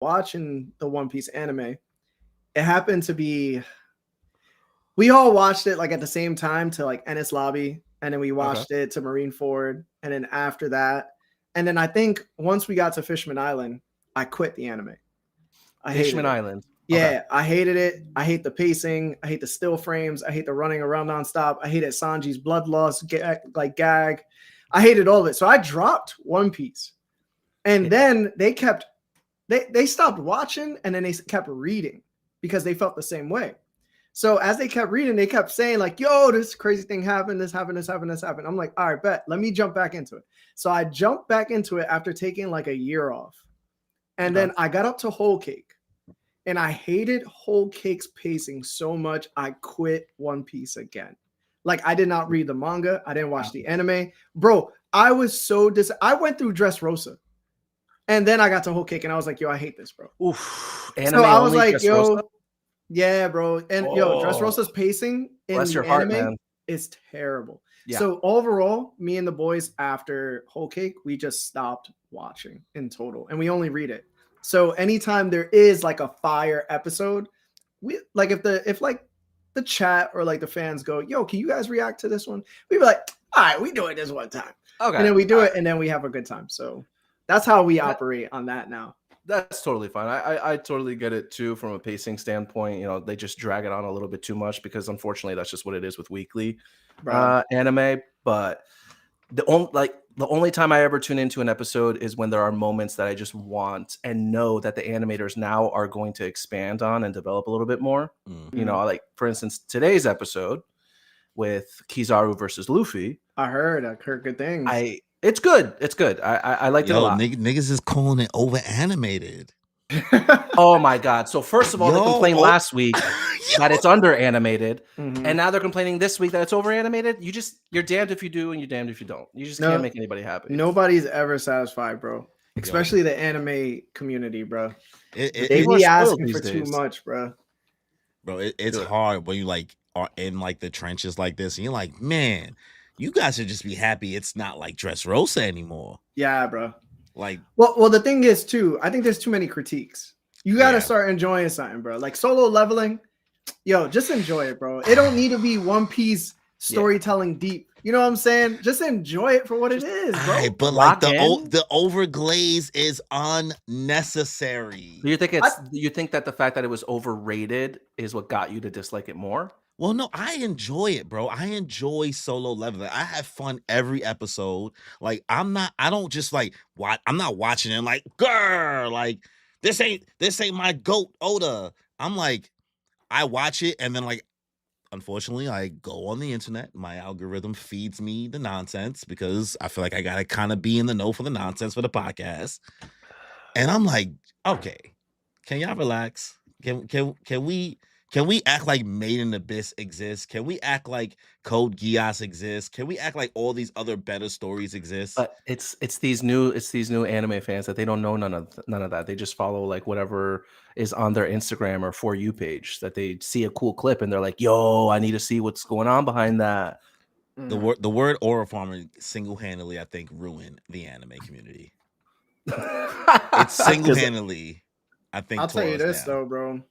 watching the One Piece anime, it happened to be we all watched it like at the same time to like Ennis Lobby, and then we watched it to Marineford, and then after that, and then I think once we got to Fishman Island, I quit the anime. I hated Fishman it. Island. Yeah, I hated it. I hate the pacing. I hate the still frames. I hate the running around nonstop. I hated Sanji's blood loss gag. I hated all of it. So I dropped One Piece, and then they stopped watching, and then they kept reading because they felt the same way. So as they kept reading, they kept saying like, "Yo, this crazy thing happened. This happened. This happened. This happened." I'm like, "All right, bet. Let me jump back into it." So I jumped back into it after taking like a year off, and then I got up to Whole Cake. And I hated Whole Cake's pacing so much, I quit One Piece again. Like, I did not read the manga. I didn't watch the anime. Bro, I was so I went through Dressrosa. And then I got to Whole Cake, and I was like, yo, I hate this, bro. Oof. So I was like, yo, yeah, bro. And yo, Dressrosa's pacing in the anime is terrible. Yeah. So overall, me and the boys after Whole Cake, we just stopped watching in total. And we only read it. So anytime there is like a fire episode, we like if like the chat or like the fans go, yo, can you guys react to this one? We'd be like, all right, we do it this one time. Okay. And then we do it and then we have a good time. So that's how we operate on that now. That's totally fine. I totally get it too from a pacing standpoint. You know, they just drag it on a little bit too much because unfortunately that's just what it is with weekly anime. But the only time I ever tune into an episode is when there are moments that I just want and know that the animators now are going to expand on and develop a little bit more. Mm-hmm. You know, like for instance, today's episode with Kizaru versus Luffy. I heard good things. It's good. It's good. I liked it a lot. Niggas is calling it over animated. Oh my god! So first of all, they complained last week that it's under animated, and now they're complaining this week that it's over animated. You're damned if you do, and you're damned if you don't. You just can't make anybody happy. Nobody's ever satisfied, bro. Especially the anime community, bro. They be asking for too much, bro. Bro, it's hard when you like are in like the trenches like this, and you're like, man, you guys should just be happy it's not like Dressrosa anymore. Yeah, bro. Like, well, the thing is too, I think there's too many critiques. You gotta start enjoying something, bro. Like Solo Leveling, yo, just enjoy it, bro. It don't need to be One Piece storytelling deep. You know what I'm saying? Just enjoy it for what it is, bro. Right, but like the overglaze is unnecessary. Do you think you think that the fact that it was overrated is what got you to dislike it more? Well, no, I enjoy it, bro. I enjoy Solo Leveling. I have fun every episode. Like, I don't just like watch. I'm not watching it like, girl, like this ain't my goat Oda. I'm like, I watch it and then like, unfortunately, I go on the internet. My algorithm feeds me the nonsense because I feel like I gotta kind of be in the know for the nonsense for the podcast. And I'm like, okay, can y'all relax? Can we act like Made in Abyss exists? Can we act like Code Geass exists? Can we act like all these other better stories exist? But it's these new anime fans that they don't know none of that. They just follow like whatever is on their Instagram or For You page that they see a cool clip and they're like, "Yo, I need to see what's going on behind that." The word Aura Farmer single-handedly, I think, ruined the anime community. It's single-handedly, I think. I'll tell you this though, bro.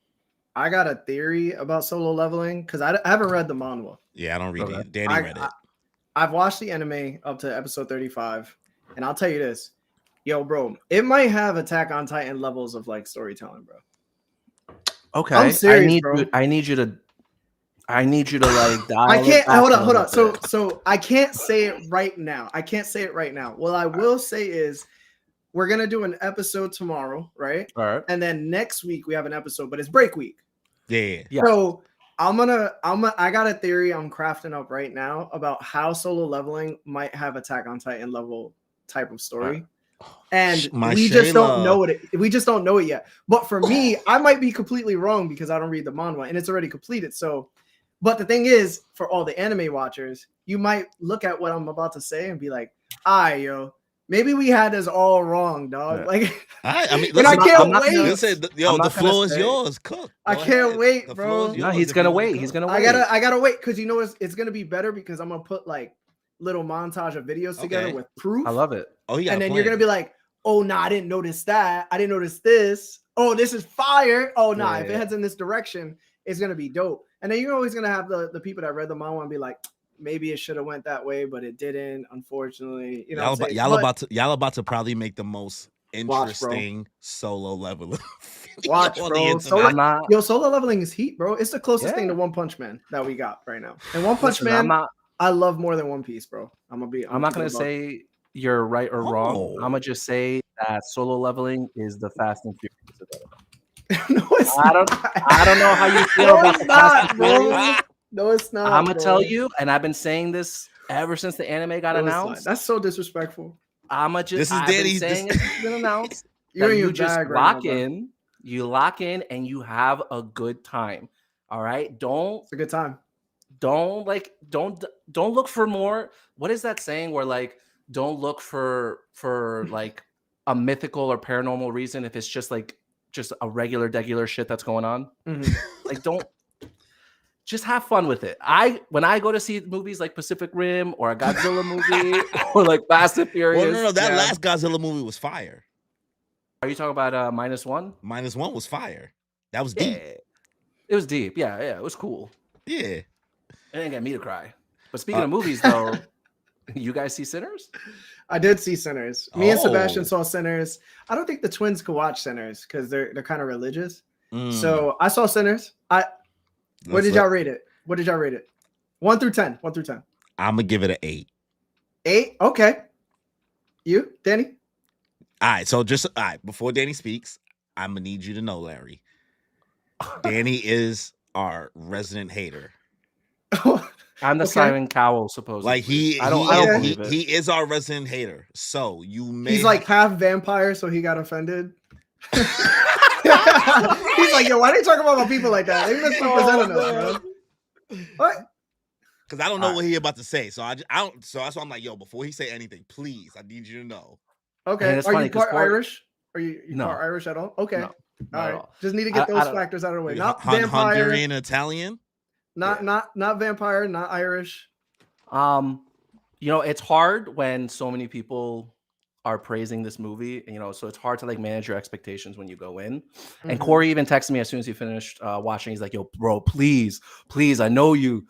I got a theory about Solo Leveling because I haven't read the manhwa. Yeah, I don't read it. Danny read it. I've watched the anime up to episode 35, and I'll tell you this, yo, bro, it might have Attack on Titan levels of like storytelling, bro. Okay, I'm serious, bro. I need you to like dial. I can't. Hold on. So I can't say it right now. What I will say is, we're gonna do an episode tomorrow, right? All right. And then next week we have an episode, but it's break week. Yeah. So I got a theory I'm crafting up right now about how Solo Leveling might have Attack on Titan level type of story. And we just don't know it. We just don't know it yet. But for me, I might be completely wrong because I don't read the manhwa and it's already completed. So, but the thing is, for all the anime watchers, you might look at what I'm about to say and be like, yo, maybe we had this all wrong, dog. Yeah. Like, I mean, and I can't wait. The floor is yours. Cook. I can't wait, bro. No, he's gonna wait. He's gonna wait. I gotta wait because you know it's gonna be better because I'm gonna put like little montage of videos together with proof. I love it. And then you're gonna be like, oh no, I didn't notice that. I didn't notice this. oh, this is fire. Oh, nah, if it Yeah. heads in this direction, it's gonna be dope. And then you're always gonna have the people that read the manga and be like, maybe it should have went that way, but it didn't, unfortunately. You know, y'all, what I'm saying? y'all But about to probably make the most Watch, bro. interesting solo level. Watch, on the bro. internet. Solo, I'm not. yo, solo leveling is heat, bro. It's the closest thing Yeah. to One Punch Man that we got right now. And One Punch Listen, I'm Man, not. I love more than One Piece, bro. I'm not I'm not keep gonna it a buck. say you're right or wrong. Oh. I'm gonna just say that solo leveling is the Fast and Furious of it. No, it's I don't- not. I don't know how you feel No, about it's the Fast not, and bro. Furious. No, it's not. I'm gonna bro. tell you, and I've been saying this ever since the anime got No, it's not. announced. That's so disrespectful. I've This is been Danny's- saying it since it's been announced. You're that in your you just bag right lock now, bro. in, you lock in, and you have a good time. All right, don't It's a good time. don't look for more. What is that saying where like don't look for like a mythical or paranormal reason if it's just a regular shit that's going on. Mhm. Like don't just have fun with it. When I go to see movies like Pacific Rim or a Godzilla movie or like Fast and Furious. Well, no, that yeah. last Godzilla movie was fire. Are you talking about -1? -1 was fire. That was Yeah, deep. it was deep. Yeah, it was cool. Yeah. It didn't get me to cry. But speaking of movies, though, you guys see Sinners? I did see Sinners. Me and Sebastian Oh. saw Sinners. I don't think the twins could watch Sinners because they're kind of religious. Mm. So I saw Sinners. What did y'all rate it? What did y'all rate it? 1 through 10. 1 through 10. I'm gonna give it an 8. 8. Okay. You, Danny? All right. So just all right. Before Danny speaks, I'm gonna need you to know, Larry. Danny is our resident hater. I'm the Okay. Simon Cowell, supposedly. Like I don't he- believe it. he is our resident hater. So you may He's like half vampire, so he got offended. He's like, yo, why they talk about my people like that? They misrepresenting us, bro. What? because I don't know All what he about to say. So I don't. So that's why I'm like, yo, before he say anything, please, I need you to know. Okay. And it's Are funny you 'cause part Corey- Irish? Are you No. part Irish at all? Okay. No, All not at right. all. Just need to get I those don't- factors out of the way. You Not Hun- vampire, Hungarian, Italian. not vampire, not Irish. It's hard when so many people are praising this movie, so it's hard to like manage your expectations when you go in. And Mhm. Corey even texted me as soon as he finished watching. He's like, "Yo, bro, please, I know you.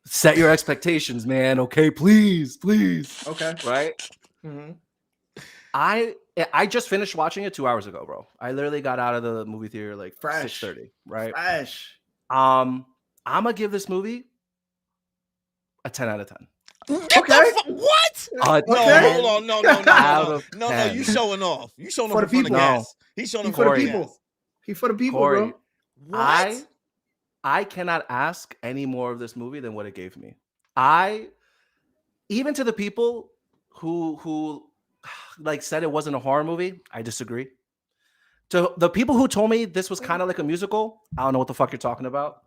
Set your expectations, man. Okay, please." Okay. Right? hmm I just finished watching it 2 hours ago, bro. I literally got out of the movie theater like Fresh. 6:30. Right? Fresh. I'm gonna give this movie a 10 out of 10. Okay. What? A No, Okay. hold on. No. Out of No, 10. you showing off. You showing For off the in front of people. guests. He's showing He off for the in front of people. guests. He for the people, Corey, bro. What? I cannot ask any more of this movie than what it gave me. Even to the people who like said it wasn't a horror movie, I disagree. To the people who told me this was kind of like a musical, I don't know what the fuck you're talking about.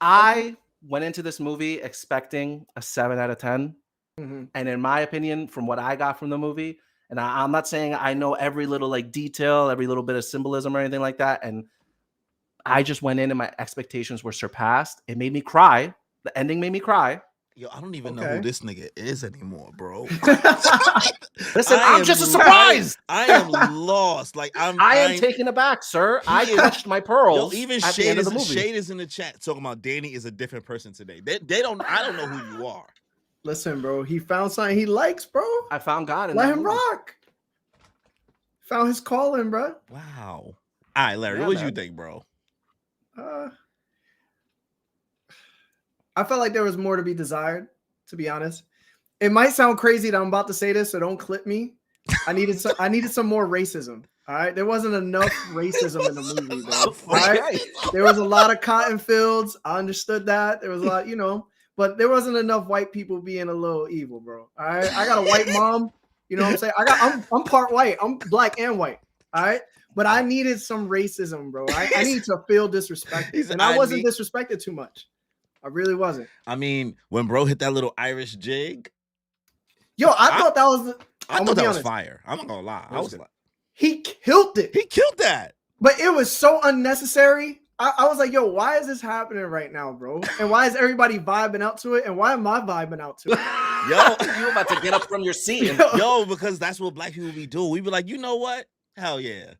I went into this movie expecting a 7 out of 10. Mhm. And in my opinion, from what I got from the movie, and I'm not saying I know every little like detail, every little bit of symbolism or anything like that. And I just went in and my expectations were surpassed. It made me cry. The ending made me cry. Yo, I don't even know Okay. who this nigga is anymore, bro. Listen, I I'm am just a lo- surprise. I am lost. Like I am I'm- taken aback, sir. He I is- clutched my Yo, pearls even at the end of the movie. Shade is in the chat talking about Danny is a different person today. They don't. I don't know who you are. Listen, bro. He found something he likes, bro. I found God in Let that him movie. rock. Found his calling, bro. Wow. All right, Larry, Yeah, what do you man. think, bro? I felt like there was more to be desired, to be honest. It might sound crazy that I'm about to say this, so don't clip me. I needed some more racism. All right. There wasn't enough racism in the movie, bro. All right. Okay. There was a lot of cotton fields. I understood that. There was a lot, but there wasn't enough white people being a little evil, bro. All right. I got a white mom. You know what I'm saying? I'm part white. I'm black and white. All right. But I needed some racism, bro. I need to feel disrespected. He said, And I "I wasn't need-" disrespected too much. I really wasn't. I mean, when bro hit that little Irish jig, Yo, I thought that was I I'm thought gonna that be was honest. fire. I'm not gonna lie. I That was was good. like, he killed it. he killed that. But it was so unnecessary. I was like, yo, why is this happening right now, bro? And why is everybody vibing out to it? And why am I vibing out to it? Yo. You about to get up from your seat. And Yo, because that's what black people be doing. We be like, you know what? Hell yeah.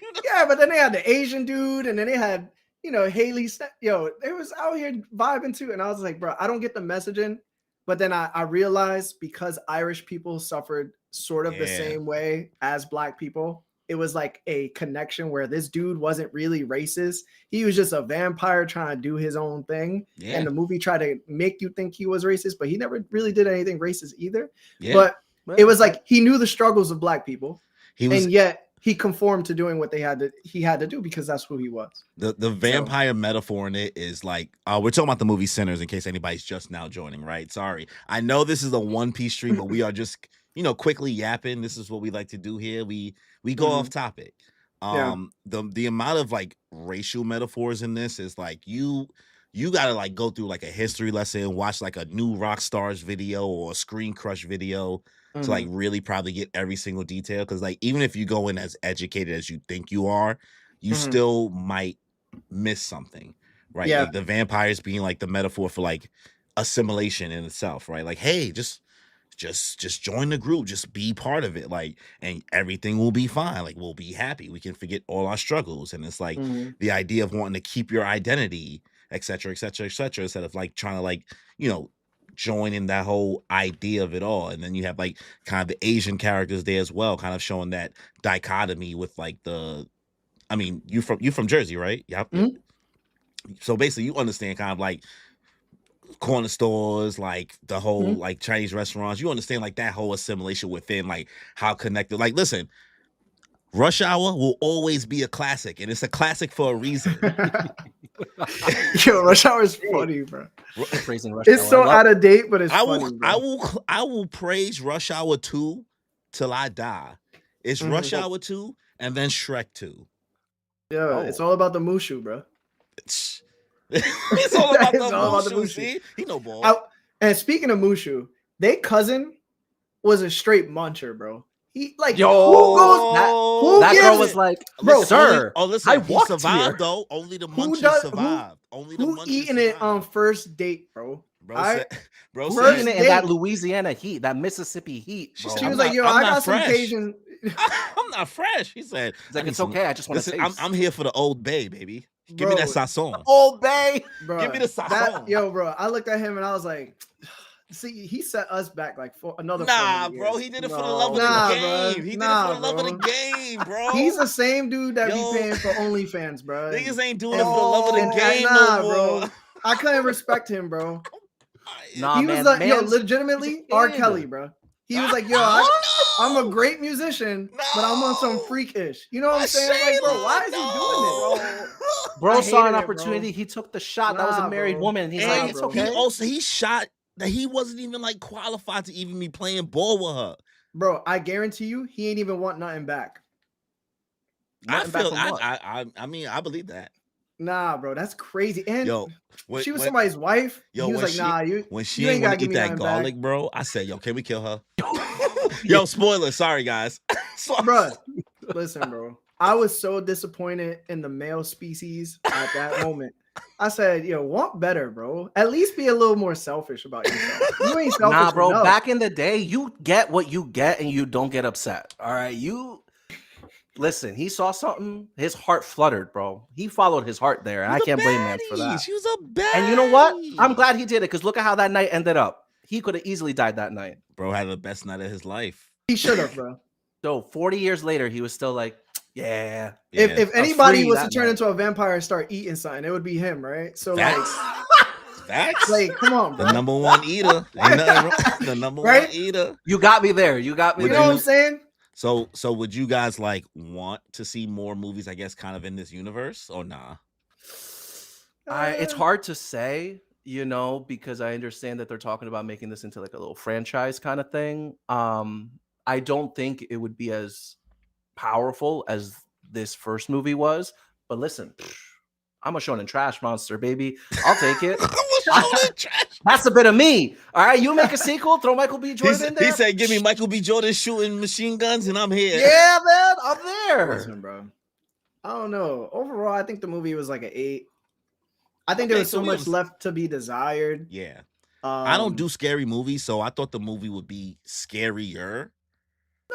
You Yeah, but then they had the Asian dude, and then they had, Haley. Yo, they was out here vibing too, and I was like, bro, I don't get the messaging. But then I realized because Irish people suffered sort of the Yeah. same way as Black people, it was like a connection where this dude wasn't really racist. He was just a vampire trying to do his own thing. Yeah. And the movie tried to make you think he was racist, but he never really did anything racist either. Yeah. But it was like he knew the struggles of Black people, He was, and yet he conformed to doing what he had to do because that's who he was. the vampire metaphor in it is like, we're talking about the movie Sinners in case anybody's just now joining, right? Sorry. I know this is a One Piece stream, but we are just, quickly yapping. This is what we like to do here. We go off topic. The amount of like racial metaphors in this is like you gotta like go through like a history lesson, watch like a new Rockstars video or a Screen Crush video to like really probably get every single detail. Because like even if you go in as educated as you think you are, you still might miss something, right? Yeah. Like the vampires being like the metaphor for like assimilation in itself, right? Like, hey, just join the group, just be part of it, like, and everything will be fine. Like, we'll be happy. We can forget all our struggles. And it's like the idea of wanting to keep your identity, et cetera, et cetera, et cetera, instead of like trying to like, join in that whole idea of it all. And then you have like kind of the Asian characters there as well, kind of showing that dichotomy with like you from Jersey, right? Yeah. So basically you understand kind of like corner stores, like the whole like Chinese restaurants. You understand like that whole assimilation within like how connected. Like, listen, Rush Hour will always be a classic, and it's a classic for a reason. Yo, Rush Hour is funny, bro. Praising Rush It's Hour. so out of date, but it's I funny. will praise Rush Hour 2 till I die. It's Rush Hour 2 and then Shrek 2. Yeah, it's all about the Mushu, bro. It's all about the It's all about the Mushu. Mushu. See? He know ball. And speaking of Mushu, they cousin was a straight muncher, bro. He like Yo, who that gives girl was it? like, Bro, sir, listen, I he walked survived here. though. Only the Who munchies does- who- survived. Only the Who munchies eating it on survived. first date, bro? Bro, I- said, bro, First said, Eating it in date. that Louisiana heat, that Mississippi heat. Bro. She I'm was not- like, "Yo, I'm I not got some fresh. Cajun." I'm not fresh. He said, It's like, "I need it's some- okay. I just want to Listen, taste. I'm here for the Old Bay, baby. Give me Bro, that sazon." Old Bay. Bro, Give me the sazon. Yo, bro, I looked at him and I was like, see, he set us back like for another. Nah, 400 bro, years. he did it for the love of Nah, the bro. game. He did it Nah, for the love of the bro. game, bro. He's the same dude that Yo. be paying for OnlyFans, bro. Niggas ain't doing it for the love of the And- game nah, no more. bro. I couldn't respect him, bro. Nah, He was man, like, yo, man's- legitimately, he's a R. kid. Kelly, bro. He was like, yo, I'm a great musician, but I'm on some freakish. You know what I'm saying? Like, bro, why is he doing it, bro? Bro I saw hated an it, opportunity. bro. He took the shot. That was a Nah, married bro. woman. He's And like, it's bro. okay. he shot that he wasn't even like qualified to even be playing ball with her. Bro, I guarantee you, he ain't even want nothing back. Nothing back from what? I mean, I believe that. Nah, bro, that's crazy. And Yo, when, she was when- somebody's wife. Yo, he was when like, she- nah, you when she you ain't ain't want gotta to eat give me that nothing garlic, back. bro, I said, yo, can we kill her? Yo, spoiler, sorry guys. Bro, listen, bro. I was so disappointed in the male species at that moment. I said, yo, want better, bro. At least be a little more selfish about yourself. You ain't selfish Nah, bro. enough. Back in the day, you get what you get and you don't get upset. All right. You listen, he saw something, his heart fluttered, bro. He followed his heart there, and I can't blame him for that. She was a baddie. And you know what? I'm glad he did it because look at how that night ended up. He could have easily died that night. Bro had the best night of his life. He should have, bro. So 40 years later, he was still like, yeah. If anybody free was to that turn night. into a vampire and start eating something, it would be him, right? So Facts. Facts. like come on, The bro. number one eater. Ain't nothing wrong. The number Right? one eater. You got me there. You got me You Would know there. what I'm saying? So would you guys like want to see more movies, I guess, kind of in this universe or nah? It's hard to say, because I understand that they're talking about making this into like a little franchise kind of thing. I don't think it would be as powerful as this first movie was. But listen, I'm a shonen trash monster, baby. I'll take it. That's a bit of me. All right, you make a sequel, throw Michael B. Jordan in there. He said, "Give me Michael B. Jordan shooting machine guns, and I'm here." Yeah, man, I'm there. Listen, bro. I don't know. Overall, I think the movie was like an 8. I think there Okay, was so so we much was- left to be desired. Yeah. I don't Um, do scary movies, so I thought the movie would be scarier.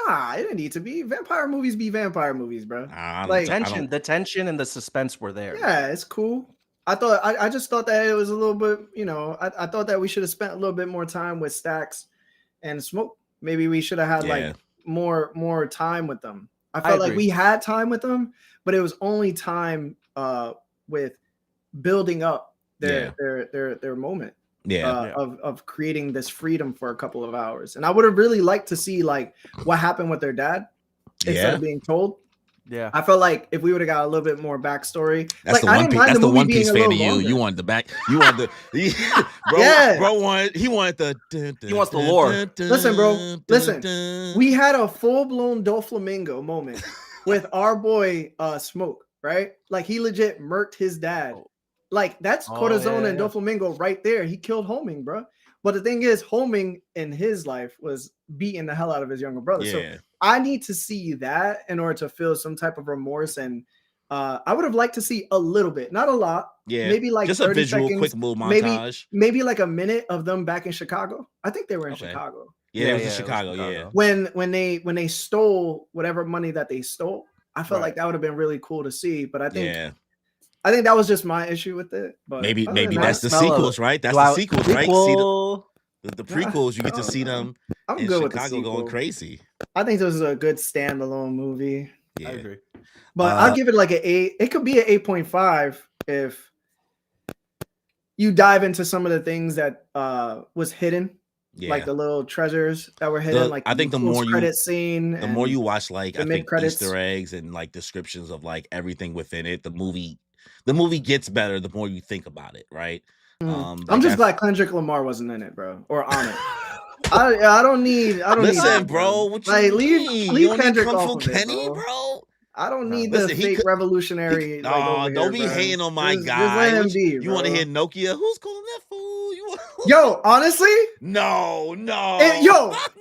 Nah, it didn't need to be. Vampire movies be vampire movies, bro. Like, The tension and the suspense were there. yeah, it's cool. I just thought that it was a little bit, I thought that we should have spent a little bit more time with Stacks and Smoke. Maybe we should have had like more time with them. I felt like we had time with them, but it was only time with building up their moment. Of creating this freedom for a couple of hours. And I would have really liked to see like what happened with their dad instead of being told. Yeah, I felt like if we would have got a little bit more backstory. That's like, the One Piece fan of you. You wanted the back. You wanted the bro. He wanted the. He wants the lore. Listen, bro. Listen. We had a full blown Doflamingo moment with our boy Smoke, right? Like he legit murked his dad. Like that's Corazon and Doflamingo right there. He killed Homing, bro. But the thing is, Homing in his life was beating the hell out of his younger brother. So I need to see that in order to feel some type of remorse. And I would have liked to see a little bit, not a lot. Yeah, maybe like just 30 a visual, seconds, quick little montage. Maybe like a minute of them back in Chicago. I think they were in Chicago. Yeah, it was in Chicago. Yeah, when they stole whatever money that they stole, I felt like that would have been really cool to see. But I think that was just my issue with it. But maybe that's the sequels, right? That's the sequels, right? See the prequels, you get to see them in Chicago going crazy. I think this is a good standalone movie. Yeah. I agree. But I'll give it like an 8. It could be an 8.5 if you dive into some of the things that was hidden. Yeah. Like the little treasures that were hidden. Like I think the more credit scene, the more you watch like I think credits. Easter eggs and like descriptions of like everything within it, the movie gets better the more you think about it, right? I'm just glad Kendrick Lamar wasn't in it, bro, or on it. I don't need. Listen, that, bro. What you like, mean? Leave Kendrick off of Kenny, it, bro. I don't need the fake revolutionary. Don't be hating on my guy. You want to hear Nokia? Who's calling that fool? Yo, honestly, no.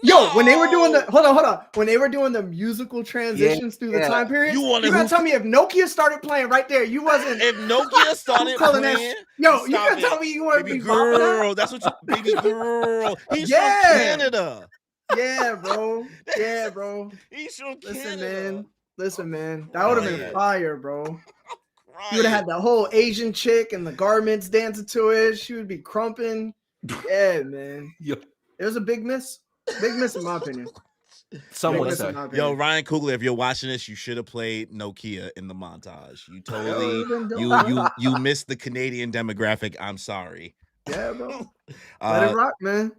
Yo, when they were doing the hold on, when they were doing the musical transitions through the time period, you gotta tell me if Nokia started playing right there, you wasn't. If Nokia started playing, yo, you gotta tell me you weren't baby girl. That's what you, baby girl. He's from Canada. Yeah, bro. Yeah, bro. He's from Canada. Listen, man, that would have been fire, bro. You would have had the whole Asian chick and the garments dancing to it. She would be crumping. Yeah, man. It was a big miss. Big miss, in my opinion. Someone said, "Yo, Ryan Coogler, if you're watching this, you should have played Nokia in the montage. You totally you missed the Canadian demographic. I'm sorry." Yeah, bro. Let it rock, man.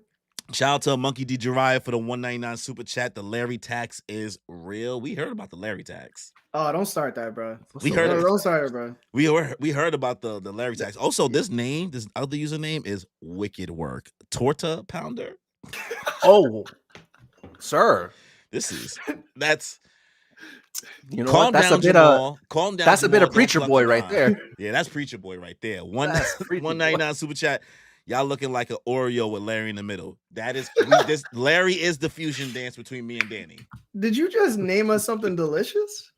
Shout out to Monkey D. Jiraiya for the 199 super chat. The Larry tax is real. We heard about the Larry tax. Oh, don't start that, bro. Don't start it, bro. We heard about the Larry tax. Also, this other username is Wicked Work. Torta Pounder. Oh, sir. That's you know calm down, Jamal. Calm down. That's a bit of Preacher Boy right there. Yeah, that's Preacher Boy right there. 199 super chat. Y'all looking like an Oreo with Larry in the middle. That is this. Larry is the fusion dance between me and Danny. Did you just name us something delicious?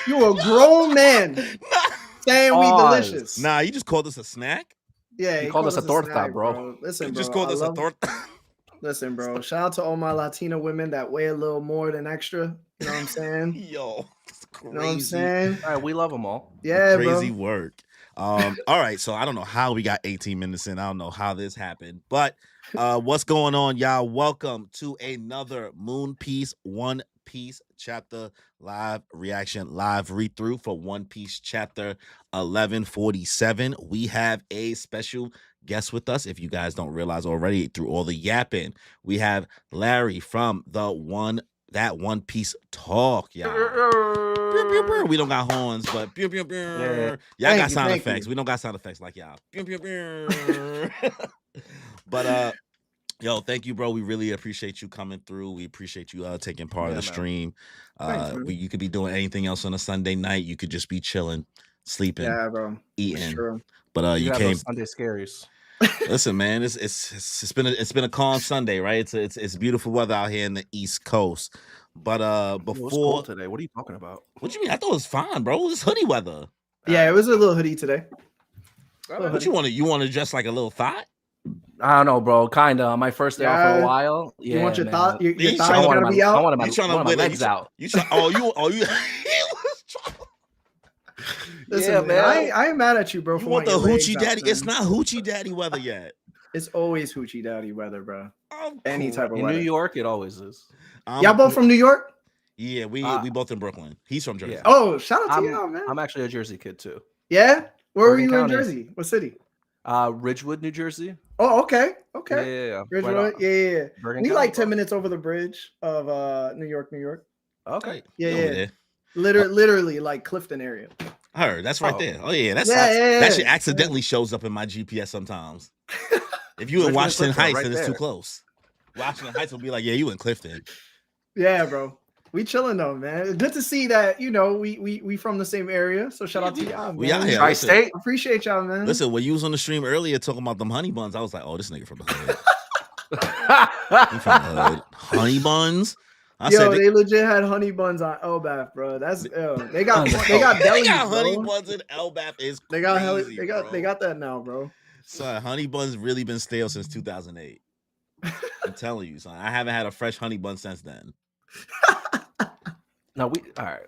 You a grown man saying we delicious. Nah, you just called us a snack. Yeah, he called us a torta, bro. Listen, you bro, just called us a torta. Listen, bro. Shout out to all my Latina women that weigh a little more than extra. You know what I'm saying? Yo, it's crazy. You know what I'm saying? All right, we love them all. Yeah, crazy bro. Work. All right, so I don't know how we got 18 minutes in. I don't know how this happened, but what's going on, y'all? Welcome to another One Piece chapter live reaction, live read through for One Piece chapter 1147. We have a special guest with us. If you guys don't realize already through all the yapping, we have Larry from One Piece Talk, y'all. We don't got horns, but y'all got sound effects. We don't got sound effects like y'all. But yo, thank you, bro. We really appreciate you coming through. We appreciate you taking part of the stream. You could be doing anything else on a Sunday night. You could just be chilling, sleeping, eating. Sure. But you came Sunday scaries. Listen, man, it's been a calm Sunday, right? It's beautiful weather out here in the East Coast. But before today, what are you talking about? What you mean? I thought it was fine, bro. It's hoodie weather. Yeah, it was a little hoodie today. What you want to dress like a little thought? I don't know, bro. Kinda. My first day off for Yeah. a while. Yeah, You want your man. thought? Your He's thighs trying- gotta be I out. wanted my, You trying one to of my win legs out. You try, he was trying. Listen, Yeah, man, man. I ain't mad at you, bro. You for want the wanting your legs hoochie out, daddy? It's man. not hoochie daddy weather yet. It's always hoochie daddy weather, bro. Any type of In weather. New York, it always is. Y'all both from New York? Yeah, we both in Brooklyn. He's from Jersey. Yeah. Oh, shout out to y'all, man. I'm actually a Jersey kid too. Yeah? Where were Bergen you County. in Jersey? What city? Ridgewood, New Jersey. Oh, okay. Okay. Yeah. Ridgewood. Yeah. Bergen We County, like 10 bro. minutes over the bridge of New York. Okay. Yeah, Over yeah. there. Literally like Clifton area. I heard that's right Oh. there. Oh yeah, Yeah, that shit yeah. accidentally shows up in my GPS sometimes. If you in Richmond, Washington Clifton, Heights, right then it's too there. close. Washington Heights will be like, yeah, you in Clifton. Yeah, bro. We chilling though, man. Good to see that, you know, we from the same area. So shout out to y'all, man. We out here. Tri-state. Appreciate y'all, man. Listen, when you was on the stream earlier talking about them honey buns, I was like, oh, this nigga from the hood. He from the hood. Honey buns. I Yo, said they legit had honey buns on Elbath, bro. That's they got They delis, they got honey bro. buns in Elbath is They got crazy, they bro. got that now, bro. Son, honey buns really been stale since 2008. I'm telling you, son. I haven't had a fresh honey bun since then. No, all right.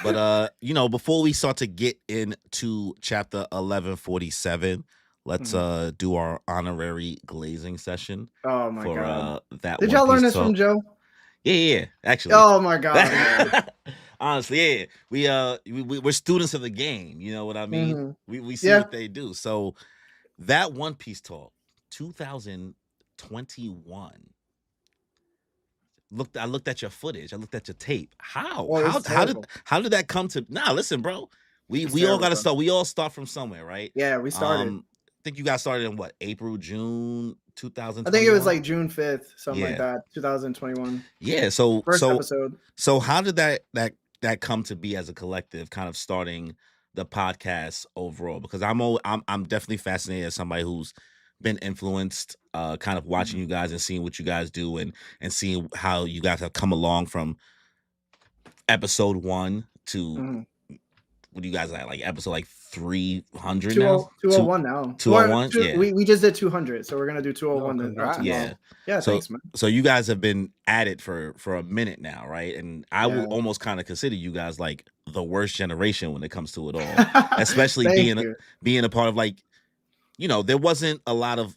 But you know, before we start to get into chapter 1147, let's do our honorary glazing session Oh my for god. that. Did One y'all learn Piece this from talk. Joe? Yeah, actually. Oh my god. man. Honestly, yeah. We're students of the game, you know what I mean? Mhm. We see Yeah. what they do. So that One Piece talk, 2021. I looked at your footage. I looked at your tape. How? Oh, it's terrible. How did that come to? Nah, listen, bro. We It's all terrible, got to bro. start. We all start from somewhere, right? Yeah, we started. I think you guys started in what? April, June, 2000. I think it was like June 5th, something like Yeah. that, 2021. Yeah. So First episode. So how did that come to be as a collective, kind of starting the podcast overall? Because I'm definitely fascinated as somebody who's been influenced, kind of watching you guys and seeing what you guys do and seeing how you guys have come along from episode 1 to Mhm. what do you guys like episode like 300 now? 201 now. 201? Or Yeah. We just did 200, so we're gonna do 201. Oh, not congrats. too Yeah. long. Yeah, So- thanks, man. So you guys have been at it for a minute now, right? And I Yeah. will almost kind of consider you guys like the worst generation when it comes to it all. Especially Thank you. being a part of, like, you know, there wasn't a lot of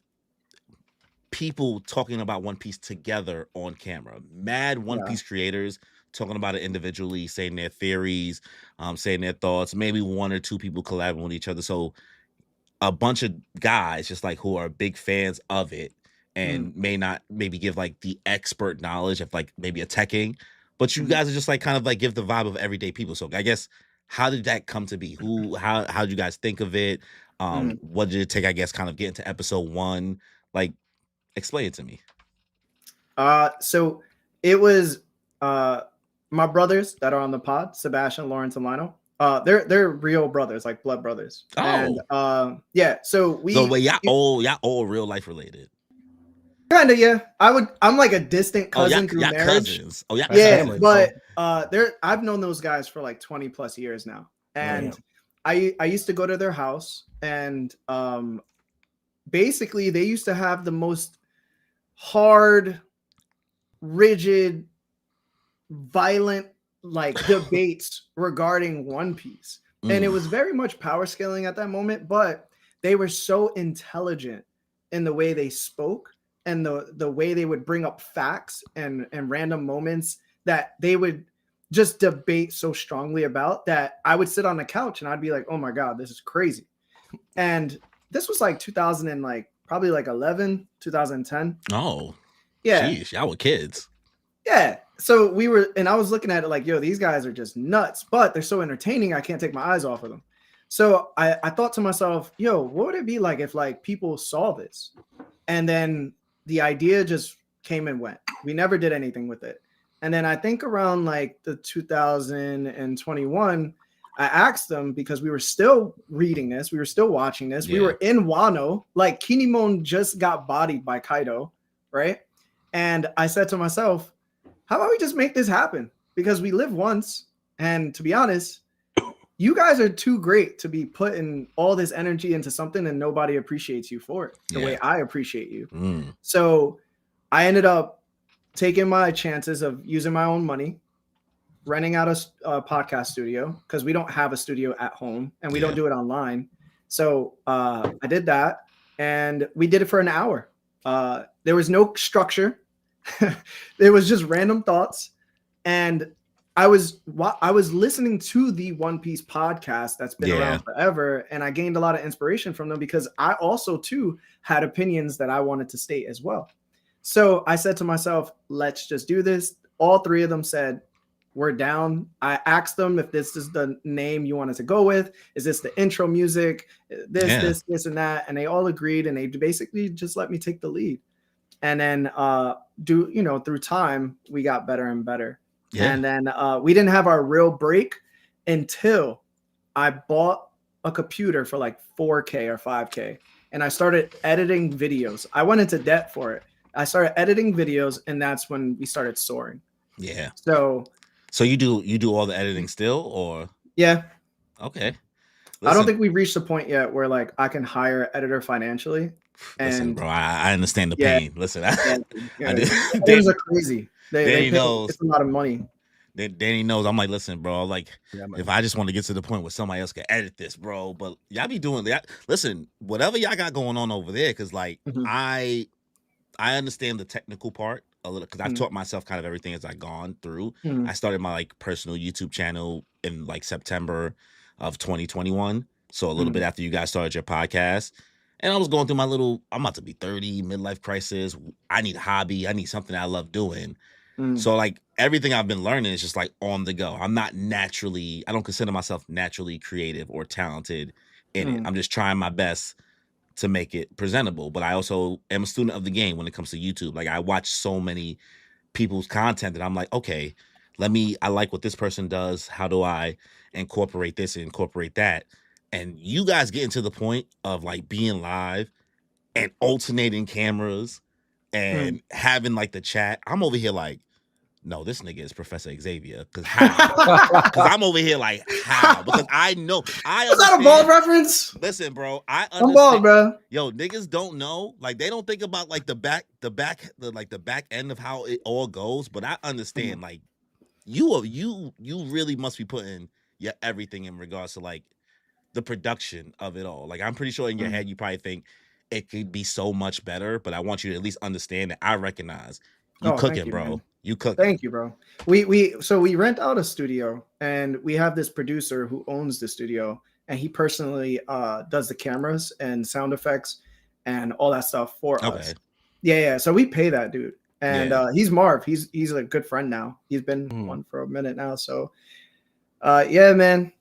people talking about One Piece together on camera. Mad One Yeah. Piece creators talking about it individually, saying their theories, saying their thoughts, maybe one or two people collaborating with each other. So a bunch of guys just like who are big fans of it and may not maybe give like the expert knowledge of like maybe a teching, but you guys are just like kind of like give the vibe of everyday people. So I guess how did that come to be? How did you guys think of it? What did it take, I guess, kind of get into episode 1? Like, explain it to me. So it was my brothers that are on the pod, Sebastian, Lawrence, and Lionel. They're real brothers, like blood brothers. Oh. And yeah, so Wait, y'all all real life related. kind of, yeah. I'm like a distant cousin through y'all marriage. cousins. Oh, y'all Yeah, family, but I've known those guys for like 20 plus years now. And I used to go to their house, and basically they used to have the most hard, rigid, violent like debates regarding One Piece. And it was very much power scaling at that moment, but they were so intelligent in the way they spoke and the way they would bring up facts and random moments that they would just debate so strongly about that I would sit on the couch and I'd be like, oh my God, this is crazy. And this was like 2000 and like probably like 11, 2010. Oh, Yeah. Sheesh, y'all were kids. Yeah. So we were, and I was looking at it like, yo, these guys are just nuts, but they're so entertaining. I can't take my eyes off of them. So I thought to myself, yo, what would it be like if like people saw this? And then the idea just came and went. We never did anything with it. And then I think around like the 2021, I asked them because we were still reading this. We were still watching this. We Yeah. were in Wano, like Kinemon just got bodied by Kaido, right? And I said to myself, how about we just make this happen? Because we live once. And to be honest, you guys are too great to be putting all this energy into something and nobody appreciates you for it the way I appreciate you. So I ended up taking my chances of using my own money, renting out a podcast studio, because we don't have a studio at home and we don't do it online. So I did that, and we did it for an hour. There was no structure. There was just random thoughts. And I was listening to the One Piece podcast that's been around forever, and I gained a lot of inspiration from them because I also too had opinions that I wanted to state as well. So I said to myself, let's just do this. All three of them said, we're down. I asked them if this is the name you wanted to go with. Is this the intro music? This, and that. And they all agreed, and they basically just let me take the lead. And then through time, we got better and better. Yeah. And then we didn't have our real break until I bought a computer for like 4K or 5K. And I started editing videos. I went into debt for it. I started editing videos, and that's when we started soaring. Yeah. So you do all the editing still, or? Yeah. Okay. Listen, I don't think we've reached the point yet where like I can hire an editor financially. Listen, bro, I understand the pain. Listen, editors are crazy. They knows it's a lot of money. Danny knows. I'm like, listen, bro. Like, if I just want to get to the point where somebody else can edit this, bro. But y'all be doing that. Listen, whatever y'all got going on over there, because like I understand the technical part a little, because I've taught myself kind of everything as I've gone through. I started my like personal YouTube channel in like September of 2021, so a little bit after you guys started your podcast. And I was going through my I'm about to be 30, midlife crisis. I need a hobby. I need something I love doing. So like everything I've been learning is just like on the go. I don't consider myself naturally creative or talented in it. I'm just trying my best to make it presentable. But I also am a student of the game when it comes to YouTube. Like I watch so many people's content that I'm like, okay, I like what this person does. How do I incorporate this and incorporate that? And you guys getting to the point of like being live and alternating cameras and having like the chat. I'm over here like, no, this nigga is Professor Xavier. Because how? Because I'm over here like, how? Because I know. Is that a ball reference? Listen, bro. I understand. I'm ball, bro. Yo, niggas don't know. Like they don't think about like the back end of how it all goes. But I understand. Like you really must be putting your everything in regards to like the production of it all. Like I'm pretty sure in your head you probably think it could be so much better, but I want you to at least understand that I recognize you cooking, bro. Man. You cook. Thank you, bro. We rent out a studio, and we have this producer who owns the studio, and he personally does the cameras and sound effects and all that stuff for us. Yeah. So we pay that dude, and he's Marv. He's a good friend now. He's been one for a minute now. So yeah, man.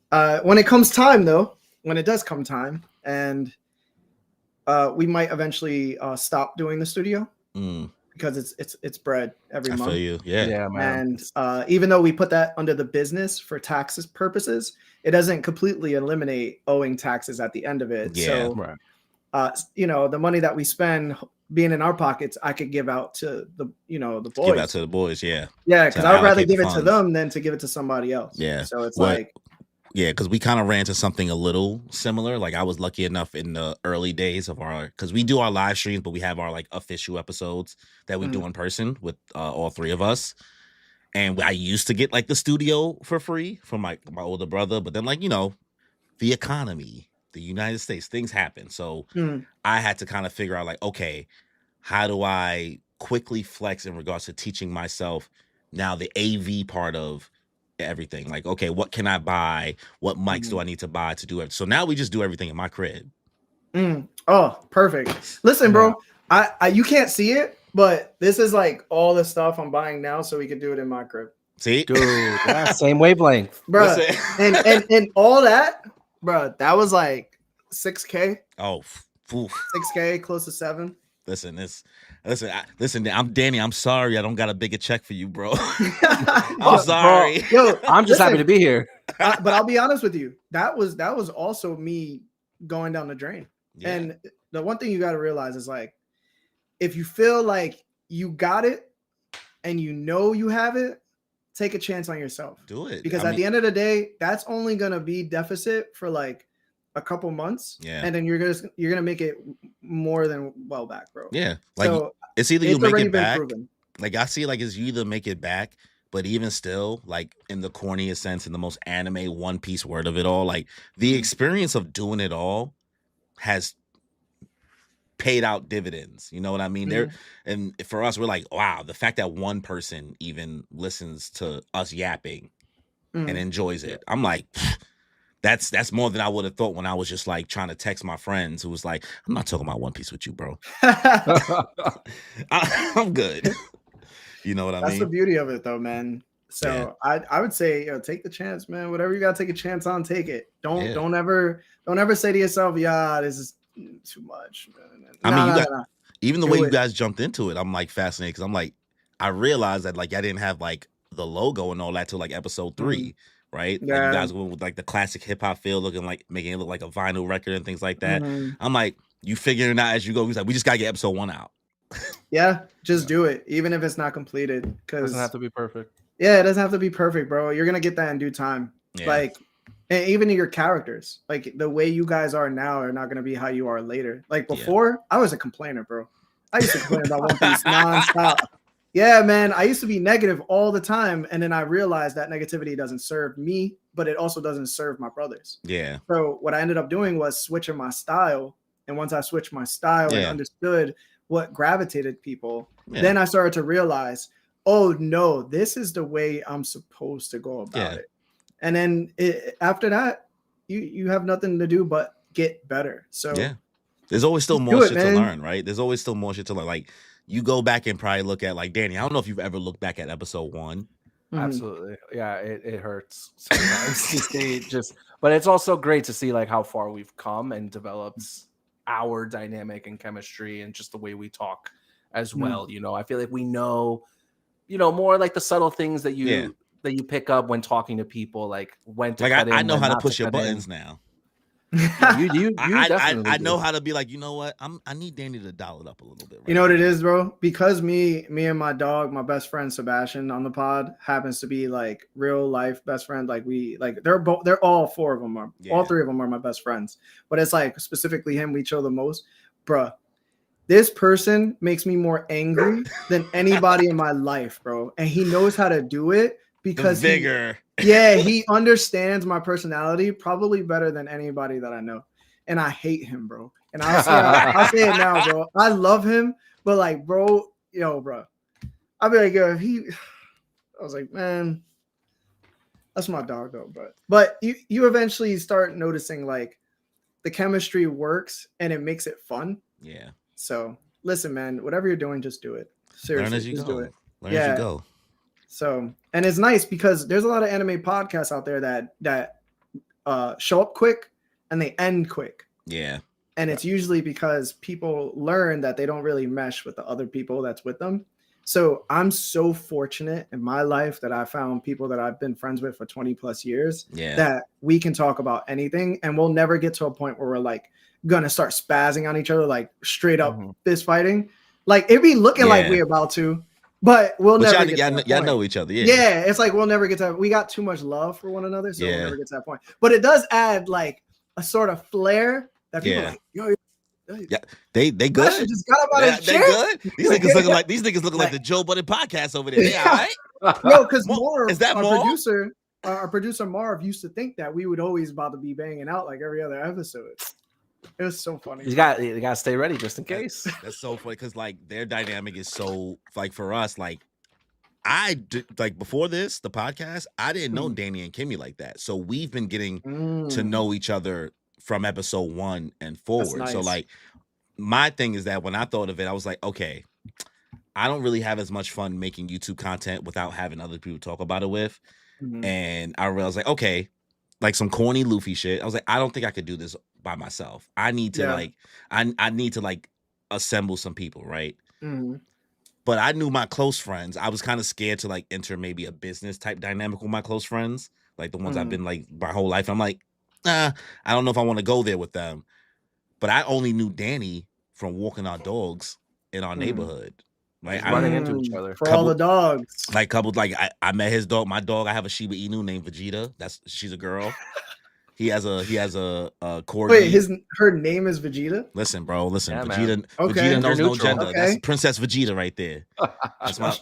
When it comes time though, when it does come time, and we might eventually stop doing the studio because it's bread every month. I feel you. Yeah, man. And even though we put that under the business for taxes purposes, it doesn't completely eliminate owing taxes at the end of it. Yeah, so the money that we spend being in our pockets, I could give out to the boys. Give out to the boys, yeah. Yeah, because I would rather give it to them than to give it to somebody else. Yeah. So it's yeah, because we kind of ran to something a little similar. Like I was lucky enough in the early days of because we do our live streams, but we have our like official episodes that we do in person with all three of us. And I used to get like the studio for free from my older brother, but then the economy, the United States, things happen. So I had to kind of figure out like, okay, how do I quickly flex in regards to teaching myself now the AV part of everything? Like, okay, what can I buy? What mics do I need to buy to do it? So now we just do everything in my crib. Oh, perfect. Listen, bro, I you can't see it, but this is like all the stuff I'm buying now, so we could do it in my crib. See, dude, same wavelength, bro. and all that, bro. That was like 6K. Oh, 6K, close to 7. Listen, I'm Danny. I'm sorry I don't got a bigger check for you, bro. I'm sorry. Yo, I'm just happy to be here. But I'll be honest with you. That was also me going down the drain. Yeah. And the one thing you got to realize is like, if you feel like you got it and you have it, take a chance on yourself. Do it. Because at the end of the day, that's only gonna be deficit for like a couple months. Yeah. And then you're gonna make it more than well back, bro. Yeah. Like So it's either you make already it been back. proven. Like I see, like it's you either make it back, but even still, like in the corniest sense, in the most anime One Piece word of it all, like the experience of doing it all has paid out dividends. You know what I mean? There, and for us, we're like, wow, the fact that one person even listens to us yapping and enjoys it. I'm like, that's more than I would have thought when I was just like trying to text my friends who was like, I'm not talking about One Piece with you, bro. I'm good. You know what I mean? That's the beauty of it, though, man. So I would say, take the chance, man. Whatever you gotta take a chance on, take it. Don't ever say to yourself, yeah, this is too much. Even the way you guys jumped into it, I'm like fascinated because I'm like, I realized that like I didn't have like the logo and all that till like episode 3. Right? Yeah. Like you guys went with like the classic hip hop feel, looking like making it look like a vinyl record and things like that. I'm like, you figuring it out as you go. He's like, we just gotta get episode 1 out. Yeah, just do it, even if it's not completed. Because it doesn't have to be perfect. Yeah, it doesn't have to be perfect, bro. You're gonna get that in due time. Yeah. Like, and even in your characters, like the way you guys are now are not gonna be how you are later. Like before, I was a complainer, bro. I used to complain about One Piece nonstop. Yeah, man. I used to be negative all the time. And then I realized that negativity doesn't serve me, but it also doesn't serve my brothers. Yeah. So what I ended up doing was switching my style. And once I switched my style and understood what gravitated people, then I started to realize, oh, no, this is the way I'm supposed to go about it. And then after that, you have nothing to do but get better. So there's always still more shit to learn, right? There's always still more shit to learn. Like, you go back and probably look at like Danny. I don't know if you've ever looked back at episode 1. Absolutely, yeah. It hurts sometimes to see but it's also great to see like how far we've come and developed our dynamic and chemistry and just the way we talk as well. You know, I feel like we know, more like the subtle things that you pick up when talking to people, like when to cut in, I know how to push your buttons now. You I know how to be like, you know what? I need Danny to dial it up a little bit. Right? You know what it is, bro? Because me and my dog, my best friend Sebastian on the pod happens to be like real life best friend. Like they're all 4 of them are all 3 of them are my best friends. But it's like specifically him, we chill the most, bruh. This person makes me more angry than anybody in my life, bro. And he knows how to do it because the vigor. He understands my personality probably better than anybody that I know. And I hate him, bro. And I'll say it now, bro. I love him, but like, bro, I'll be like, I was like, man, that's my dog though, but you eventually start noticing like the chemistry works and it makes it fun. Yeah. So listen, man, whatever you're doing, just do it. Seriously, learn as you just go. do it. Learn as you go. So, and it's nice because there's a lot of anime podcasts out there that show up quick and they end quick. Yeah. And it's usually because people learn that they don't really mesh with the other people that's with them. So I'm so fortunate in my life that I found people that I've been friends with for 20 plus years that we can talk about anything and we'll never get to a point where we're like gonna start spazzing on each other, like straight up fist fighting. Like it'd be looking like we're about to, but we'll never get to that y'all point. know each other. Yeah, it's like we'll never get to we got too much love for one another, so we'll never get to that point. But it does add like a sort of flair that people are like, yo, they good. Just got up out of his chair. They good. These niggas looking like the Joe Budden podcast over there. Yeah, all right. No, because our producer Marv used to think that we would always about to be banging out like every other episode. It was so funny. You got to stay ready just in case. That's so funny because like their dynamic is so like for us like before this the podcast I didn't know Danny and Kimmy like that, so we've been getting to know each other from episode 1 and forward. Nice. So like my thing is that when I thought of it, I was like, okay, I don't really have as much fun making YouTube content without having other people talk about it with. And I realized like, okay, like some corny Luffy shit. I was like, I don't think I could do this by myself. I need to I need to like assemble some people, right? But I knew my close friends. I was kind of scared to like enter maybe a business type dynamic with my close friends, like the ones I've been like my whole life. I'm like, I don't know if I want to go there with them. But I only knew Danny from walking our dogs in our neighborhood. Like Just running into each other. For all the dogs. Like couple, like I met his dog. My dog, I have a Shiba Inu named Vegeta. She's a girl. He has a corgi. Wait, her name is Vegeta? Listen, bro. Listen, Yeah, Vegeta. man. Okay. Vegeta knows no Neutral. gender. Okay. That's Princess Vegeta right there. That's my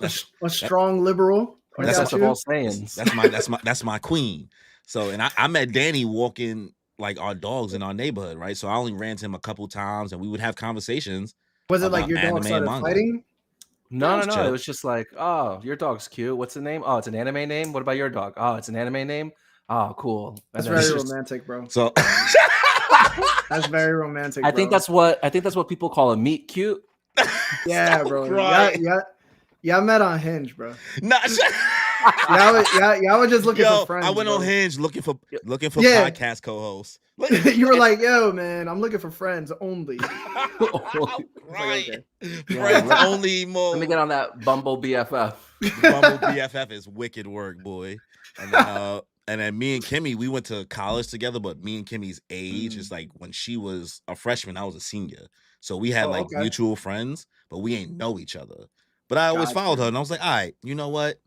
A strong liberal. I got Princess of you. all Saiyans. that's my queen. So, and I met Danny walking like our dogs in our neighborhood, right? So I only ran to him a couple times, and we would have conversations. Was it like about your dog anime started and manga. fighting? No. chill. It was just like, oh, your dog's cute. What's the name? Oh, it's an anime name. What about your dog? Oh, it's an anime name. Oh, cool. And That's then very it's just- romantic, bro. So That's very romantic. I think bro. that's what people call a meet cute. Yeah, Stop bro. crying. Y'all met on Hinge, bro. Nah, Y'all were just looking yo, for friends. I went on bro. Hinge looking for Yeah. podcast co-hosts. You were like, yo, man, I'm looking for friends only. I'm crying. okay. Friends let- only mode. Let me get on that Bumble BFF. Bumble BFF is wicked work, boy. And then me and Kimmy, we went to college together, but me and Kimmy's age is like when she was a freshman, I was a senior. So we had Oh, like okay. mutual friends, but we ain't know each other. But I always Gotcha. followed her, and I was like, all right, you know what?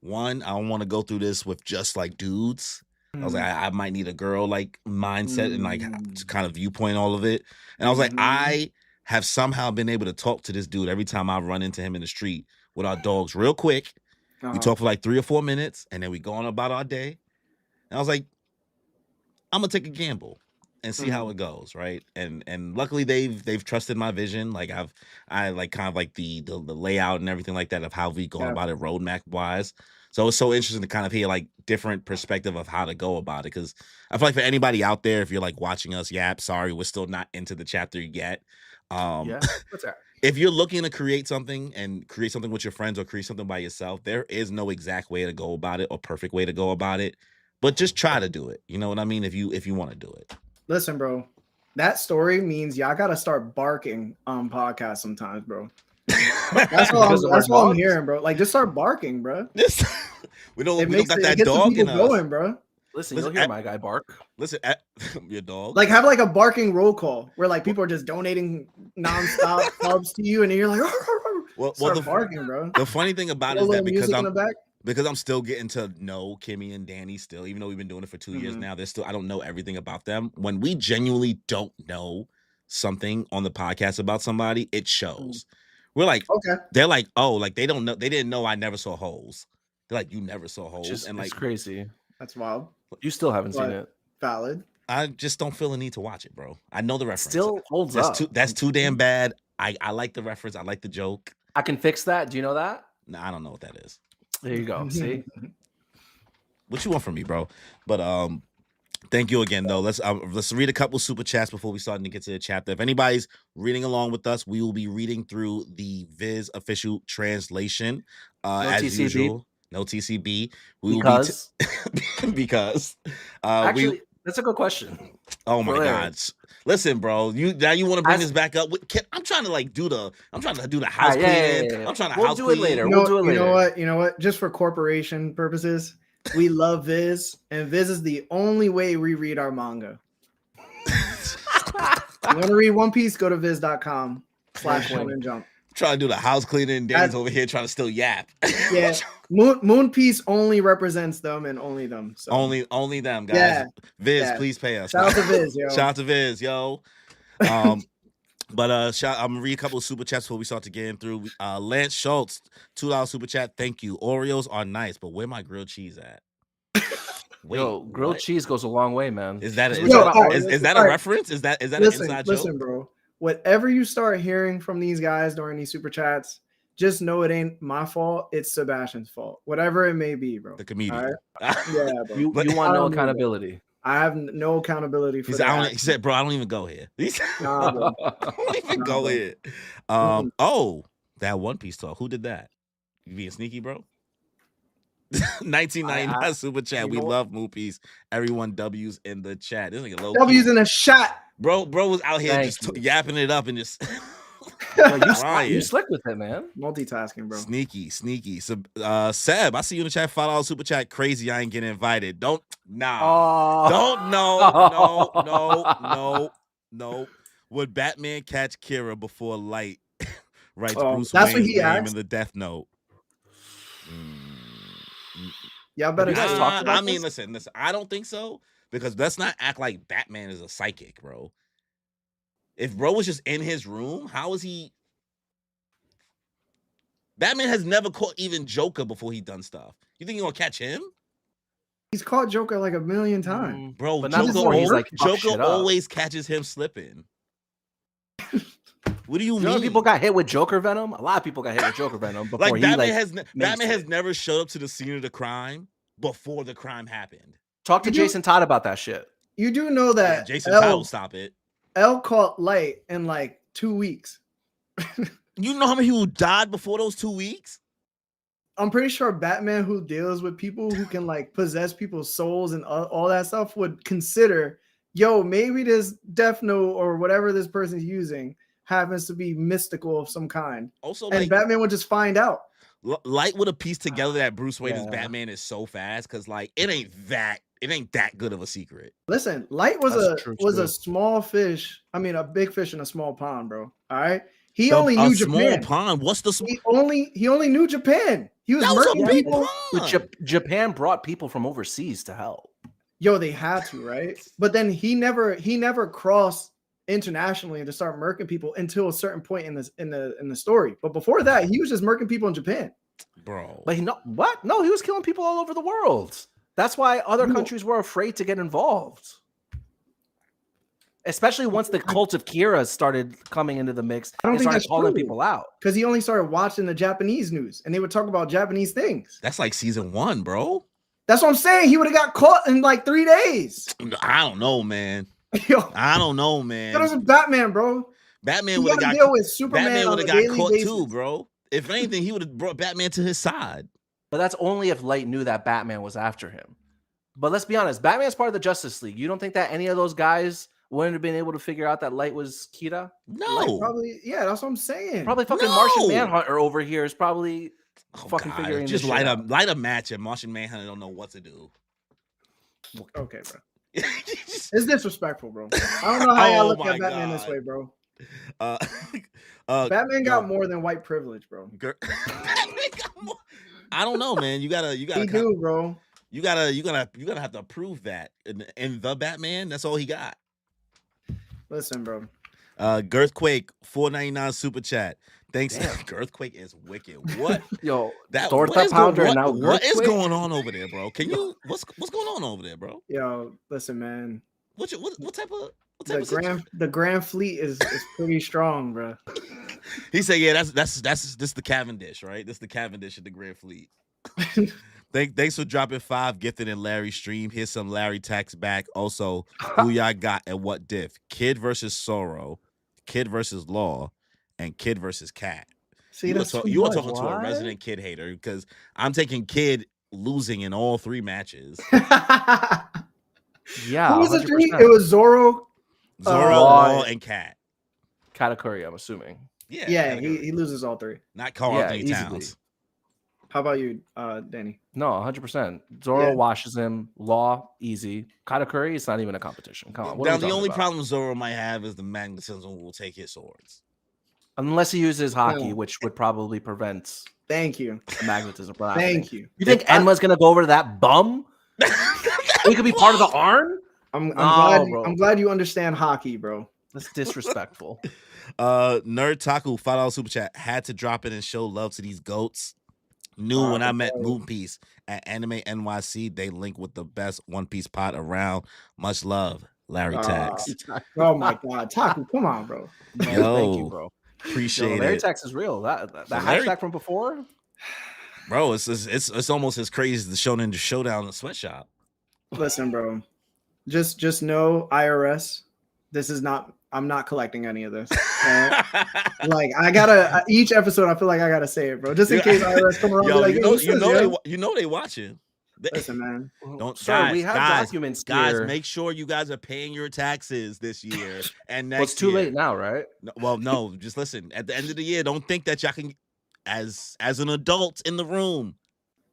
One, I don't want to go through this with just like dudes. I was like, I might need a girl like mindset and like to kind of viewpoint all of it. And I was like, Mhm. I have somehow been able to talk to this dude every time I run into him in the street with our dogs real quick. We Uh-huh. talk for like 3 or 4 minutes, and then we go on about our day. And I was like, I'm gonna take a gamble and see how it goes, right? And luckily they've trusted my vision. Like I like kind of like the layout and everything like that of how we going Yeah. about it roadmap wise. So it's so interesting to kind of hear like different perspective of how to go about it. Cause I feel like for anybody out there, if you're like watching us, sorry, we're still not into the chapter yet. Yeah. What's that? If you're looking to create something with your friends or create something by yourself, there is no exact way to go about it or perfect way to go about it. But just try to do it. You know what I mean? If you want to do it. Listen, bro. That story means y'all gotta start barking on podcasts sometimes, bro. That's all Because of that's our all I'm dogs? hearing, bro. Like, just start barking, bro. This we don't It makes got it that gets the dog in people us. going, bro. Listen, Listen, you'll hear my guy bark. Listen, your dog. Like, have like a barking roll call where like people are just donating nonstop subs to you, and then you're like, well, start barking, bro. the funny thing about Put a it is that little music in the back. because I'm still getting to know Kimmy and Danny still, even though we've been doing it for 2 years Mhm. now. I don't know everything about them. When we genuinely don't know something on the podcast about somebody, it shows. We're like, Okay. they're like, oh, like they don't know, they didn't know I never saw holes. They're like, you never saw holes, Just, and it's like, crazy. That's wild. You still haven't seen But- it. Valid. I just don't feel the need to watch it, bro. I know the It reference. still holds that's up. that's too damn bad. I like the reference. I like the joke. I can fix that. Do you know that? No, I don't know what that is. There you go. See? What you want from me, bro? But thank you again though. Let's read a couple super chats before we start to get to the chapter. If anybody's reading along with us, we will be reading through the Viz official translation. As TCB. usual. No TCB. We Because will be because actually, that's a good question. oh my for Larry. god. Listen, bro. You want to bring As- this back up? I'm trying to like do the house Yeah, yeah, cleaning. yeah, yeah. I'm trying to We'll house do it clean. later. You We'll know, do it you know later. what? You know what? Just for corporation purposes, we love Viz, and Viz is the only way we read our manga. You want to read One Piece? Go to viz.com/shonen-jump. Trying to do the house cleaning. Danny's over here trying to still yap. Yeah, Moon Piece only represents them and only them. So only them guys. Yeah, Viz, yeah. please pay us. shout out to Viz, yo. Shout out to Viz, yo. But I'm gonna read a couple of super chats before we start to get in through. Lance Schultz, $2 super chat. Thank you. Oreos are nice, but where my grilled cheese at? Wait, Yo, grilled what? cheese goes a long way, man. Is that Yo, all right, is that a all right. reference? Is that an inside joke? Listen, bro. Whatever you start hearing from these guys during these super chats, just know it ain't my fault. It's Sebastian's fault. Whatever it may be, bro. The comedian. All right? Yeah, bro. You But- want I no don't need that. accountability. I have no accountability for He said, that. he said, bro, I don't even go here. He said, Nah, bro. I don't even Nah, go bro. here. Oh, that One Piece talk. Who did that? You being sneaky, bro? 1999 super chat. you We know what? love Moopies. Everyone W's in the chat. This nigga low W's key. in a shot. Bro was out here Thank just you. yapping it up and just Yo, you, Ryan. you slick with it, man. Multitasking, bro. sneaky. So, Seb, I see you in the chat. $5 super chat. Crazy, I ain't getting invited. Don't Oh, Don't no. Would Batman catch Kira before Light Writes Oh, Bruce that's what Wayne's he name asked? in the Death Note. Mm, Y'all better you guys say- talked about I mean, this? listen. I don't think so because let's not act like Batman is a psychic, bro. If bro was just in his room, how is he? Batman has never caught even Joker before he done stuff. You think you gonna catch him, he's caught Joker like a million times. bro? But not Joker, before he's like fuck Joker shit up. always catches him slipping. What do you You know mean? when people got hit with Joker venom? A lot of people got hit with Joker venom before like he Batman like has makes Batman has it. never showed up to the scene of the crime before the crime happened. Talk to You do- Jason Todd about that shit. You do know Yeah, that Jason Todd will L, stop it. L caught Light in like 2 weeks. You know how many people died before those 2 weeks? I'm pretty sure Batman, who deals with people who can like possess people's souls and all that stuff, would consider, yo, maybe this Death Note or whatever this person's using happens to be mystical of some kind. Also, And like Batman would just find out. Light would have pieced together that Bruce Wayne as Yeah. Batman is so fast because like it ain't that good of a secret. Listen, Light was That's true, a too. small fish. I mean, a big fish in a small pond, bro. All right. He A only knew small Japan. pond. What's the He only knew Japan. He was that was a murdering big people. pond. But Japan brought people from overseas to help. Yo, they had to, right? But then he never crossed internationally to start murking people until a certain point in the story. But before that, he was just murking people in Japan. Bro. But No, he was killing people all over the world. That's why other No. countries were afraid to get involved. Especially once the cult of Kira started coming into the mix I don't and think started that's calling true. people out. Because he only started watching the Japanese news and they would talk about Japanese things. That's like season 1, bro. That's what I'm saying. He would have got caught in like 3 days. I don't know, man. Yo, I don't know, man. that was a Batman, bro. Batman You would have gotta got deal with Superman Batman on would a have got daily caught basis. too, bro. If anything, he would have brought Batman to his side. But that's only if Light knew that Batman was after him. But let's be honest, Batman's part of the Justice League. You don't think that any of those guys wouldn't have been able to figure out that Light was Kira? No. Probably, yeah, that's what I'm saying. Probably fucking No. Martian Manhunter over here is probably Oh, fucking God. figuring Just this shit out. light a match and Martian Manhunter don't know what to do. Okay, bro. It's disrespectful, bro. I don't know how y'all Oh look my at Batman this God. way, bro. uh, Batman got yo, more than white privilege, bro. Batman got more. I don't know, man. You gotta He do, bro. you gotta have to prove that in the Batman. That's all he got. Listen, bro. Girthquake 4.99 super chat. Thanks. Damn. Girthquake is wicked. What? Yo, That Torta what is Pounder and now what is Girthquake? going on over there, bro? Can you what's going on over there, bro? Yo, listen, man. What type of The Grand Fleet is pretty strong, bro. He said, yeah, that's this the Cavendish, right? This the Cavendish of the Grand Fleet. Thanks for dropping 5 gifted in Larry's stream. Here's some Larry tax back. Also, who y'all got and what diff? Kid versus Sorrow, Kid versus Law, and Kid versus Cat. See, You were that's too you were much. talking to a What? resident Kid hater because I'm taking Kid losing in all 3 matches. Yeah, Who was the 3? 100%. It was Zoro. Zoro, Law, Law, and Cat. Katakuri, I'm assuming. Yeah, Yeah, category. he loses all 3. Not Carl Yeah, Anthony easily. Towns. How about you, Danny? No, 100%. Zoro Yeah. washes him. Law, easy. Katakuri, it's not even a competition. Come on. What are Now we the talking only about? problem Zoro might have is the magnetism will take his swords. Unless he uses hockey, Yeah. which would probably prevent Thank you. the magnetism from happening. Thank you. You think Enma's going to go over to that bum? He could be part of the arm? I'm No, glad. bro. I'm glad you understand hockey, bro. That's disrespectful. Nerd Taku $5 super chat had to drop it and show love to these goats. Knew when I met boy. Moon Piece at Anime NYC, they link with the best One Piece pod around. Much love, Larry Tax. Oh my God, Taku, come on, bro. Man, Yo, thank you, bro. Appreciate Yo, Larry it, Tax is real. That So Larry- hashtag from before? bro. It's almost as crazy as the Shonen Showdown in the sweatshop. Listen, bro. Just know, IRS. This is not. I'm not collecting any of this. okay? Like I gotta each episode. I feel like I gotta say it, bro. Just in Yeah. case IRS come around. Yo, and be like, you "Yo, know, what's this, yo?" you know they watching. They- Listen, man. Don't- Sir, we guys, have documents Guys, here. make sure you guys are paying your taxes this year and next Well, it's too year. late now, right? No, well, no, just listen. At the end of the year, don't think that y'all can, as an adult in the room,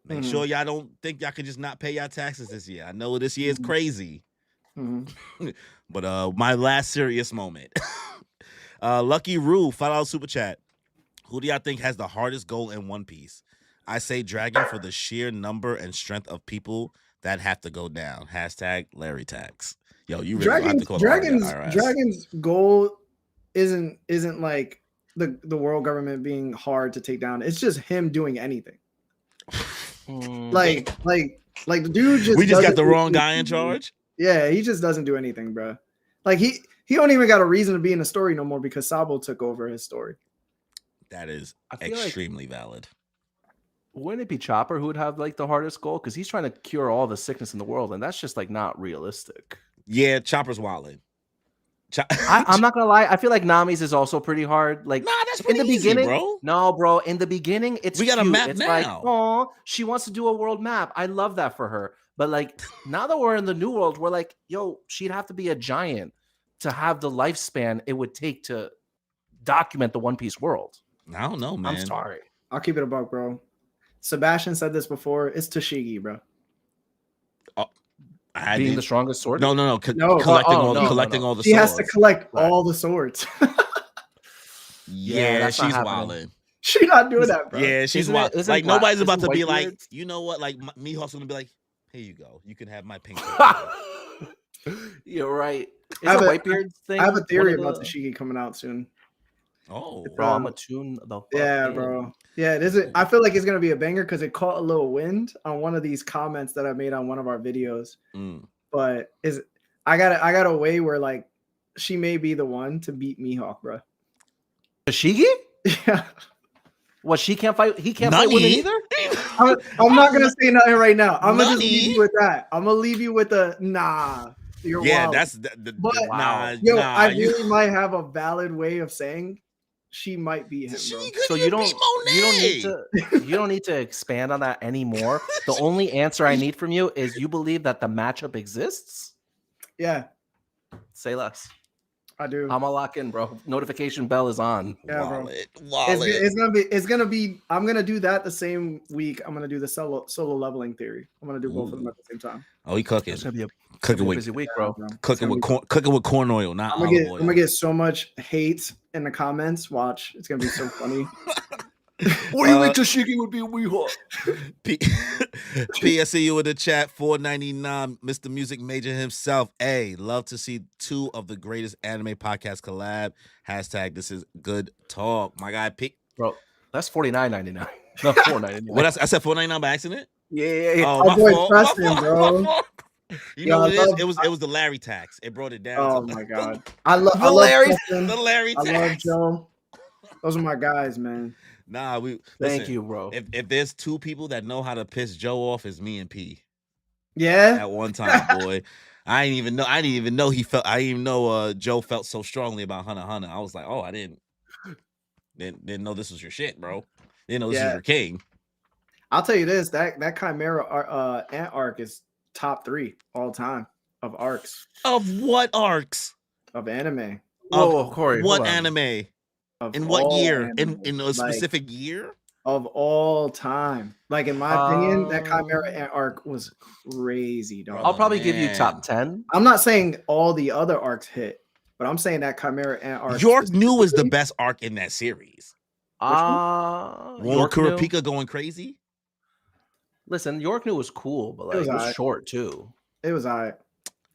make Mhm. sure y'all don't think y'all can just not pay y'all taxes this year. I know this year is Mhm. crazy, Mhm. but my last serious moment. Lucky Rue $5 super chat. Who do y'all think has the hardest goal in One Piece? I say Dragon for the sheer number and strength of people that have to go down. Hashtag Larry Tax. Yo, you really gonna have to call the IRS. Dragon's goal isn't like the world government being hard to take down. It's just him doing anything. like the dude just we just got the wrong guy in charge. Yeah, he just doesn't do anything, bro. Like he don't even got a reason to be in the story no more because Sabo took over his story. That is extremely valid. Wouldn't it be Chopper who would have like the hardest goal? Because he's trying to cure all the sickness in the world, and that's just like not realistic. Yeah, Chopper's wilding. I'm not gonna lie. I feel like Nami's is also pretty hard. Like, nah, that's pretty in the easy, beginning, bro. No, bro. In the beginning, it's we got cute. a map it's now. Like, oh, she wants to do a world map. I love that for her. But like, now that we're in the new world, we're like, yo, she'd have to be a giant to have the lifespan it would take to document the One Piece world. I don't know, man. I'm sorry. I'll keep it a buck, bro. Sebastian said this before. It's Tashigi, bro. Being the strongest sword? No. Collecting all the swords. She has to collect all the swords. Yeah, she's wilding. She's not doing that, bro. Yeah, she's wild. Like nobody's about to be like, you know what? Like Mihawk's gonna be like, here you go. You can have my pink sword. You're right. I have a Whitebeard thing. I have a theory about Tashigi coming out soon. Oh, bro, I'm gonna tune the fuck yeah, in. bro. Yeah, it is. I feel like it's gonna be a banger because it caught a little wind on one of these comments that I made on one of our videos. But I got a way where like she may be the one to beat Mihawk, bro. Tashigi? Yeah. What, she can't fight? He can't fight women either? I'm not gonna say nothing right now. I'm gonna just leave you with that. I'm gonna leave you with a nah. You're wild. That's I really might have a valid way of saying she might beat him, bro. So you don't need to expand on that anymore. The only answer I need from you is you believe that the matchup exists? Yeah. Say less. I do. I'm gonna lock in, bro. Notification bell is on. Yeah, bro. Wallet. It's gonna be. I'm gonna do that the same week. I'm gonna do the solo leveling theory. I'm gonna do both of them at the same time. Oh, he cooking. It's gonna be a busy week, bro. Cooking with corn oil, not olive oil. I'm gonna get so much hate in the comments. Watch, it's gonna be so funny. What do you think Tashigi would be a Weehawk? PSCU in the chat, $4.99. Mr. Music Major himself. Hey, love to see two of the greatest anime podcast collab. Hashtag this is good talk. My guy, bro, that's $49.99. Not $4.99. What I said $4.99 by accident? Yeah. Oh, my boy, Preston, bro. You know what it is? It was the Larry tax. It brought it down. Oh my god, I love Larry tax. I love Joe. Those are my guys, man. Nah, thank you, bro. If there's two people that know how to piss Joe off, it's me and P. Yeah. At one time, boy. I didn't even know he felt. I didn't even know Joe felt so strongly about Hunter x Hunter. I was like, oh, I didn't know this was your shit, bro. Didn't know this was your king. I'll tell you this: that Chimera Ant arc is top 3 all time of arcs. Of what arcs? Of anime. Oh, Corey. What anime? In what year? In a specific year? Of all time. Like, in my opinion, that Chimera Ant arc was crazy, dog. I'll probably give you top 10. I'm not saying all the other arcs hit, but I'm saying that Chimera Ant arc. York New is the best arc in that series. Kurapika going crazy? Listen, York New was cool, but like it was short too. It was all right.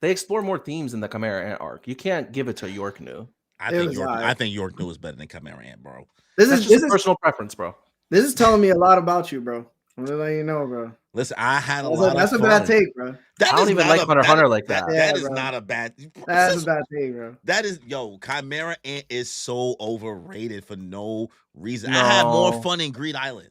They explore more themes in the Chimera Ant arc. You can't give it to York New. I think York New is better than Chimera Ant, bro. This is personal preference, bro. This is telling me a lot about you, bro. I'm gonna let you know, bro. Listen, I had a lot of fun. That's a bad take, bro. I don't even like Hunter x Hunter like that. That is not a bad. That's a bad take, bro. That is, Chimera Ant is so overrated for no reason. I had more fun in Greed Island.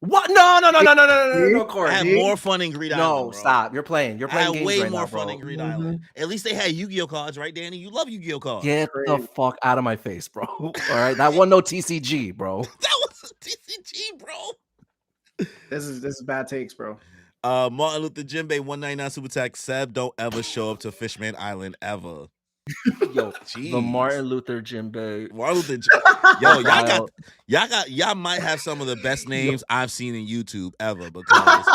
What? No, Corey. I had more fun in Greed Island. No, stop. You're playing games right now, bro. I had way more fun in Greed Island. At least they had Yu-Gi-Oh cards, right, Danny? You love Yu-Gi-Oh cards. Get the fuck out of my face, bro. All right, that wasn't no TCG, bro. That was a TCG, bro. This is bad takes, bro. Martin Luther Jinbei 199 Super Tech. Seb, don't ever show up to Fishman Island ever. Yo, the Martin Luther Jinbei. Y'all might have some of the best names I've seen in YouTube ever, because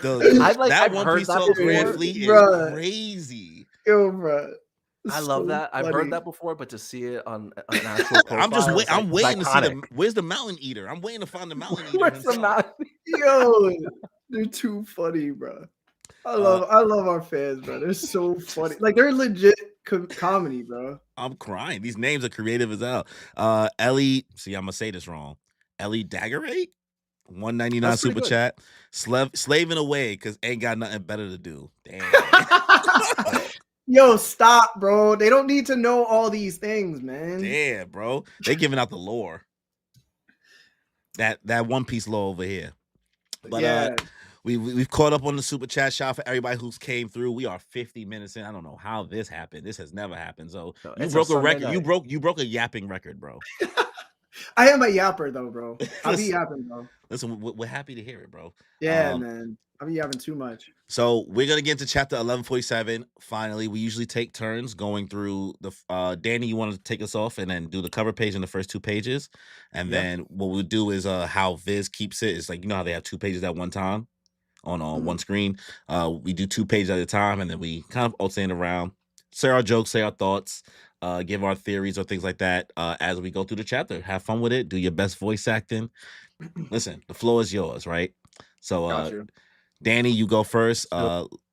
that One Piece Grand Fleet is crazy. Yo, bro. I love So that. I've funny. heard that before, but to see it on an actual profile, I'm just wait. I'm waiting to see iconic. where's the mountain eater. I'm waiting to find the mountain eater Where's the himself. mountain? Yo, they're too funny, bro. I love our fans, bro. They're so funny. Like they're legit comedy, bro. I'm crying. These names are creative as hell. Ellie, see, I'm gonna say this wrong. Ellie Daggerate, 199 That's pretty super good. chat. Slaving away because ain't got nothing better to do. Damn. Yo, stop, bro. They don't need to know all these things, man. Damn, bro. They giving out the lore. That One Piece lore over here. But Yeah. we've caught up on the super chat. Shout out for everybody who's came through. We are 50 minutes in. I don't know how this happened. This has never happened. So No, you it's broke a Sunday record. night. You broke a yapping record, bro. I am a yapper though, bro. I'll be Listen. yapping, bro. Listen, we're happy to hear it, bro. Yeah, man. I'll be yapping too much. So we're gonna get into chapter 1147. Finally, we usually take turns going through the. Danny, you want to take us off and then do the cover page in the first 2 pages, and Yep. then what we'll do is how Viz keeps it is like you know how they have 2 pages at one time on one screen. We do 2 pages at a time, and then we kind of alternate around, say our jokes, say our thoughts, give our theories or things like that as we go through the chapter. Have fun with it. Do your best voice acting. Listen, the floor is yours, right? So Got you. Danny, you go first.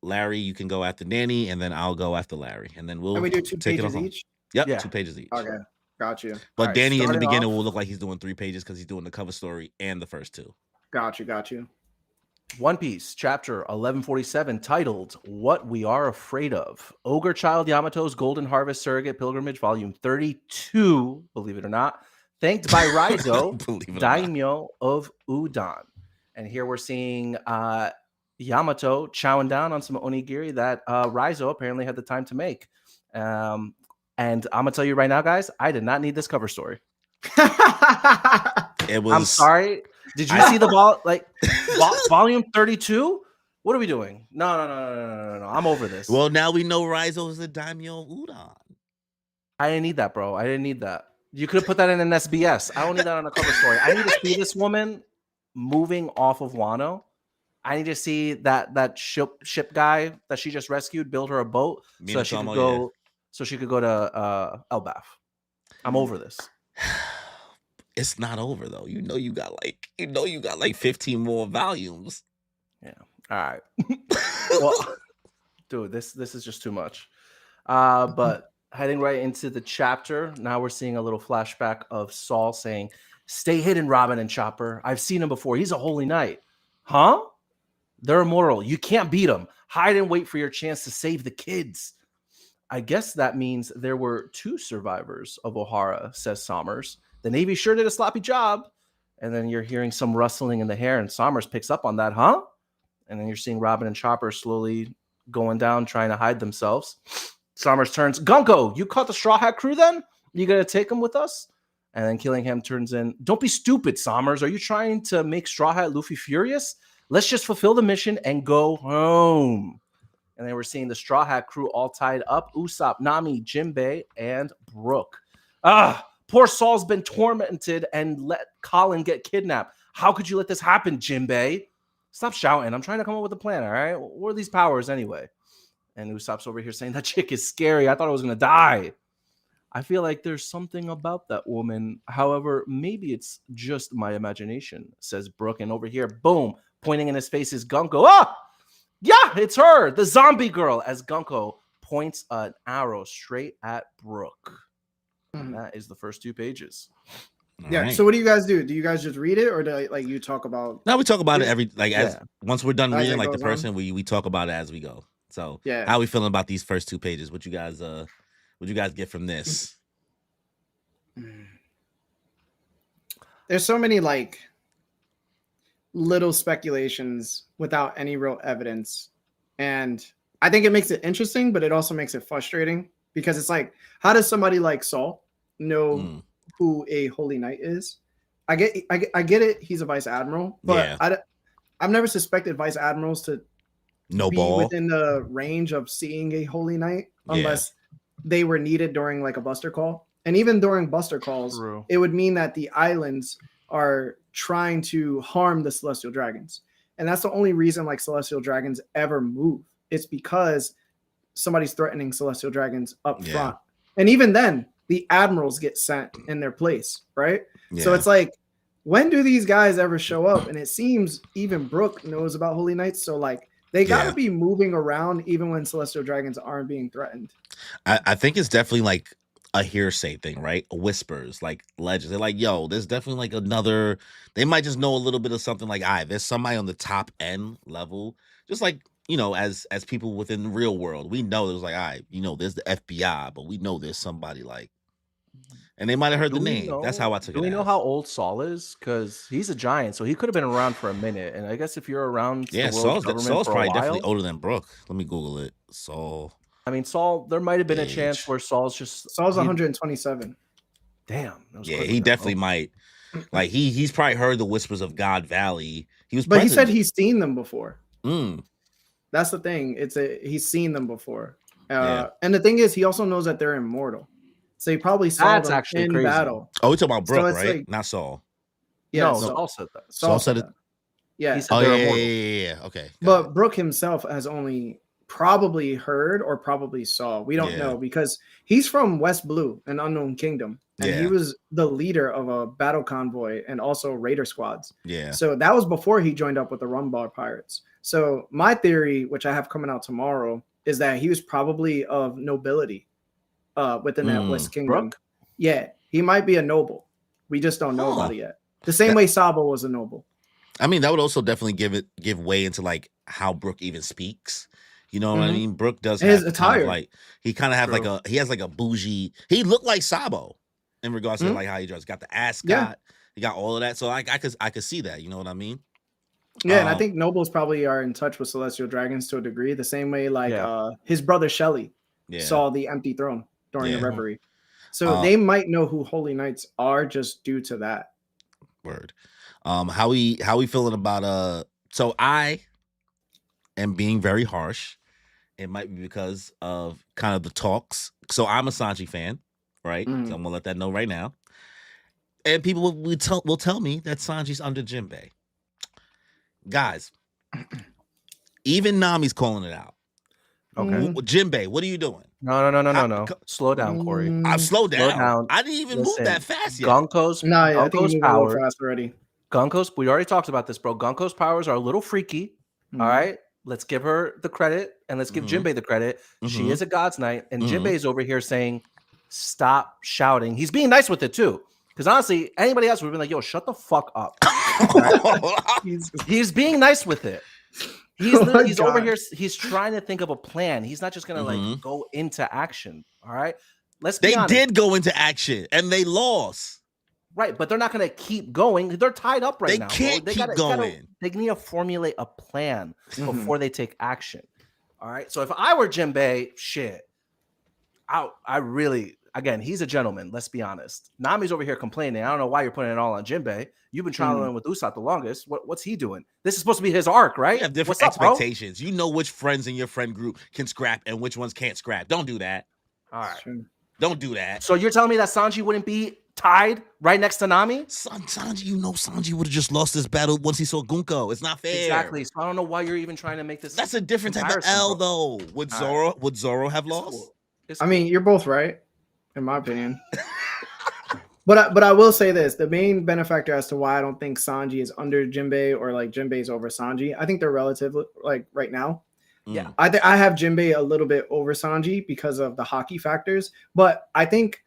Larry, you can go after Danny, and then I'll go after Larry, and then we'll And we do 2 take it pages on. each. Yep, Yeah. 2 pages each. Okay, got you. But All right, Danny in the starting beginning off- will look like he's doing 3 pages because he's doing the cover story and the first 2. Got you. One Piece, chapter 1147, titled What We Are Afraid of. Ogre Child Yamato's Golden Harvest Surrogate Pilgrimage, volume 32, believe it or not, thanked by Raizo, Believe it or not. daimyo of Udon. And here we're seeing Yamato chowing down on some onigiri that Raizo apparently had the time to make. And I'm going to tell you right now, guys, I did not need this cover story. It was. I'm sorry. Did you see the volume 32? What are we doing? No. I'm over this. Well, now we know Raizo is the daimyo of Udon. I didn't need that, bro. I didn't need that. You could have put that in an SBS. I don't need that on a cover story. I need to see this woman moving off of Wano. I need to see that ship guy that she just rescued build her a boat so that she could go. Yeah. So she could go to Elbaf. I'm over this. It's not over though. You know you got like 15 more volumes. Yeah. All right. Well, dude, this is just too much. But heading right into the chapter, now we're seeing a little flashback of Saul saying, "Stay hidden, Robin and Chopper. I've seen him before. He's a holy knight." Huh? They're immortal. You can't beat them. Hide and wait for your chance to save the kids. I guess that means there were 2 survivors of Ohara, says Sommers. The Navy sure did a sloppy job. And then you're hearing some rustling in the hair, and Sommers picks up on that, huh? And then you're seeing Robin and Chopper slowly going down, trying to hide themselves. Sommers turns, "Gunko, you caught the Straw Hat crew then? You gonna take them with us?" And then Killingham turns in, "Don't be stupid, Sommers. Are you trying to make Straw Hat Luffy furious? Let's just fulfill the mission and go home." And then we're seeing the Straw Hat crew all tied up. Usopp, Nami, Jinbei, and Brook. Poor Saul's been tormented and let Colin get kidnapped. How could you let this happen, Jinbei? Stop shouting. I'm trying to come up with a plan, all right? What are these powers anyway? And Usopp's over here saying, "That chick is scary. I thought I was going to die." I feel like there's something about that woman. However, maybe it's just my imagination, says Brook. And over here, boom, pointing in his face is Gunko. Yeah, it's her, the zombie girl, as Gunko points an arrow straight at Brook. And that is the first 2 pages. Yeah. Right. So what do you guys do? Do you guys just read it, or do like you talk about? Now we talk about it Yeah. every as once we're done As reading it like the goes on. person we talk about it as we go. So Yeah. how are we feeling about these first 2 pages? What you guys get from this? There's so many like little speculations without any real evidence, and I think it makes it interesting, but it also makes it frustrating because it's like, how does somebody like Saul know who a holy knight is? I get it. He's a vice admiral, but I've never suspected vice admirals to be within the range of seeing a holy knight unless they were needed during like a buster call. And even during buster calls, it would mean that the islands are trying to harm the celestial dragons. And that's the only reason like celestial dragons ever move. It's because somebody's threatening celestial dragons up Yeah. front. And even then, the admirals get sent in their place, right? Yeah. So it's like, when do these guys ever show up? And it seems even Brooke knows about Holy Knights. So like they gotta Yeah. be moving around even when celestial dragons aren't being threatened. I think it's definitely like a hearsay thing, right? Whispers, like legends. They're like, yo, there's definitely like another. They might just know a little bit of something. Like, there's somebody on the top end level, just like as people within the real world, we know there's like, there's the FBI, but we know there's somebody like, and they might have heard the name. That's how I took it. Do we know how old Saul is? Because he's a giant, so he could have been around for a minute. And I guess if you're around, Yeah, the world government Saul's for probably a definitely while, older than Brooke. Let me Google it. Saul. I mean, Saul. There might have been a Age. chance where Saul's just Saul's 127. Damn. that was Yeah, quick he enough. definitely might. Like he's probably heard the whispers of God Valley. He was, But he said present. he's seen them before. Mm, That's the thing. He's seen them before. Yeah. And the thing is, he also knows that they're immortal. So he probably saw That's them actually in crazy. battle. Oh, we're talking about So Brooke, it's right? like- Not Saul. Yeah, no, so- Saul said that. Saul said it? that. Yeah. He said Oh they're yeah, immortal. yeah. Okay. got But it. Brooke himself has only probably heard or probably saw. We don't Yeah. know because he's from West Blue, an unknown kingdom. And he Yeah. was the leader of a battle convoy and also raider squads. Yeah. So that was before he joined up with the Rumbar Pirates. So my theory, which I have coming out tomorrow, is that he was probably of nobility within that West Kingdom. Brooke? Yeah, he might be a noble. We just don't know Huh. about it yet. The same way Sabo was a noble. I mean, that would also definitely give way into like how Brooke even speaks. You know what I Mhm. mean? Brooke does And his have kind attire. of like he kind of have like True. he has like a bougie. He looked like Sabo in regards to Mhm. like how he dressed. Got the ascot. Yeah. He got all of that. So I could see that. You know what I mean? Yeah, and I Um, think nobles probably are in touch with celestial dragons to a degree, the same way like Yeah. his brother Shelley Yeah. saw the empty throne during Yeah. a reverie. So Uh, they might know who Holy Knights are just due to that. Word. How we feeling about so I am being very harsh. It might be because of kind of the talks. So I'm a Sanji fan, right? Mm. So I'm gonna let that know right now. And people will tell me that Sanji's under Jinbei. Guys, even Nami's calling it out. Okay. Mm. Jinbei, what are you doing? No. Slow down, Corey. I've slowed down. down. I didn't even Listen, move that fast yet. Gunko's No, yeah, I think Gunko's you moved a little power. fast already. Gunko's. We already talked about this, bro. Gunko's powers are a little freaky. Mhm. All right. Let's give her the credit and let's give Mhm. Jinbei the credit. She Mhm. is a God's Knight, and Mhm. Jinbei is over here saying, "Stop shouting." He's being nice with it too, because honestly, anybody else would have been like, "Yo, shut the fuck up." He's being nice with it. He's Oh literally, my he's over God. here. He's trying to think of a plan. He's not just gonna Mhm. like go into action. All right. Let's be They honest. did go into action and they lost. Right, but they're not going to keep going. They're tied up right They now. can't bro. keep going. They need to formulate a plan Mhm. before they take action. All right. So if I were Jinbei, shit, I really, again, he's a gentleman. Let's be honest. Nami's over here complaining. I don't know why you're putting it all on Jinbei. You've been traveling with Usopp the longest. What's he doing? This is supposed to be his arc, right? You have different What's up, bro? expectations. You know which friends in your friend group can scrap and which ones can't scrap. Don't do that. All right. Sure. Don't do that. So you're telling me that Sanji wouldn't be tied right next to Nami? Sanji, Sanji would have just lost this battle once he saw Gunko. It's not fair. Exactly. So I don't know why you're even trying to make this. That's a different type of comparison, L, bro. though. Would Zoro have lost? It's I mean, you're both right, in my opinion. But I will say this: the main benefactor as to why I don't think Sanji is under Jinbei or like Jinbei's over Sanji. I think they're relative, like right now. Yeah. I have Jinbei a little bit over Sanji because of the hockey factors. But I think,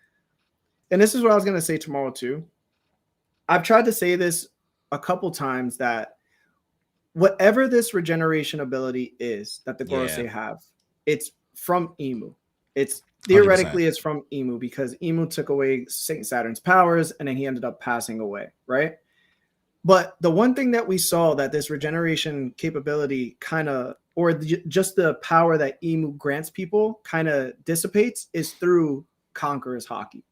and this is what I was gonna say tomorrow too. I've tried to say this a couple times that whatever this regeneration ability is that the Gorosei have, it's from Imu. It's theoretically it's from Imu because Imu took away Saint Saturn's powers and then he ended up passing away, right? But the one thing that we saw that this regeneration capability kind of, or just the power that Imu grants people kind of dissipates is through Conqueror's Haki,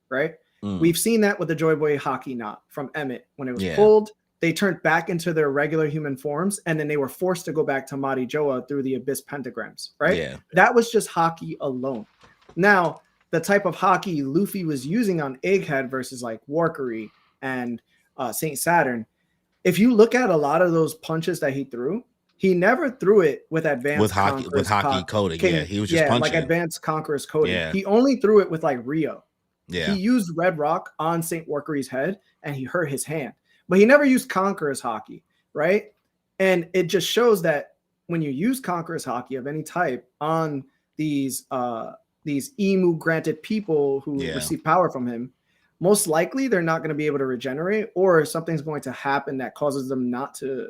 right? We've seen that with the Joy Boy Haki knot from Emmett. When it was pulled, they turned back into their regular human forms, and then they were forced to go back to Mari Joa through the Abyss pentagrams, right? Yeah. That was just Haki alone. Now, the type of Haki Luffy was using on Egghead versus like Warkery and Saint Saturn, if you look at a lot of those punches that he threw he never threw it with advanced with hockey coding. Yeah, he was just punching. like advanced conqueror's coding. Yeah. He only threw it with like Rio. Yeah. He used Red Rock on St. Warkery's head and he hurt his hand, but he never used Conqueror's Haki, right? And it just shows that when you use Conqueror's Haki of any type on these Imu granted people who receive power from him, most likely they're not going to be able to regenerate, or something's going to happen that causes them not to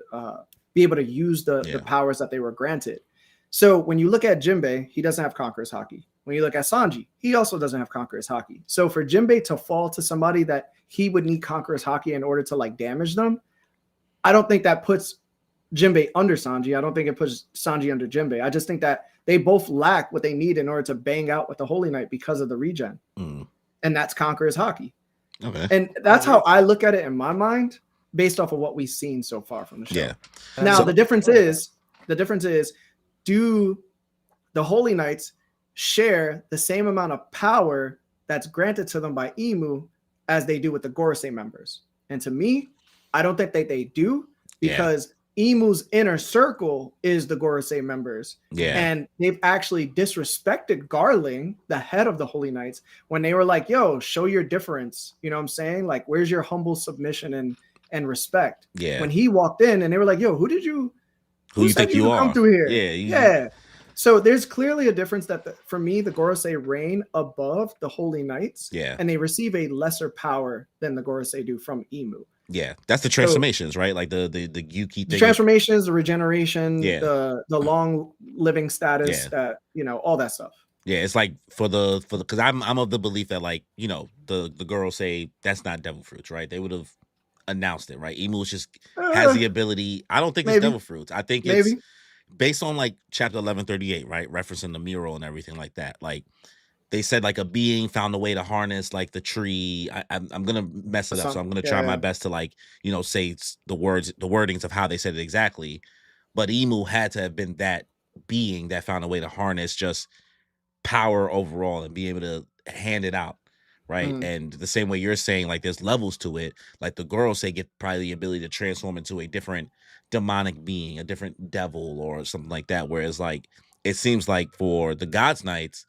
be able to use the powers that they were granted. So when you look at Jinbei, he doesn't have Conqueror's Haki. When you look at Sanji, he also doesn't have Conqueror's Haki. So for Jinbei to fall to somebody that he would need Conqueror's Haki in order to like damage them, I don't think that puts Jinbei under Sanji. I don't think it puts Sanji under Jinbei. I just think that they both lack what they need in order to bang out with the Holy Knight because of the regen. And that's Conqueror's Haki. Okay. And that's how I look at it in my mind, based off of what we've seen so far from the show. Yeah. Now the difference is, do the Holy Knights share the same amount of power that's granted to them by Imu as they do with the Gorosei members? And to me, I don't think that they do, because Imu's inner circle is the Gorosei members. Yeah. And they've actually disrespected Garling, the head of the Holy Knights, when they were like, yo, show your difference. You know what I'm saying? Like, where's your humble submission and respect? Yeah. When he walked in and they were like, yo, who you think you are? Come through here? Yeah. Yeah. So there's clearly a difference that for me, the Gorosei reign above the Holy Knights. Yeah. And they receive a lesser power than the Gorosei do from Imu. Yeah. That's the transformations, right? Like the Yuki thing. The transformations, the regeneration, Yeah. the long living status, that, you know, all that stuff. Yeah, it's like for the because I'm of the belief that, like, you know, the girls say that's not devil fruits, right? They would have announced it, right? Imu just has the ability. I don't think it's devil fruits. I think it's based on like chapter 1138, right? Referencing the mural and everything like that. Like they said, like a being found a way to harness like the tree. I'm gonna mess it up, so I'm gonna try my best to, like, you know, say the wordings of how they said it exactly. But Imu had to have been that being that found a way to harness just power overall and be able to hand it out, right? And the same way you're saying, like, there's levels to it. Like the girls say, get probably the ability to transform into a different demonic being, a different devil or something like that. Whereas, like, it seems like for the God's Knights,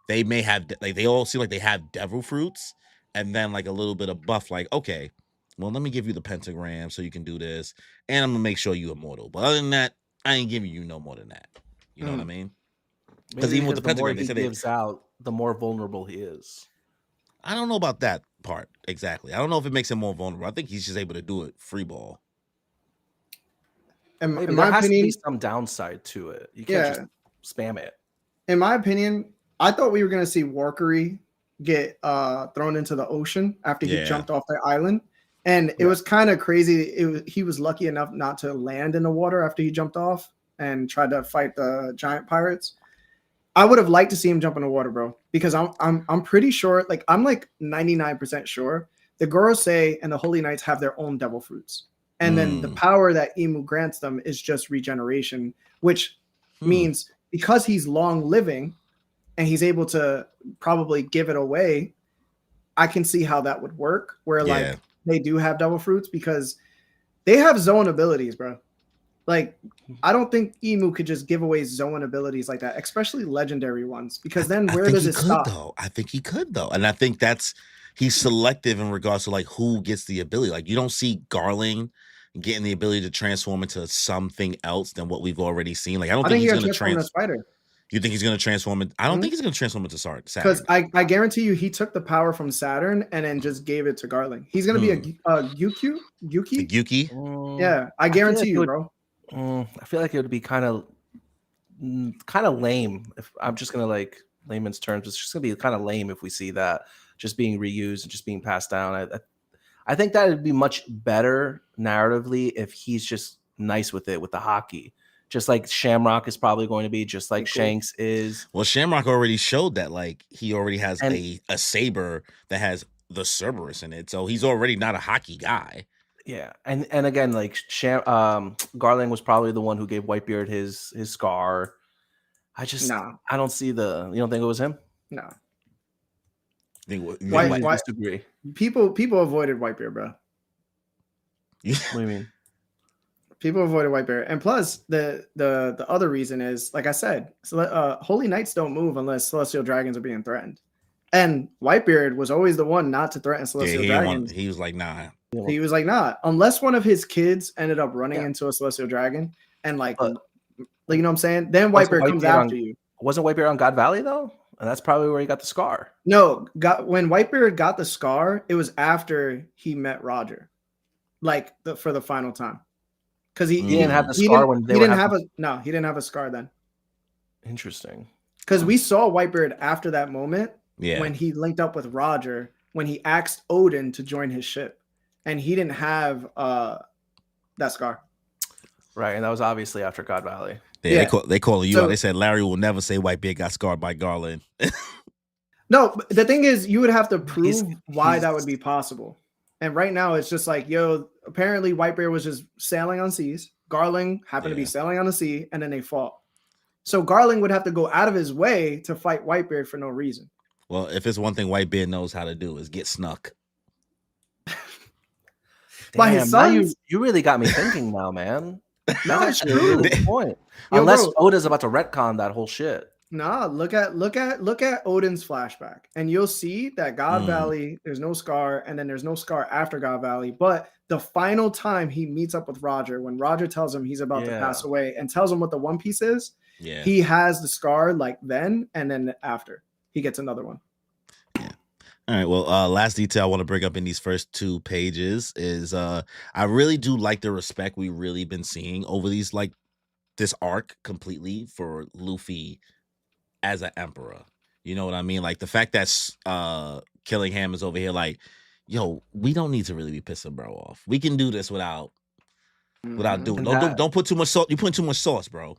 they may have, like, they all seem like they have devil fruits and then like a little bit of buff, like, okay, well, let me give you the pentagram so you can do this, and I'm gonna make sure you're immortal. But other than that, I ain't giving you no more than that. You know what I mean? Because even with the pentagram, he gives out, the more vulnerable he is. I don't know about that part exactly. I don't know if it makes him more vulnerable. I think he's just able to do it free ball. In Maybe my there has opinion, to be some downside to it. You can't just spam it. In my opinion, I thought we were going to see Warkery get thrown into the ocean after he jumped off the island. And it was kind of crazy. He was lucky enough not to land in the water after he jumped off and tried to fight the giant pirates. I would have liked to see him jump in the water, bro, because I'm pretty sure, like, I'm like 99% sure the Gorosei and the Holy Knights have their own devil fruits. And then the power that Imu grants them is just regeneration, which means because he's long living and he's able to probably give it away, I can see how that would work, where like they do have devil fruits because they have zone abilities, bro. Like, I don't think Imu could just give away zone abilities like that, especially legendary ones, because then where does it stop? Though. I think he could, though. And I think he's selective in regards to like who gets the ability. Like, you don't see Garling getting the ability to transform into something else than what we've already seen. Like, I don't think he's going to transform into Spider. You think he's going to transform it? I don't think he's going to transform into Saturn. Because I guarantee you, he took the power from Saturn and then just gave it to Garling. He's going to be a Yuki. Yuki? Yeah, I guarantee you, bro. I feel like it would be kind of lame. If I'm just gonna, like, layman's terms, it's just gonna be kind of lame if we see that just being reused and just being passed down. I think that would be much better narratively if he's just nice with it, with the Haki, just like Shamrock is probably going to be, just like Shanks is. Well, Shamrock already showed that, like, he already has a saber that has the Cerberus in it, so he's already not a Haki guy. Yeah, and again, like, Garling was probably the one who gave Whitebeard his scar. I don't see you don't think it was him? No. Why disagree? People avoided Whitebeard, bro. What do you mean? People avoided Whitebeard, and plus the other reason is, like I said, Holy Knights don't move unless Celestial Dragons are being threatened, and Whitebeard was always the one not to threaten Celestial Dragons. He was like, nah. He was like, nah, unless one of his kids ended up running into a Celestial Dragon, and like you know what I'm saying. Then Whitebeard comes after you. Wasn't Whitebeard on God Valley though? And that's probably where he got the scar. No, when Whitebeard got the scar, it was after he met Roger, like for the final time. Because he didn't have the scar when they he didn't have a scar then. Interesting. Because we saw Whitebeard after that moment when he linked up with Roger, when he asked Odin to join his ship, and he didn't have that scar. Right, and that was obviously after God Valley. Yeah, they call you out. They said Larry will never say Whitebeard got scarred by Garland. No, the thing is, you would have to prove why that would be possible. And right now, it's just like, apparently Whitebeard was just sailing on seas. Garland happened to be sailing on the sea, and then they fought. So Garland would have to go out of his way to fight Whitebeard for no reason. Well, if it's one thing Whitebeard knows how to do is get snuck. By his sons? You really got me thinking now, man. No, it's true. Really good point. Unless Oda's about to retcon that whole shit. Nah, look at Odin's flashback, and you'll see that God Valley, there's no scar, and then there's no scar after God Valley. But the final time he meets up with Roger, when Roger tells him he's about to pass away and tells him what the One Piece is, he has the scar like then, and then after he gets another one. Yeah. All right. Well, last detail I want to bring up in these first 2 pages is I really do like the respect we really been seeing over these this arc completely for Luffy as an emperor. You know what I mean? Like the fact that Killingham is over here like, yo, we don't need to really be pissing bro off. We can do this without doing don't put too much salt. You put too much sauce, bro.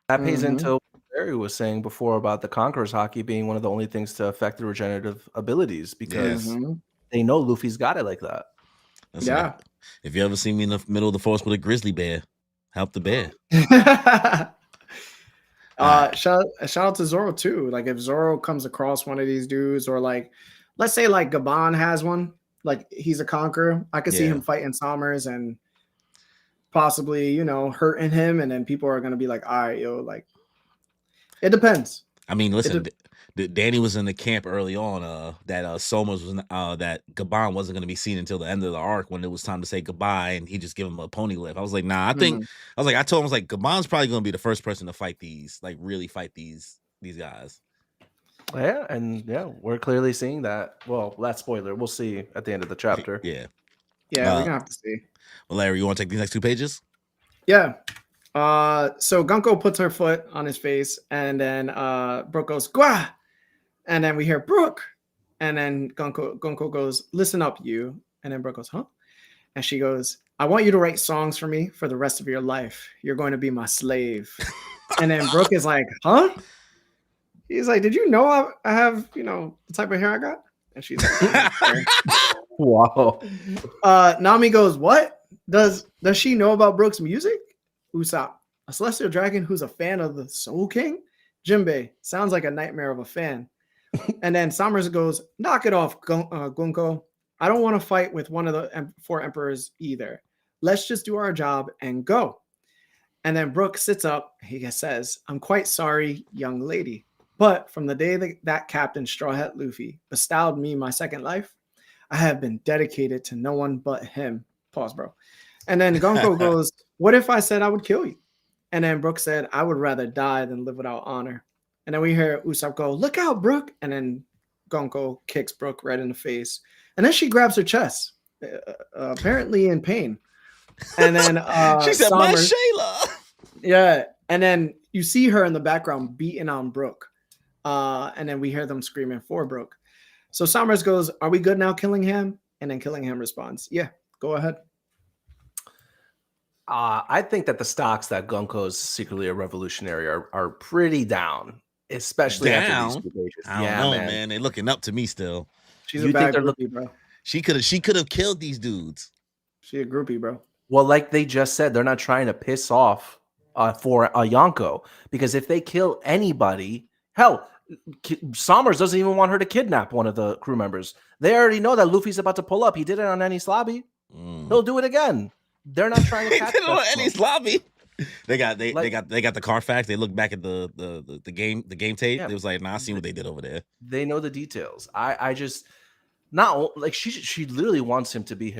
That pays into what Barry was saying before about the Conqueror's Haki being one of the only things to affect the regenerative abilities because they know Luffy's got it like that. Listen, if you ever see me in the middle of the forest with a grizzly bear, help the bear. Shout out to Zoro too. Like if Zoro comes across one of these dudes, or like let's say like Gabon has one, like he's a conqueror, I could see him fighting Sommers and possibly hurting him, and then people are gonna be like, all right, like it depends. I mean, listen, Danny was in the camp early on that Sommers was that Gabon wasn't going to be seen until the end of the arc when it was time to say goodbye, and he just gave him a pony lift. I was like, nah, I told him, I was like, Gabon's probably going to be the first person to fight these, like really fight these guys. Yeah, and we're clearly seeing that. Well, that's spoiler. We'll see at the end of the chapter. Yeah, we're gonna have to see. Well, Larry, you want to take these next 2 pages? Yeah. So Gunko puts her foot on his face, and then Brook goes, "Gwa!" And then we hear Brook, and then Gunko goes, "Listen up, you." And then Brook goes, "Huh?" And she goes, "I want you to write songs for me for the rest of your life. You're going to be my slave." And then Brook is like, "Huh?" He's like, "Did you know I have, the type of hair I got?" And she's like, "Wow." Nami goes, "What? Does she know about Brook's music?" Usopp, a celestial dragon who's a fan of the Soul King? Jinbei, sounds like a nightmare of a fan. And then Sommers goes, "Knock it off, Gunko. I don't want to fight with one of the 4 emperors either. Let's just do our job and go." And then Brook sits up. He says, "I'm quite sorry, young lady. But from the day that Captain Straw Hat Luffy bestowed me my second life, I have been dedicated to no one but him." Pause, bro. And then Gunko goes, "What if I said I would kill you?" And then Brook said, "I would rather die than live without honor." And then we hear Usopp go, "Look out, Brook." And then Gunko kicks Brook right in the face. And then she grabs her chest, apparently in pain. And then she said, "My Shayla." Yeah. And then you see her in the background beating on Brook. And then we hear them screaming for Brook. So Sommers goes, "Are we good now, Killingham?" And then Killingham responds, "Yeah, go ahead." I think that the stocks that Gunko's secretly a revolutionary are pretty down, especially after these 2 pages. I don't know, man. They're looking up to me still. She's a bad groupie, bro. She could have killed these dudes. She a groupie, bro. Well, like they just said, they're not trying to piss off for a Yonko, because if they kill anybody, hell, Sommers doesn't even want her to kidnap one of the crew members. They already know that Luffy's about to pull up. He did it on Enies Lobby. He'll do it again. they're not trying to They catch did it on that Eddie's smoke. lobby. They got Like- the Carfax. They look back at the game tape. Yeah. It was like, nah, I seen what they did over there. They know the details. I just not like she literally wants him to be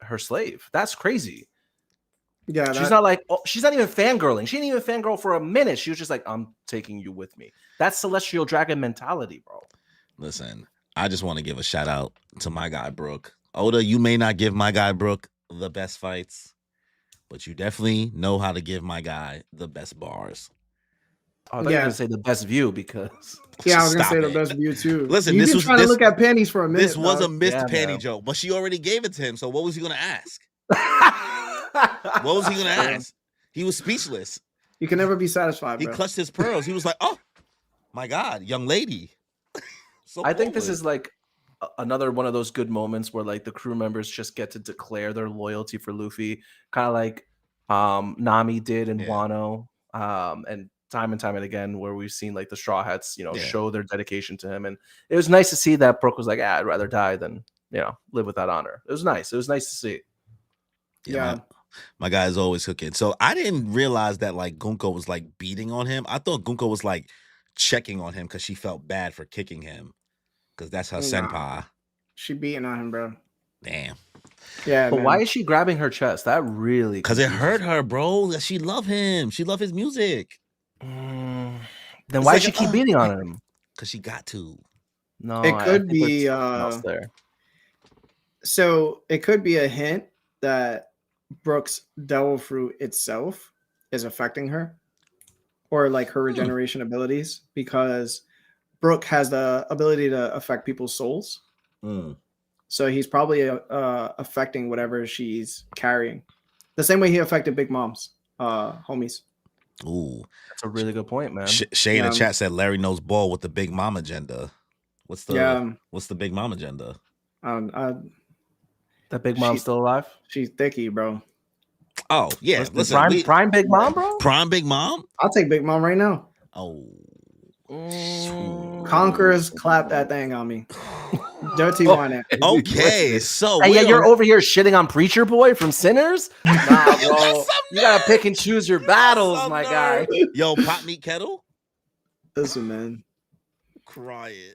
her slave. That's crazy. Yeah, She's not like she's not even fangirling. She didn't even fangirl for a minute. She was just like, I'm taking you with me. That's celestial dragon mentality, bro. Listen, I just want to give a shout out to my guy Brooke. Oda, you may not give my guy Brooke the best fights, but you definitely know how to give my guy the best bars. Oh, I thought you were gonna say the best view because Yeah, I was gonna Stop say it. the best view too. Listen, You've this been was- trying this- to look at panties for a minute. This was a dog. missed Yeah, panty man. joke, but she already gave it to him. So what was he gonna ask? What was he gonna ask? He was speechless. You can never be satisfied, He bro. clutched his pearls. He was like, "Oh my God, young lady." So I think this forward. is like another one of those good moments where like the crew members just get to declare their loyalty for Luffy, kind of like Nami did in Yeah. Wano, and time and again where we've seen like the Straw Hats, Yeah. show their dedication to him, and it was nice to see that Brooke was like, I'd rather die than live with that honor. It was nice. It was nice to see. Yeah. My guy is always cooking. So I didn't realize that like Gunko was like beating on him. I thought Gunko was like checking on him because she felt bad for kicking him. Because that's her Nah. senpai. She beating on him, bro. Damn. Yeah, But man. why is she grabbing her chest? That really Because it hurt confuses her, bro. She love him. She love his music. me. It's Then why like does she a- keep beating on him? Because she got to. No, It I could think there's be, something else there. So it could be a hint that Brooke's devil fruit itself is affecting her, or like her regeneration abilities, because Brooke has the ability to affect people's souls. Mm. So he's probably affecting whatever she's carrying, the same way he affected Big Mom's homies. Ooh. That's a really good point, man. Shay in the Yeah. chat said Larry knows ball with the Big Mom agenda. What's the Big Mom agenda? That Big Mom's She- still alive? She's thicky, bro. Oh, yeah. Listen, Listen, prime Big Mom, bro? Prime Big Mom? I'll take Big Mom right now. Oh. Conquerors, clap that thing on me. Dirty one it. Okay, so Hey, yeah, we're you're on- over here shitting on Preacher Boy from Sinners? Nah, bro. You gotta pick and choose your battles, some my nerve. guy. Yo, Pop Meat Kettle? Listen, man. Crying.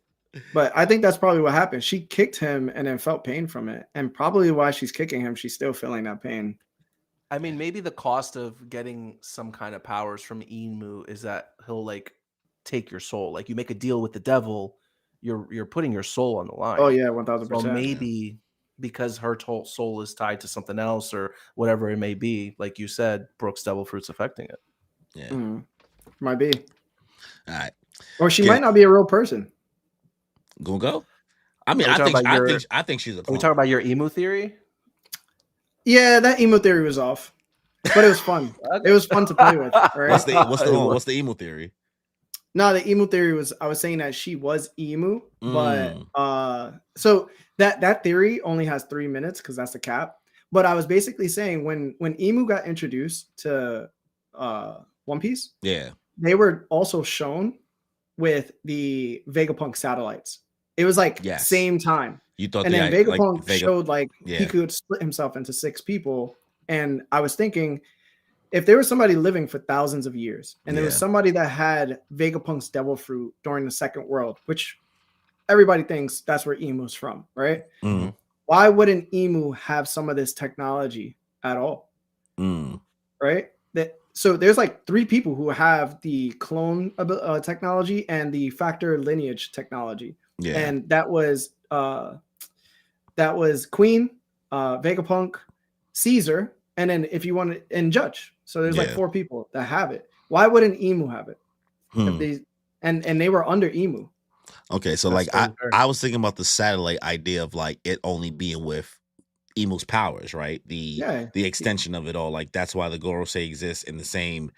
But I think that's probably what happened. She kicked him and then felt pain from it. And probably while she's kicking him, she's still feeling that pain. I mean, maybe the cost of getting some kind of powers from Enmu is that he'll like take your soul. Like you make a deal with the devil, you're putting your soul on the line. Oh, yeah, So 1000%. maybe because her soul is tied to something else or whatever it may be, like you said, Brooke's devil fruit's affecting it. Yeah. Mhm. Might be. All right. Or she Okay. might not be a real person. Gonna go? I mean, Are we talking about your- I think she's a Are we clone. talking about your emu theory? Yeah, that emo theory was off. But it was fun. It was fun to play with. Right? What's the emo theory? No, the emu theory was I was saying that she was emu, Mm. but so that theory only has 3 minutes because that's the cap. But I was basically saying when emu got introduced to One Piece, Yeah. they were also shown with the Vegapunk satellites. It was like Yes. same time. You thought And then they Vegapunk showed like Yeah. he could split himself into 6 people. And I was thinking, if there was somebody living for thousands of years, and there was Yeah. somebody that had Vegapunk's devil fruit during the Second World, which everybody thinks that's where Emu's from, right? Mm, Why wouldn't Emu have some of this technology at all, mm. right? So there's like 3 people who have the clone technology and the factor lineage technology. Yeah. And that was Queen, Vegapunk, Caesar, and then if you want to, and Judge. So there's like Yeah. 4 people that have it. Why wouldn't Emu have it? Hmm. If they, and they were under Emu. Okay, so That's like totally fair. I was thinking about the satellite idea of like it only being with Emu's powers, right? Yeah. The extension of it all. Like that's why the Gorosei exists in the same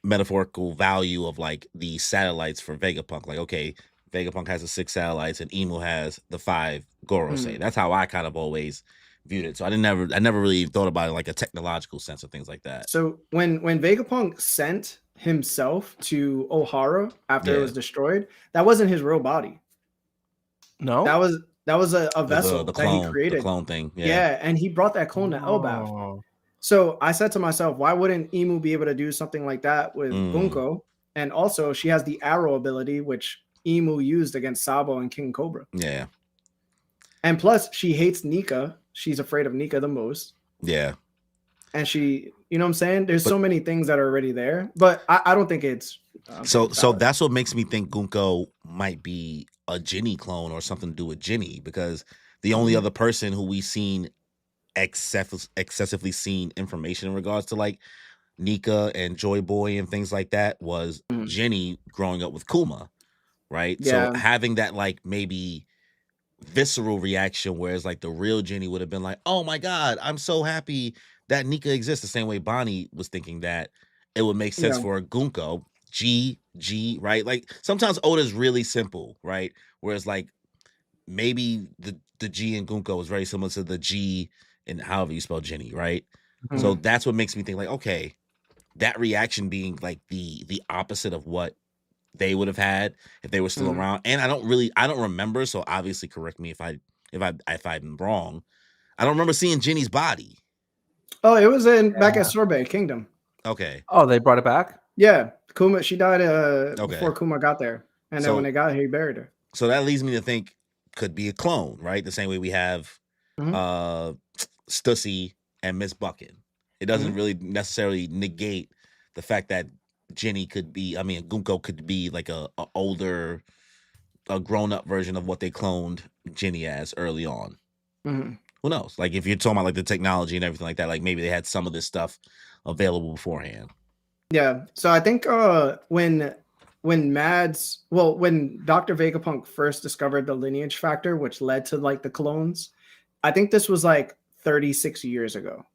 metaphorical value of like the satellites for Vegapunk. Like, okay, Vegapunk has the 6 satellites and Emu has the 5 Gorosei. Mm. That's how I kind of always viewed it. So I never really thought about it like a technological sense of things like that. So when Vegapunk sent himself to Ohara after it Yeah. was destroyed, that wasn't his real body. No. That was a vessel the that he created. the clone thing. Yeah. And he brought that clone to Elbaf. Oh. So I said to myself, why wouldn't Imu be able to do something like that with Gunko? And also, she has the arrow ability, which Imu used against Sabo and King Cobra. Yeah. And plus, she hates Nika. She's afraid of Nika the most. Yeah. And she, you know what I'm saying? There's so many things that are already there, but I don't think it's so that's what makes me think Gunko might be a Ginny clone or something to do with Ginny, because the only other person who we've seen excessively seen information in regards to like Nika and Joy Boy and things like that was Ginny growing up with Kuma, right? Yeah. So having that like maybe visceral reaction, whereas like the real Ginny would have been like, oh my God, I'm so happy that Nika exists, the same way Bonnie was thinking that it would make sense for a Gunko, G, right? Like sometimes Oda's really simple, right? Whereas like maybe the G in Gunko is very similar to the G in however you spell Ginny, right? So that's what makes me think like, okay, that reaction being like the opposite of what they would have had if they were still around. And I don't remember, so obviously correct me if I'm wrong. I don't remember seeing Ginny's body. Oh, it was back at Sorbet Kingdom. Okay. Oh, they brought it back? Yeah. Kuma, she died before Kuma got there. And then when they got here, he buried her. So that leads me to think could be a clone, right? The same way we have Stussy and Miss Buckin. It doesn't really necessarily negate the fact that Ginny could be, Gunko could be like a older, a grown-up version of what they cloned Ginny as early on. Who knows? Like if you're talking about like the technology and everything like that, like maybe they had some of this stuff available beforehand. Yeah. So I think when Dr. Vegapunk first discovered the lineage factor, which led to like the clones, I think this was like 36 years ago.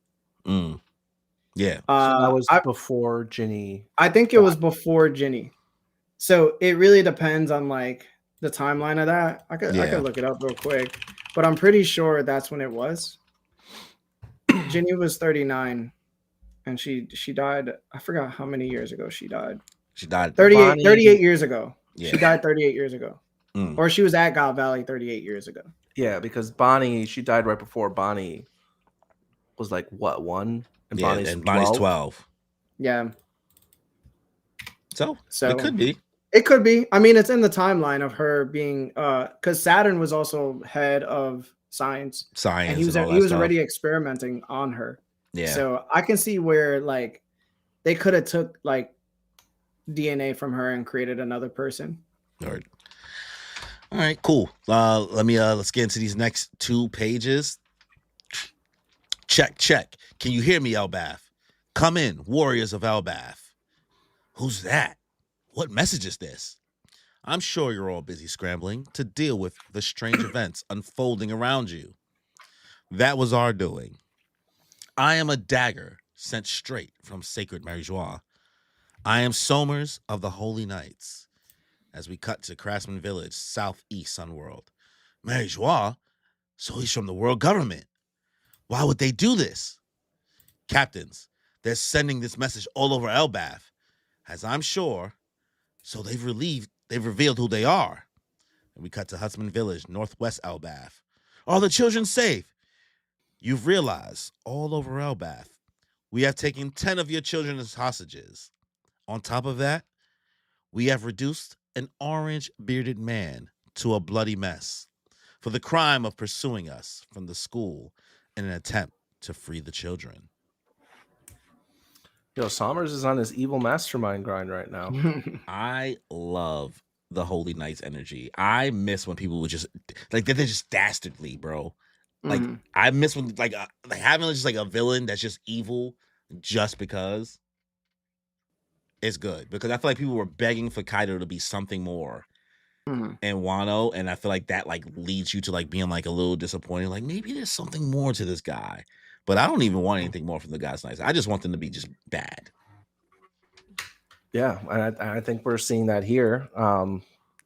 Yeah. So that was before Ginny. I think it was before Ginny. So it really depends on like the timeline of that. I could look it up real quick, but I'm pretty sure that's when it was. Ginny was 39 and she died. I forgot how many years ago she died. She died 38 years ago. Yeah. She died 38 years ago. Or she was at God Valley 38 years ago. Yeah, because Bonnie, she died right before Bonnie was like what, 1? And Bonnie's 12. Yeah. So it could be. It could be. I mean, it's in the timeline of her being because Saturn was also head of science. And he was already experimenting on her. Yeah. So I can see where like they could have took like DNA from her and created another person. All right, cool. Let's get into these next 2 pages. Check. Can you hear me, Elbaf? Come in, warriors of Elbaf. Who's that? What message is this? I'm sure you're all busy scrambling to deal with the strange events unfolding around you. That was our doing. I am a dagger sent straight from sacred Marijois. I am Somers of the Holy Knights. As we cut to Craftsman Village, southeast Sunworld. Marijois? So he's from the world government. Why would they do this? Captains, they're sending this message all over Elbaf, as I'm sure. So they've revealed who they are. And we cut to Huntsman Village, northwest Elbaf. Are the children safe? You've realized all over Elbaf, we have taken 10 of your children as hostages. On top of that, we have reduced an orange-bearded man to a bloody mess for the crime of pursuing us from the school in an attempt to free the children. Yo, Somers is on his evil mastermind grind right now. I love the Holy Knights energy. I miss when people would just like they're just dastardly, bro. Like I miss when like having just like a villain that's just evil just because. It's good because I feel like people were begging for Kaido to be something more in Wano, and I feel like that like leads you to like being like a little disappointed. Like maybe there's something more to this guy, but I don't even want anything more from the God's Knights. I just want them to be just bad. Yeah, and I think we're seeing that here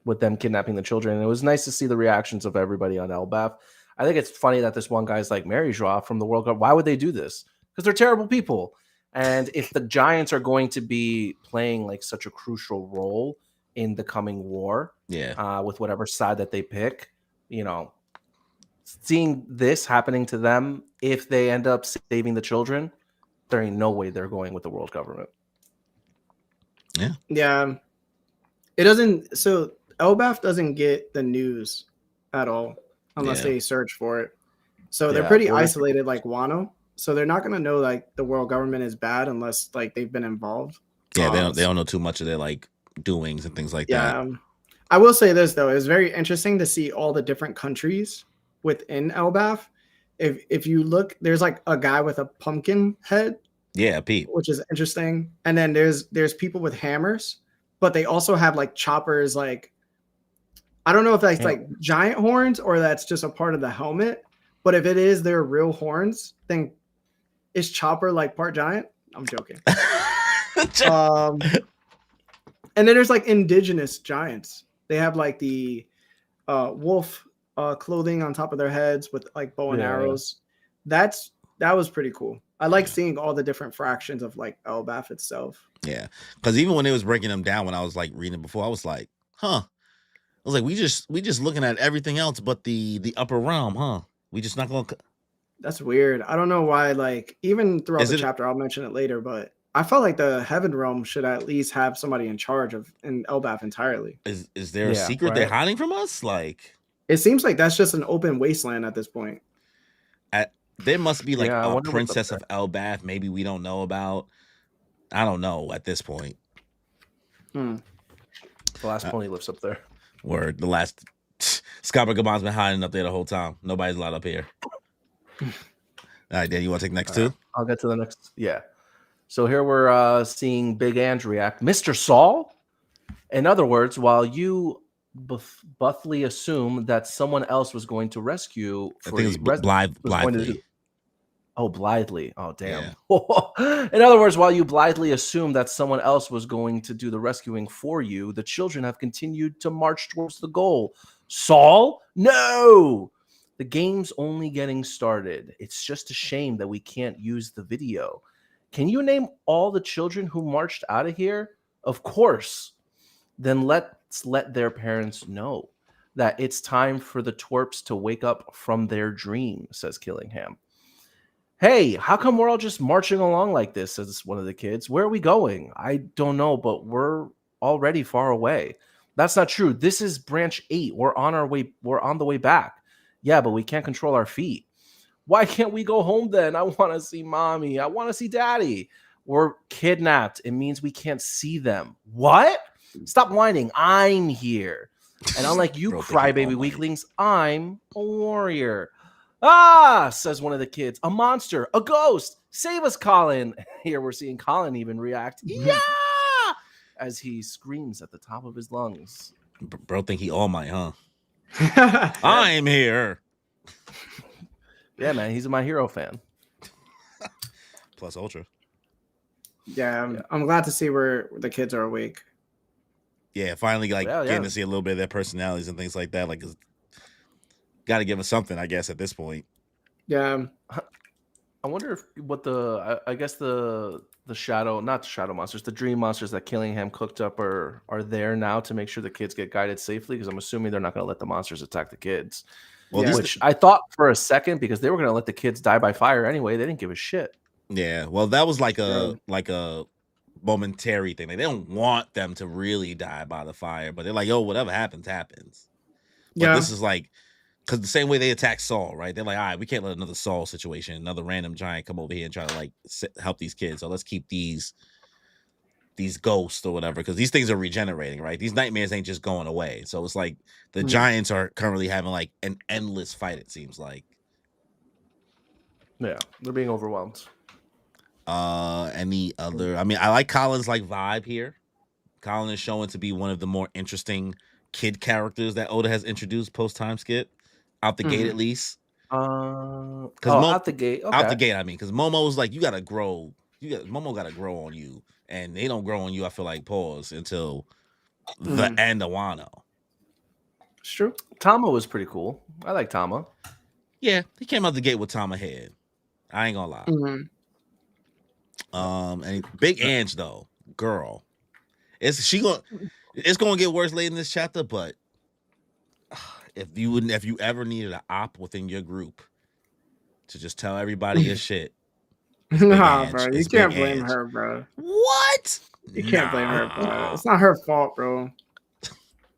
with them kidnapping the children. And it was nice to see the reactions of everybody on Elbaf. I think it's funny that this one guy's like Marijois from the World Cup. Why would they do this? Because they're terrible people. And if the Giants are going to be playing like such a crucial role in the coming war, with whatever side that they pick, you know, seeing this happening to them, if they end up saving the children, there ain't no way they're going with the world government. Yeah. It doesn't. So Elbaf doesn't get the news at all unless Yeah. they search for it. So they're Yeah, pretty well, isolated, like Wano. So they're not gonna know like the world government is bad unless like they've been involved. Yeah, they don't know too much of their like doings and things like that. Yeah. I will say this though, it's very interesting to see all the different countries within Elbaf. If you look, there's like a guy with a pumpkin head, Yeah, Pete. which is interesting. And then there's people with hammers, but they also have like choppers. Like I don't know if that's Yeah. like giant horns or that's just a part of the helmet. But if it is their real horns, then is Chopper like part giant? I'm joking. And then there's like indigenous giants. They have like the wolf clothing on top of their heads with like bow and Yeah. arrows. That was pretty cool. I like seeing all the different fractions of like Elbaf itself. Yeah, because even when it was breaking them down, when I was like reading before, I was like, huh. I was like, we just looking at everything else but the upper realm, huh? We just not gonna. That's weird. I don't know why. Like even throughout Is the it- chapter, I'll mention it later, but I felt like the Heaven Realm should at least have somebody in charge of in Elbaf entirely. Is there a Yeah, secret they're right. hiding from us? Like It seems like that's just an open wasteland at this point. there must be like Yeah, I a wonder what's up princess of Elbaf maybe we don't know about. I don't know at this point. Hmm. The last pony lives up there. Word, the last Scarborough Gabon's been hiding up there the whole time. Nobody's allowed up here. All right, Dan, you want to take next two? I'll get to the next. Yeah. So here we're seeing Big Ange react. Mr. Saul? In other words, while you buffly assume that someone else was going to rescue I for think it's you- was going to Blithely. do- Oh, blithely. Oh, damn. In other words, while you blithely assume that someone else was going to do the rescuing for you, the children have continued to march towards the goal. Saul? No! The game's only getting started. It's just a shame that we can't use the video. Can you name all the children who marched out of here? Of course. Then let's let their parents know that it's time for the twerps to wake up from their dream, says Killingham. Hey, how come we're all just marching along like this? Says one of the kids. Where are we going? I don't know, but we're already far away. That's not true. This is branch 8. We're on our way. We're on the way back. Yeah, but we can't control our feet. Why can't we go home then? I want to see mommy. I want to see daddy. We're kidnapped. It means we can't see them. What? Stop whining. I'm here. And unlike you Bro, they keep all crybaby whining. weaklings, I'm a warrior. Ah, says one of the kids. A monster, a ghost. Save us, Colin. Here we're seeing Colin even react. Yeah! As he screams at the top of his lungs. Bro think he All Might, huh? I'm here. Yeah, man, he's a My Hero fan. Plus Ultra. Yeah, I'm glad to see where the kids are awake. Yeah, finally like Yeah, getting yeah. to see a little bit of their personalities and things like that. Like got to give us something, I guess, at this point. Yeah, I wonder if what I guess the shadow, not the shadow monsters, the dream monsters that Killingham cooked up are there now to make sure the kids get guided safely, because I'm assuming they're not going to let the monsters attack the kids. Well, Yeah. these Which I thought for a second, because they were going to let the kids die by fire anyway. They didn't give a shit. yeah, well, that was like Yeah. a momentary thing. Like, they don't want them to really die by the fire, but they're like, "Oh, whatever happens, happens." But yeah. this is like, because the same way they attack Saul, right? They're like, "All right, we can't let another Saul situation, another random giant come over here and try to like help these kids. So let's keep these ghosts or whatever, because these things are regenerating, right? These nightmares ain't just going away. So it's like the Hmm. giants are currently having like an endless fight. It seems like. Yeah, they're being overwhelmed. Any other? I mean, I like Colin's like vibe here. Colin is showing to be one of the more interesting kid characters that Oda has introduced post time skip, out the gate Mhm. at least. Out the gate. Okay. Out the gate, I mean, because Momo's like, you gotta grow. Momo gotta grow on you, and they don't grow on you. I feel like pause until the Mhm. end of Wano. It's true. Tama was pretty cool. I like Tama. Yeah, he came out the gate with Tama head. I ain't gonna lie. Mhm. And Big Ange though, girl, it's gonna get worse later in this chapter. But if you ever needed an op within your group to just tell everybody your shit, Nah, Ange. bro, you It's can't Big blame Ange. her, bro. What? You can't blame her, bro. Nah. It's not her fault, bro.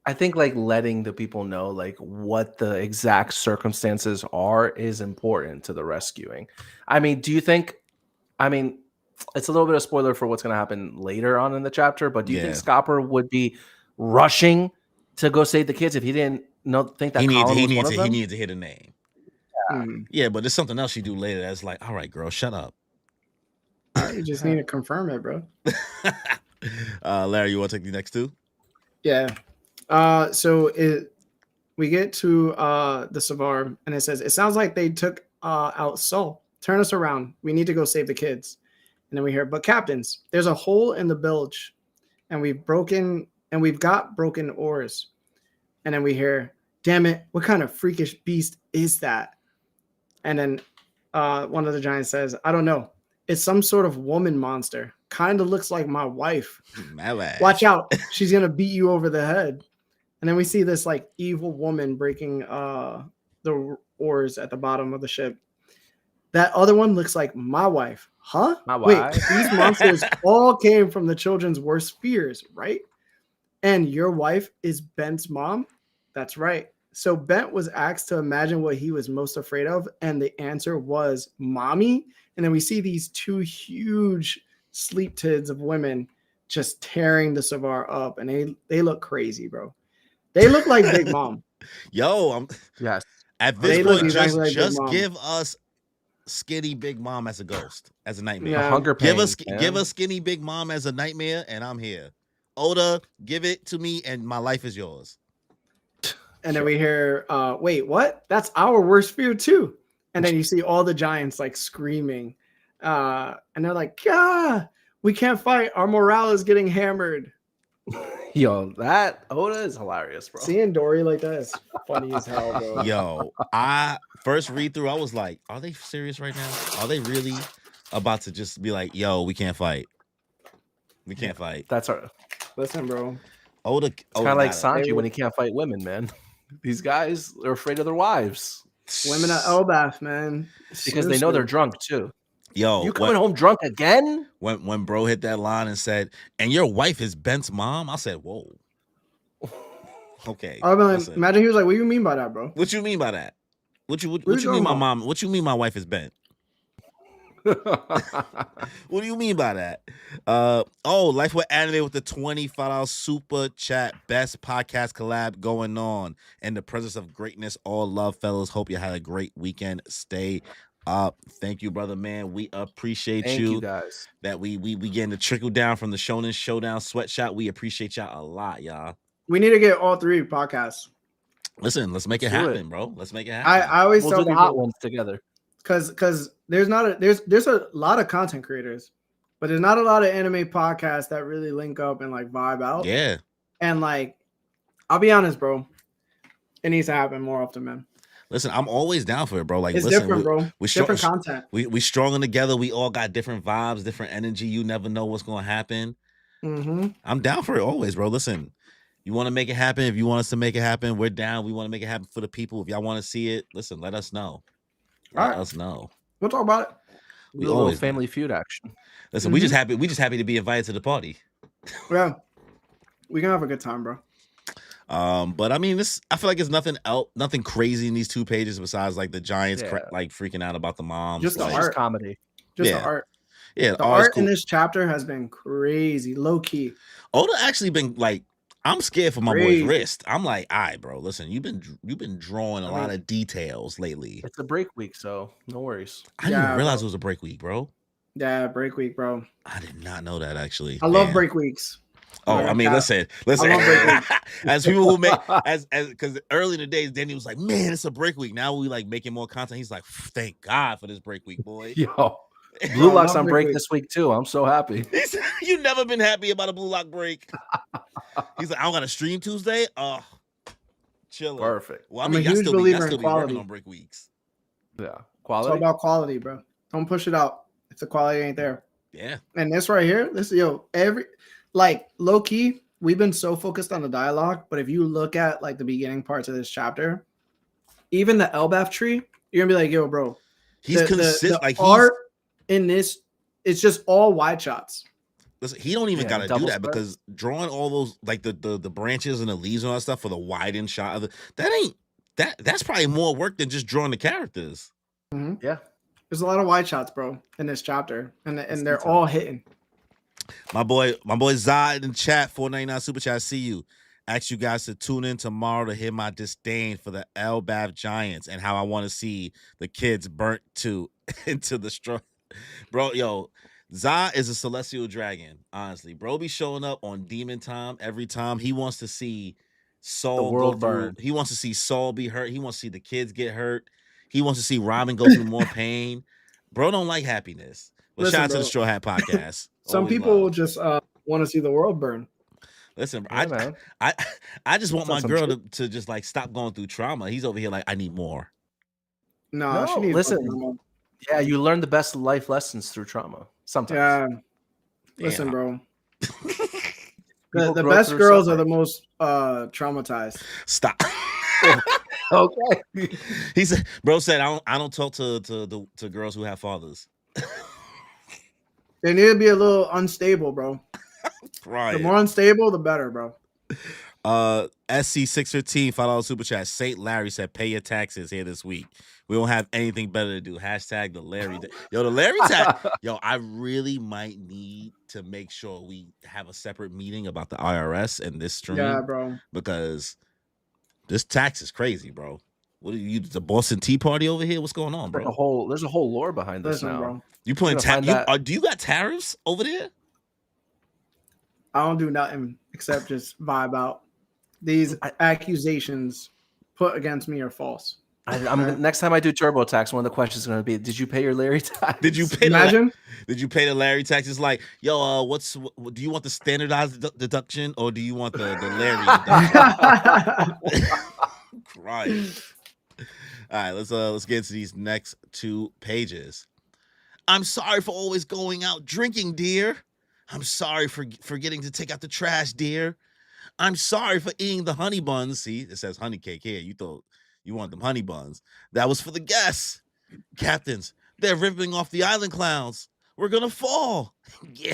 I think like letting the people know like what the exact circumstances are is important to the rescuing. I mean, do you think? I mean, it's a little bit of spoiler for what's going to happen later on in the chapter, but do you think Yeah. Scopper would be rushing to go save the kids if he didn't think that Colin was one of He them? needs to hit a name. Mm. Yeah, but there's something else you do later that's like, all right, girl, shut up. You just need to confirm it, bro. Larry, you want to take the next two? Yeah. We get to the Savar, and it says, it sounds like they took out Sol. Turn us around. We need to go save the kids. And then we hear, but captains, there's a hole in the bilge, and we've got broken oars. And then we hear, damn it, what kind of freakish beast is that? And then one of the giants says, I don't know. It's some sort of woman monster. Kind of looks like my wife. Watch out. She's going to beat you over the head. And then we see this like evil woman breaking the oars at the bottom of the ship. That other one looks like my wife. Huh? My Wait, wife? these monsters all came from the children's worst fears, right? And your wife is Bent's mom? That's right. So Bent was asked to imagine what he was most afraid of, and the answer was mommy. And then we see these two huge sleep tids of women just tearing the Savar up, and they look crazy, bro. They look like Big Mom. Yo, Yes. at They this look point, exactly like Big just Mom. give us skinny Big Mom as a ghost, as a nightmare. Yeah. Hunger Give pains, us skinny Big Mom as a nightmare, and I'm here. Oda, give it to me, and my life is yours. And then we hear, wait, what? That's our worst fear too. And then you see all the giants like screaming. And they're like, yeah, we can't fight. Our morale is getting hammered. Yo, that Oda is hilarious, bro. Seeing Dory like that is funny as hell, bro. Yo, I first read through, I was like, are they serious right now? Are they really about to just be like, yo, we can't fight? We can't fight. That's our. Listen, bro. Oda, It's kind of like got it. Sanji when he can't fight women, man. These guys are afraid of their wives Women at Elbaf, man. because they know they're drunk too. Yo, You coming home drunk again? when bro hit that line and said, and your wife is Bent's mom, I said, whoa. Okay. I mean, listen. imagine he was like, what do you mean by that, bro? What you mean by that? What you you mean my talking mom? What you mean my wife is Bent? What do you mean by that? Life with Anime with the $25 super chat. Best podcast collab going on. In the presence of greatness, all love, fellas. Hope you had a great weekend. Stay up. Thank you, brother, man. We appreciate Thank you guys. that we getting the trickle down from the Shonen Showdown sweatshop. We appreciate y'all a lot, y'all. We need to get all three podcasts. Listen, let's make it Let's do happen, it. bro. Let's make it I happen. always We'll tell do the hot people ones together. because there's a lot of content creators, but there's not a lot of anime podcasts that really link up and like vibe out. Yeah. And like, I'll be honest, bro. It needs to happen more often, man. Listen, I'm always down for it, bro. Like, It's listen, different, bro. we Different content. we strong together. We all got different vibes, different energy. You never know what's gonna happen. Mm-hmm. I'm down for it always, bro. Listen, you want to make it happen. If you want us to make it happen, we're down. We want to make it happen for the people. If y'all want to see it, listen, let us know. Let All right. us know. We'll talk about it. We We a little always Family Feud action. listen. We just happy to be invited to the party. Yeah, we can have a good time, bro. But I mean, I feel like it's nothing crazy in these 2 pages besides like the Giants Yeah. like freaking out about the moms. Just the like, art. Just comedy. Just Yeah. the art. Yeah, The art's art in this chapter has been crazy, low key. Oda actually been like, I'm scared for my Crazy. boy's wrist. I'm like, all right, bro. Listen, you've been drawing a lot of details lately. It's a break week, so no worries. I didn't Yeah, even realize bro. it was a break week, bro. Yeah, break week, bro. I did not know that actually. I love Damn. break weeks. Oh, Yeah, I mean, yeah. listen. love break weeks. As people who make as because early in the days, Danny was like, man, it's a break week. Now we like making more content. He's like, thank God for this break week, boy. Yo, Blue Lock's love on break break week. this week too. I'm so happy. He said, you never been happy about a Blue Lock break. He's like, I don't got to stream Tuesday. Oh, chilling. Perfect. Well, I I'm mean, a y'all huge still be believer in working quality. on break weeks. Yeah, It's all quality. about quality, bro. Don't push it out if the quality ain't there. Yeah. And this right here, like low key, we've been so focused on the dialogue, but if you look at like the beginning parts of this chapter, even the Elbaf tree, you're gonna be like, yo, bro, He's the consistent. Like art in this it's just all wide shots. Listen, he don't even Yeah, gotta do double that spread. because drawing all those like the branches and the leaves and all that stuff for the widen shot of that's probably more work than just drawing the characters. Yeah. There's a lot of wide shots, bro, in this chapter, and they're detailed. all hitting. My boy Zod in the chat, 499 super chat. I see you. Ask you guys to tune in tomorrow to hear my disdain for the Elbaf Giants and how I want to see the kids burnt into the straw. Bro, yo, Zod is a celestial dragon. Honestly, bro, be showing up on Demon Time every time. He wants to see Saul world go through. burn. He wants to see Saul be hurt. He wants to see the kids get hurt. He wants to see Robin go through more pain. Bro don't like happiness. But Listen, shout out to bro. the Straw Hat Podcast. Some Always people love. just want to see the world burn. Listen, bro, Yeah, man. I just want my That's some girl truth. to just like stop going through trauma. He's over here like, I need more. No, she No, needs listen. more. Yeah, you learn the best life lessons through trauma. Sometimes. Yeah. Listen, Yeah. bro. People The grow best through girls are suffering. the most traumatized. Stop. Okay. He said, bro said, I don't talk to girls who have fathers. They need to be a little unstable, bro. The Right. more unstable, the better, bro. SC615 $5 super chat. Saint Larry said, pay your taxes here this week. We don't have anything better to do. Hashtag the Larry. Yo, the Larry tax. Yo, I really might need to make sure we have a separate meeting about the IRS and this stream. Yeah, bro. Because this tax is crazy, bro. What are you, the Boston Tea Party over here? What's going on, There's bro? a whole lore behind this Listen, now. bro. You putting You're gonna find that- do you got tariffs over there? I don't do nothing except just vibe out. These accusations put against me are false. I'm next time I do TurboTax, one of the questions is going to be, did you pay your Larry tax? Did you pay Imagine. Did you pay the Larry tax? It's like, yo, do you want the standardized deduction or do you want the Larry deduction? Right. All right, let's get into these next 2 pages. I'm sorry for always going out drinking, dear. I'm sorry for forgetting to take out the trash, dear. I'm sorry for eating the honey buns. See, it says honey cake here. You thought you want them honey buns. That was for the guests. Captains, they're ripping off the island clowns. We're gonna fall. Yeah.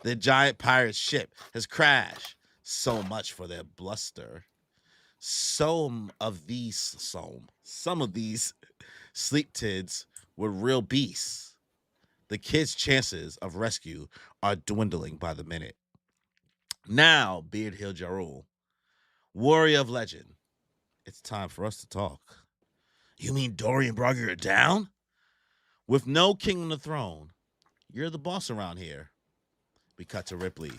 The giant pirate ship has crashed. So much for their bluster. Some of these sleep tids were real beasts. The kids' chances of rescue are dwindling by the minute. Now, Beard Hill Jarul, warrior of legend, it's time for us to talk. You mean Dorian brought you down? With no king on the throne, you're the boss around here. We cut to Ripley.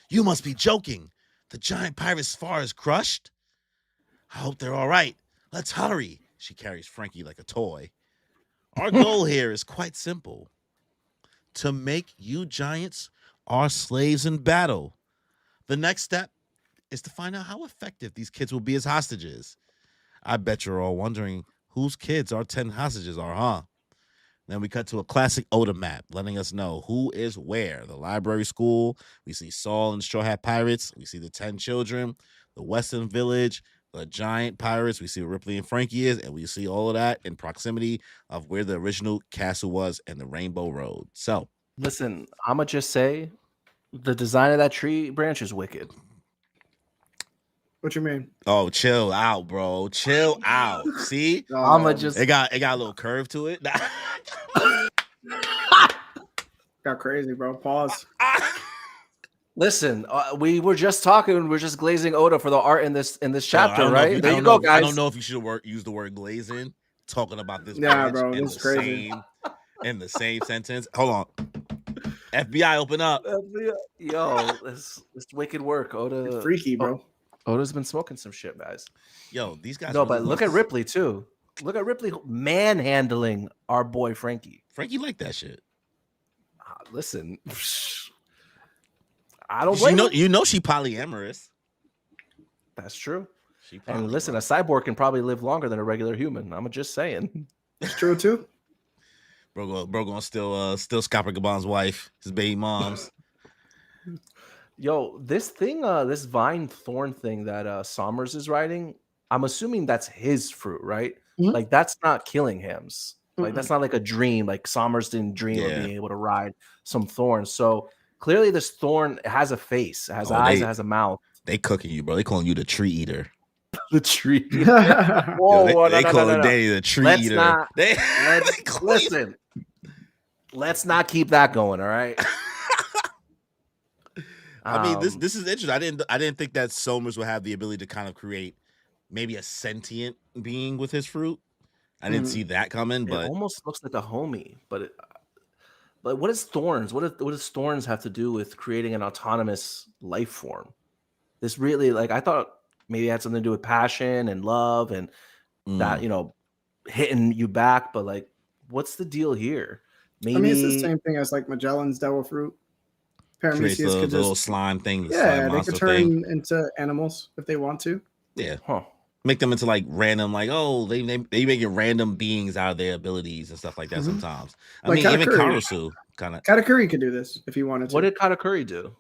You must be joking. The giant pirate spar is crushed? I hope they're all right. Let's hurry. She carries Frankie like a toy. Our goal here is quite simple. To make you giants our slaves in battle. The next step is to find out how effective these kids will be as hostages. I bet you're all wondering whose kids our 10 hostages are, huh? Then we cut to a classic Oda map, letting us know who is where. The library school, we see Saul and Straw Hat Pirates, we see the 10 children, the Western Village, the giant pirates, we see where Ripley and Frankie is, and we see all of that in proximity of where the original castle was and the Rainbow Road. So, Listen, I'm going to just say the design of that tree branch is wicked. What you mean? oh, chill out, bro. Chill out. See? I'ma just It got a little curve to it. Got crazy, bro. Pause. listen. We were just talking. We're just glazing Oda for the art in this chapter, right? There you go, guys. I don't know if you should use the word glazing talking about this. Yeah, branch bro, in this the is crazy. in the same sentence. Hold on. FBI, open up. Yo, this wicked work, Oda. It's freaky, bro. Oda's been smoking some shit, guys. Yo, these guys. No, really but look at want- Ripley too. Look at Ripley manhandling our boy Frankie. Frankie like that shit. Listen, I don't blame him. You know she polyamorous. That's true. She And listen, a cyborg can probably live longer than a regular human. I'm just saying. It's true too. bro gonna still Scopper Gabon's wife, his baby mom's. Yo, this thing, this vine thorn thing that Sommers is writing, I'm assuming that's his fruit, right? Mhm. Like that's not Killingham's. Like that's not like a dream. Like Sommers didn't dream of Yeah. being able to ride some thorns. So clearly, this thorn has a face, it has eyes, it has a mouth. They cooking you, bro. They calling you the tree eater. The tree. Yo, Whoa, they no, calling Danny the tree Let's eater. not- They Listen, let's not keep that going. All right. I mean, this is interesting. I didn't think that Somers would have the ability to kind of create maybe a sentient being with his fruit. I didn't see that coming, but it almost looks like a homie. But what is thorns? What does thorns have to do with creating an autonomous life form? This really, like, I thought maybe it had something to do with passion and love and that, hitting you back. But like, what's the deal here? Maybe I mean, it's the same thing as like Magellan's devil fruit. creates Paramecia could little just, slime thing. The yeah, slime they monster could turn thing. into animals if they want to. Yeah. Huh. Make them into like random, like, oh, they make it random beings out of their abilities and stuff like that sometimes. I Like mean, even Katakuri. Karasu kind of. Katakuri could do this if he wanted to. What did Katakuri do?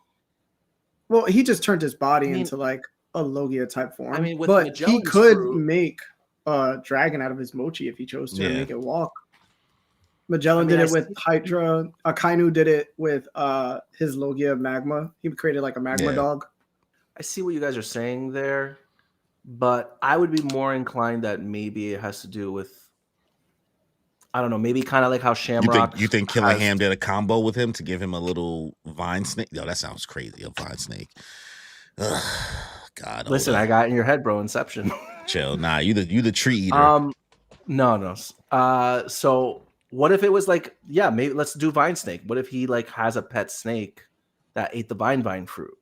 Well, he just turned his body I mean- into like a Logia type form. I mean, with but he Magellan's could fruit- make a dragon out of his mochi if he chose to and Yeah. make it walk. Magellan I mean, did I it with Hydra. Akainu did it with his Logia magma. He created like a magma Yeah. dog. I see what you guys are saying there, but I would be more inclined that maybe it has to do with, I don't know, maybe kind of like how Shamrock. You think Killingham did a combo with him to give him a little vine snake? Yo, that sounds crazy. A vine snake. Ugh, God. Listen, Oda. I got in your head, bro. Inception. Chill. Nah, you the tree eater. No. So what if it was like, yeah, maybe let's do vine snake. What if he like has a pet snake that ate the vine fruit?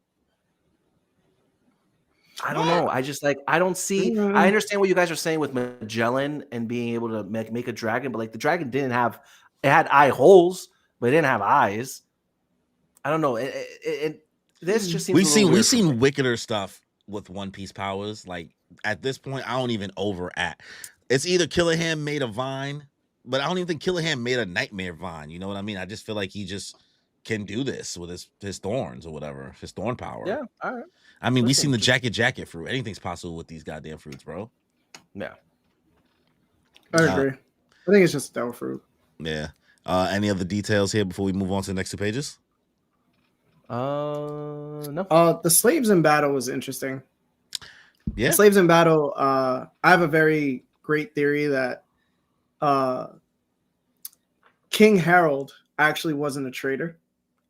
I don't know. I just like, I don't see. I understand what you guys are saying with Magellan and being able to make a dragon, but like the dragon didn't have, it had eye holes, but it didn't have eyes. I don't know. This just seems We've a little weird for seen me. wickeder stuff with One Piece powers. Like at this point, I don't even overact. It's either Killingham made a vine, but I don't even think Killingham made a nightmare vine. You know what I mean? I just feel like he just can do this with his thorns or whatever, his thorn power. Yeah. All right. I mean, we've Listen, seen the jacket fruit. Anything's possible with these goddamn fruits, bro. Yeah. I agree. I think it's just devil fruit. Yeah. Any other details here before we move on to the next 2 pages? No. The slaves in battle was interesting. Yeah. The slaves in battle. I have a very great theory that King Harold actually wasn't a traitor.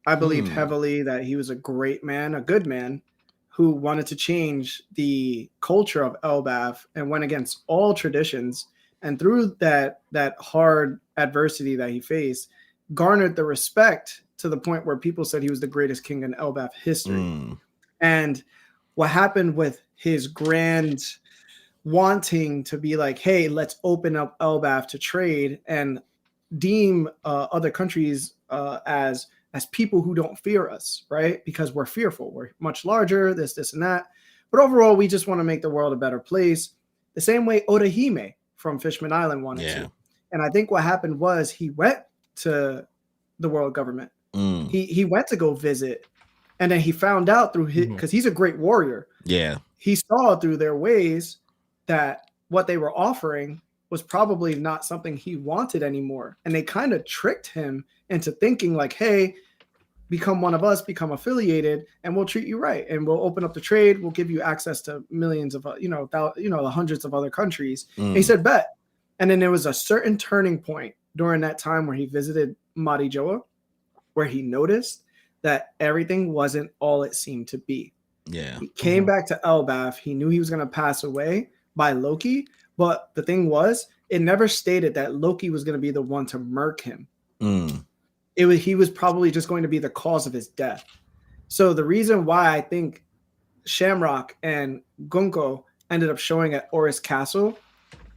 I believed heavily that he was a great man, a good man, who wanted to change the culture of Elbaf and went against all traditions. And through that hard adversity that he faced, garnered the respect to the point where people said he was the greatest king in Elbaf history. And what happened with his grand wanting to be like, hey, let's open up Elbaf to trade and deem other countries as people who don't fear us, right? Because we're fearful. We're much larger, this, and that. But overall, we just want to make the world a better place. The same way Orihime from Fishman Island wanted to. And I think what happened was he went to the world government. He went to go visit. And then he found out through his, because he's a great warrior. Yeah. He saw through their ways that what they were offering was probably not something he wanted anymore. And they kind of tricked him into thinking like, hey, become one of us, become affiliated, and we'll treat you right. And we'll open up the trade. We'll give you access to millions of, the hundreds of other countries. And he said, bet. And then there was a certain turning point during that time where he visited Marijoa, where he noticed that everything wasn't all it seemed to be. Yeah. He came back to Elbaf. He knew he was going to pass away by Loki. But the thing was, it never stated that Loki was going to be the one to murk him. He was probably just going to be the cause of his death. So the reason why I think Shamrock and Gunko ended up showing at Oris Castle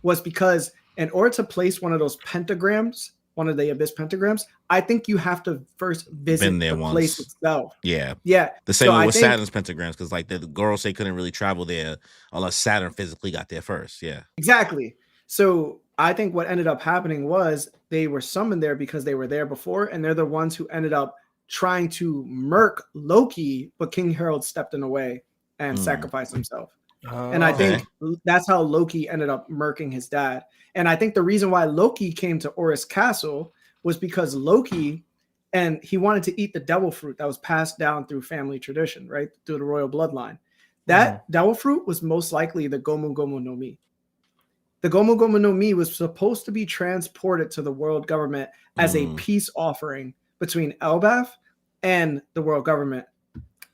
was because in order to place one of those pentagrams, one of the Abyss pentagrams, I think you have to first visit the place itself. Yeah. Yeah. The same way with Saturn's pentagrams, because like the girls, they couldn't really travel there unless Saturn physically got there first. Yeah. Exactly. So I think what ended up happening was they were summoned there because they were there before, and they're the ones who ended up trying to murk Loki, but King Harold stepped in the way and sacrificed himself. And I think that's how Loki ended up murking his dad. And I think the reason why Loki came to Oris Castle was because Loki, and he wanted to eat the devil fruit that was passed down through family tradition, right? Through the royal bloodline. That devil fruit was most likely the Gomu Gomu no Mi. The Gomu Gomu no Mi was supposed to be transported to the world government as a peace offering between Elbaf and the world government.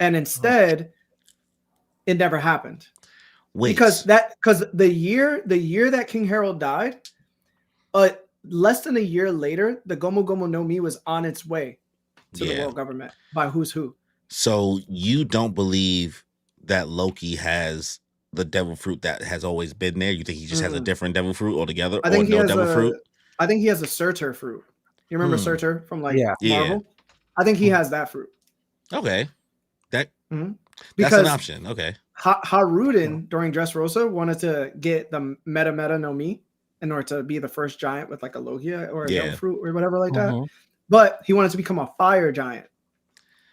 And instead, it never happened. Because the year that King Harold died, less than a year later, the Gomu Gomu no Mi was on its way to the world government by Who's Who. So you don't believe that Loki has the devil fruit that has always been there? You think he just has a different devil fruit altogether? I think or no devil fruit? I think he has a Surtur fruit. You remember Surtur from Marvel? Yeah. I think he has that fruit. Okay. That's an option. Okay. Haruden during Dressrosa wanted to get the Meta no Mi in order to be the first giant with like a Logia or a devil fruit or whatever like that. But he wanted to become a fire giant.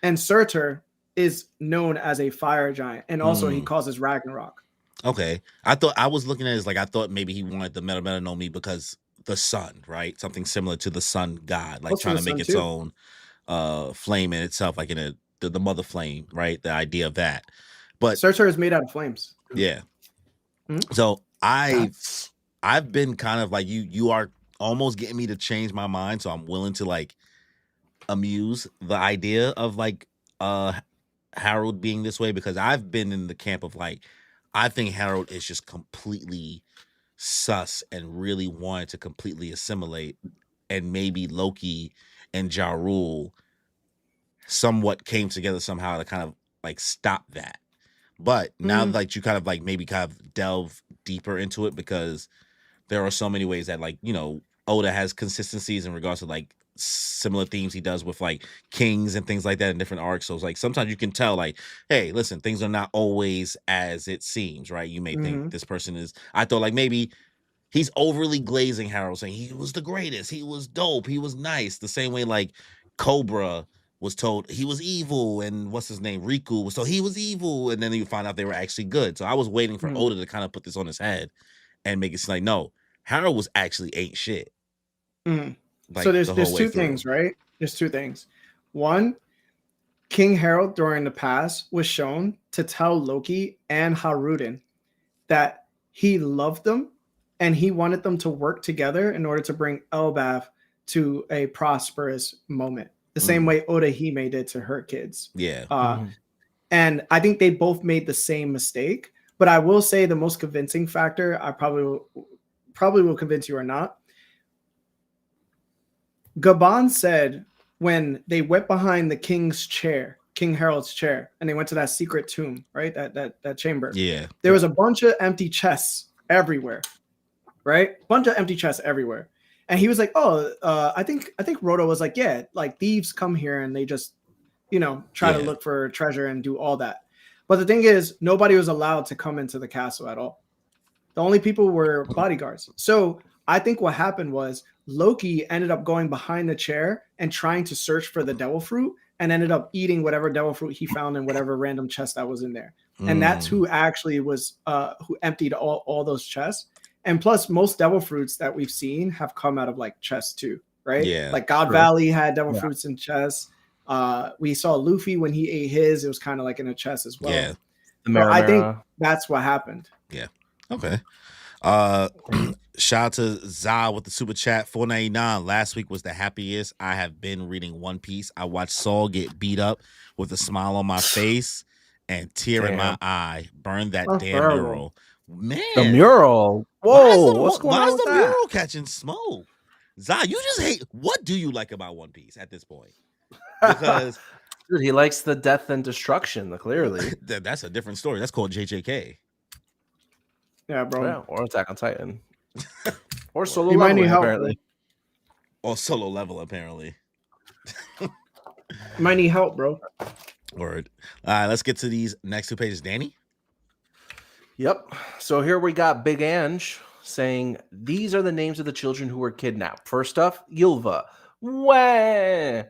And Surtur is known as a fire giant. And also he causes Ragnarok. Okay. I was looking at it as like, I thought maybe he wanted the Meta no Mi because the sun, right? Something similar to the sun god, like trying to make its own flame in itself, like in the mother flame, right? The idea of that. But Surtur is made out of flames. Yeah. So I've been kind of like you are almost getting me to change my mind. So I'm willing to like amuse the idea of like Harold being this way, because I've been in the camp of like, I think Harold is just completely sus and really wanted to completely assimilate, and maybe Loki and Ja Rule somewhat came together somehow to kind of like stop that. But now like you kind of like maybe kind of delve deeper into it, because there are so many ways that like, you know, Oda has consistencies in regards to like similar themes he does with like kings and things like that in different arcs. So it's like sometimes you can tell like, hey, listen, things are not always as it seems, right? You may think this person is, I thought like maybe he's overly glazing Harold, saying he was the greatest, he was dope, he was nice, the same way like Cobra was told he was evil, and what's his name, Riku was told he was evil, and then you find out they were actually good. So I was waiting for Oda to kind of put this on his head and make it seem like, no, Harold was actually ain't shit. Like so there's two things, right? There's two things. One, King Harold during the past was shown to tell Loki and Haruden that he loved them and he wanted them to work together in order to bring Elbaf to a prosperous moment. The same way Oda Hime did to her kids. Yeah. And I think they both made the same mistake. But I will say the most convincing factor, I probably will convince you or not. Gabon said when they went behind the king's chair, King Harold's chair, and they went to that secret tomb, right? That chamber. Yeah. There was a bunch of empty chests everywhere, right? Bunch of empty chests everywhere. And he was like, I think Roto was like, yeah, like thieves come here and they just, you know, try to look for treasure and do all that. But the thing is, nobody was allowed to come into the castle at all. The only people were bodyguards. So I think what happened was Loki ended up going behind the chair and trying to search for the devil fruit, and ended up eating whatever devil fruit he found in whatever random chest that was in there. And that's who actually was who emptied all those chests. And plus, most devil fruits that we've seen have come out of like chests too, right? Yeah. Like God Valley had devil fruits in chests. We saw Luffy when he ate his; it was kind of like in a chest as well. Yeah. I think that's what happened. Yeah. Okay. Shout out to Za with the super chat, $4.99. Last week was the happiest I have been reading One Piece. I watched Saul get beat up with a smile on my face and tear in my eye. Burn that damn mural. Man, the mural. Whoa, what's going on? Why is with the that? mural catching smoke? Za, you just hate. What do you like about One Piece at this point? Because dude, he likes the death and destruction. Clearly, that's a different story. That's called JJK. Yeah, bro. Yeah, or Attack on Titan, or Solo You might Leveling, need help, apparently. Or Solo Level, apparently. You might need help, bro. Word. All right, let's get to these next two pages. Danny? Yep. So here we got Big Ange saying, these are the names of the children who were kidnapped. First off, Yulva. Wah!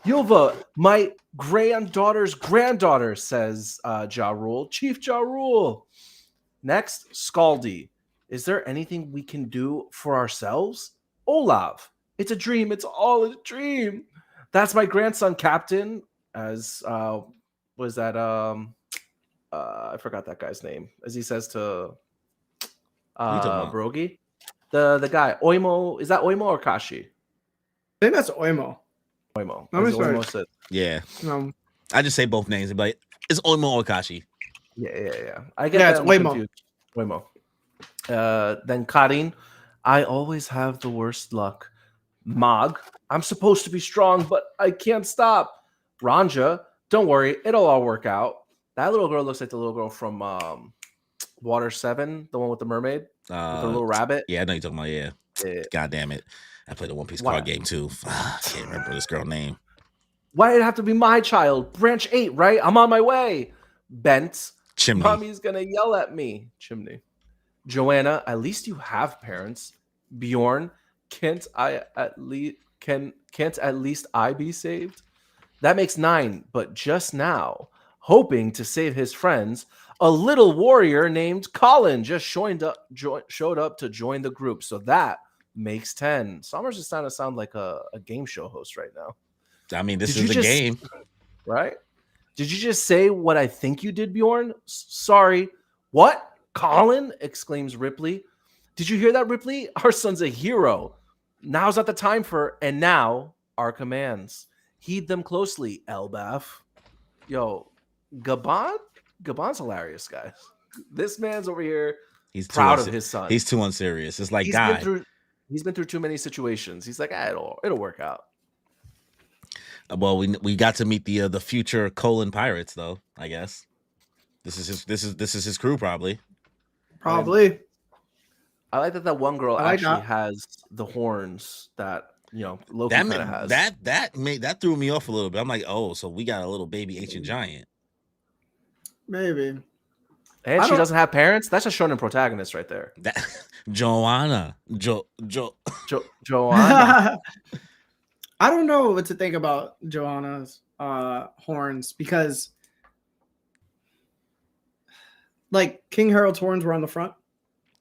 Yulva, my granddaughter's granddaughter, says Ja Rule. Chief Ja Rule. Next, Scaldi. Is there anything we can do for ourselves? Olav. It's a dream. It's all a dream. That's my grandson, Captain. As was that I forgot that guy's name. As he says to Brogy. The guy. Oimo. Is that Oimo or Kashi? I think that's Oimo. Oimo. Let me As Oimo said. Yeah. I just say both names, but it's Oimo or Kashi. Yeah. I get that. It's Oimo. Oimo. Then Karin. I always have the worst luck. Mog. I'm supposed to be strong, but I can't stop. Ranja. Don't worry. It'll all work out. That little girl looks like the little girl from Water 7, the one with the mermaid, with the little rabbit. Yeah, I know you're talking about. Yeah. God damn it. I played the One Piece card game too. I can't remember this girl's name. Why did it have to be my child? Branch 8, right? I'm on my way. Bent. Chimney. Mommy's going to yell at me. Chimney. Joanna, at least you have parents. Bjorn, can't at least I be saved? That makes 9, but just now, hoping to save his friends, a little warrior named Colin just showed up to join the group. So that makes 10. Summers is starting to sound like a game show host right now. I mean, this is a game. Right? Did you just say what I think you did, Bjorn? Sorry. What? Colin? Exclaims Ripley. Did you hear that, Ripley? Our son's a hero. Now's not the time for, and now our commands. Heed them closely, Elbaf. Yo, Gabon's hilarious, guys. This man's over here. He's proud of his son. He's too unserious. It's like, he's been through too many situations. He's like, it'll work out. Well, we got to meet the future Colon pirates, though. I guess this is his crew, probably. Probably. I like that one girl actually has the horns that Loki kind of has. That threw me off a little bit. I'm like, oh, so we got a little baby ancient giant. Maybe. And she doesn't have parents. That's a shonen protagonist right there. Joanna. Joanna. I don't know what to think about Joanna's horns because, like, King Harold's horns were on the front.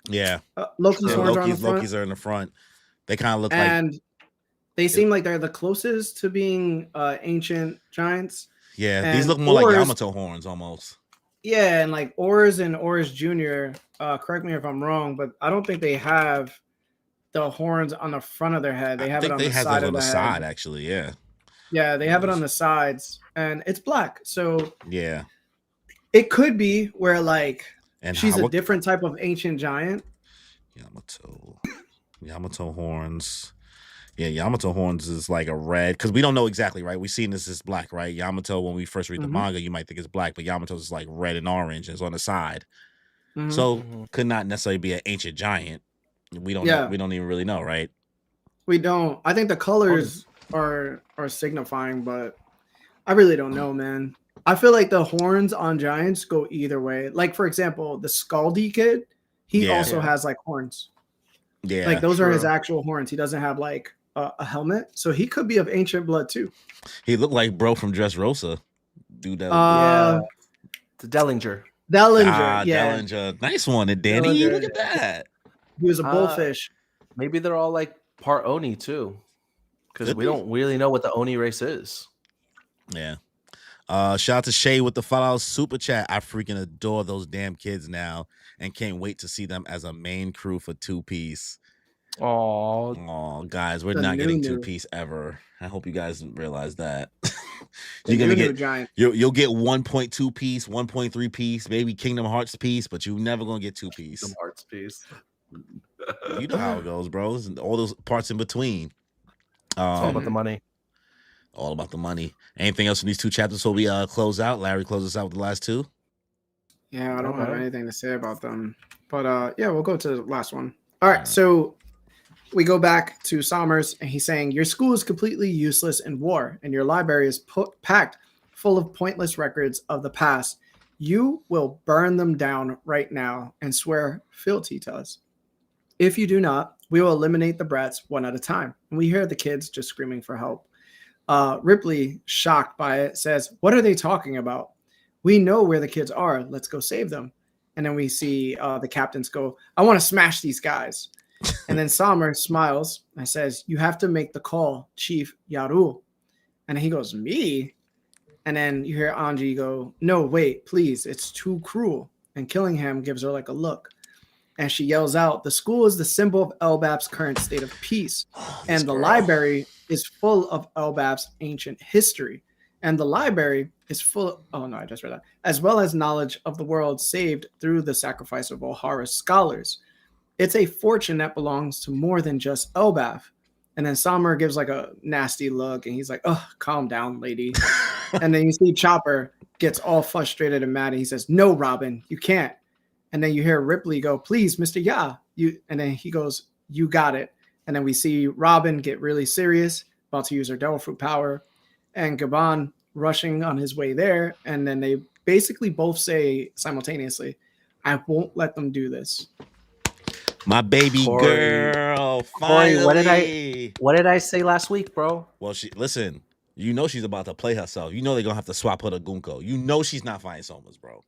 Yeah. Loki's horns are on the front. Loki's are in the front. They kind of look and they seem like they're the closest to being ancient giants. Yeah, and these look more like Yamato horns almost. Yeah, and like Oars and Oars Jr., correct me if I'm wrong, but I don't think they have the horns on the front of their head. They have it on the side of the side, actually. Yeah. Yeah, they have it on the sides, and it's black. So yeah, it could be where like and she's a different type of ancient giant. Yamato horns. Yeah, Yamato horns is like a red because we don't know exactly, right? We've seen this is black, right? Yamato, when we first read the manga, you might think it's black, but Yamato is like red and orange and it's on the side. So could not necessarily be an ancient giant. We don't know, we don't even really know, right? We don't. I think the colors are signifying, but I really don't know, man. I feel like the horns on giants go either way. Like, for example, the Scaldi kid, he also has like horns. Yeah. Like those are his actual horns. He doesn't have like a helmet. So he could be of ancient blood too. He looked like bro from Dressrosa. Dude, the Dellinger. Dellinger. Nice one, and Danny. Dellinger. Look at that. He was a bullfish. Maybe they're all like part Oni too, because we don't really know what the Oni race is. Yeah. Shout out to Shay with the $5 super chat. I freaking adore those damn kids now, and can't wait to see them as a main crew for Two Piece. Oh, guys, we're not getting Two Piece ever. I hope you guys realize that. You're gonna get you'll get 1.2 piece, 1.3 piece, maybe Kingdom Hearts piece, but you're never gonna get 2 piece. Kingdom Hearts piece. You know how it goes, bro. And all those parts in between. It's all about the money. All about the money. Anything else in these 2 chapters before we close out? Larry, close us out with the last 2. Yeah, I don't have anything to say about them. But yeah, we'll go to the last one. All right, so we go back to Sommers, and he's saying, your school is completely useless in war, and your library is packed full of pointless records of the past. You will burn them down right now and swear fealty to us. If you do not, we will eliminate the brats one at a time. And we hear the kids just screaming for help. Ripley, shocked by it, says, what are they talking about? We know where the kids are. Let's go save them. And then we see the captains go, I want to smash these guys. And then Samar smiles and says, you have to make the call, Chief Yaru. And he goes, me? And then you hear Anji go, no, wait, please, it's too cruel. And Killingham gives her like a look. And she yells out, the school is the symbol of Elbap's current state of peace. And the library is full of Elbap's ancient history. And the library is full, oh no, I just read that, as well as knowledge of the world saved through the sacrifice of Ohara's scholars. It's a fortune that belongs to more than just Elbaf. And then Samar gives like a nasty look and he's like, oh, calm down, lady. And then you see Chopper gets all frustrated and mad and he says, no, Robin, you can't. And then you hear Ripley go, please, Mr. Ya. And then he goes, you got it. And then we see Robin get really serious, about to use her Devil Fruit power, and Gabon rushing on his way there. And then they basically both say simultaneously, I won't let them do this. My baby Corey. girl. Finally. Corey, what did I say last week, bro? Well, listen, you know she's about to play herself. You know they're gonna have to swap her to Gunko. You know she's not fighting Somers, bro.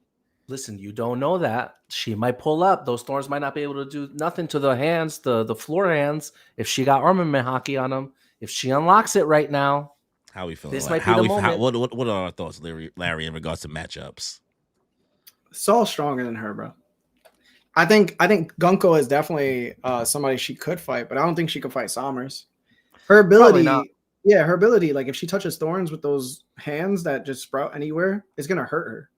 Listen, you don't know that. She might pull up. Those thorns might not be able to do nothing to the hands, the floor hands, if she got armament hockey on them. If she unlocks it right now. How are we feeling? This might be the moment. What are our thoughts, Larry, in regards to matchups? Saul stronger than her, bro. I think Gunko is definitely somebody she could fight, but I don't think she could fight Somers. Her ability, her ability, like if she touches thorns with those hands that just sprout anywhere, it's gonna hurt her.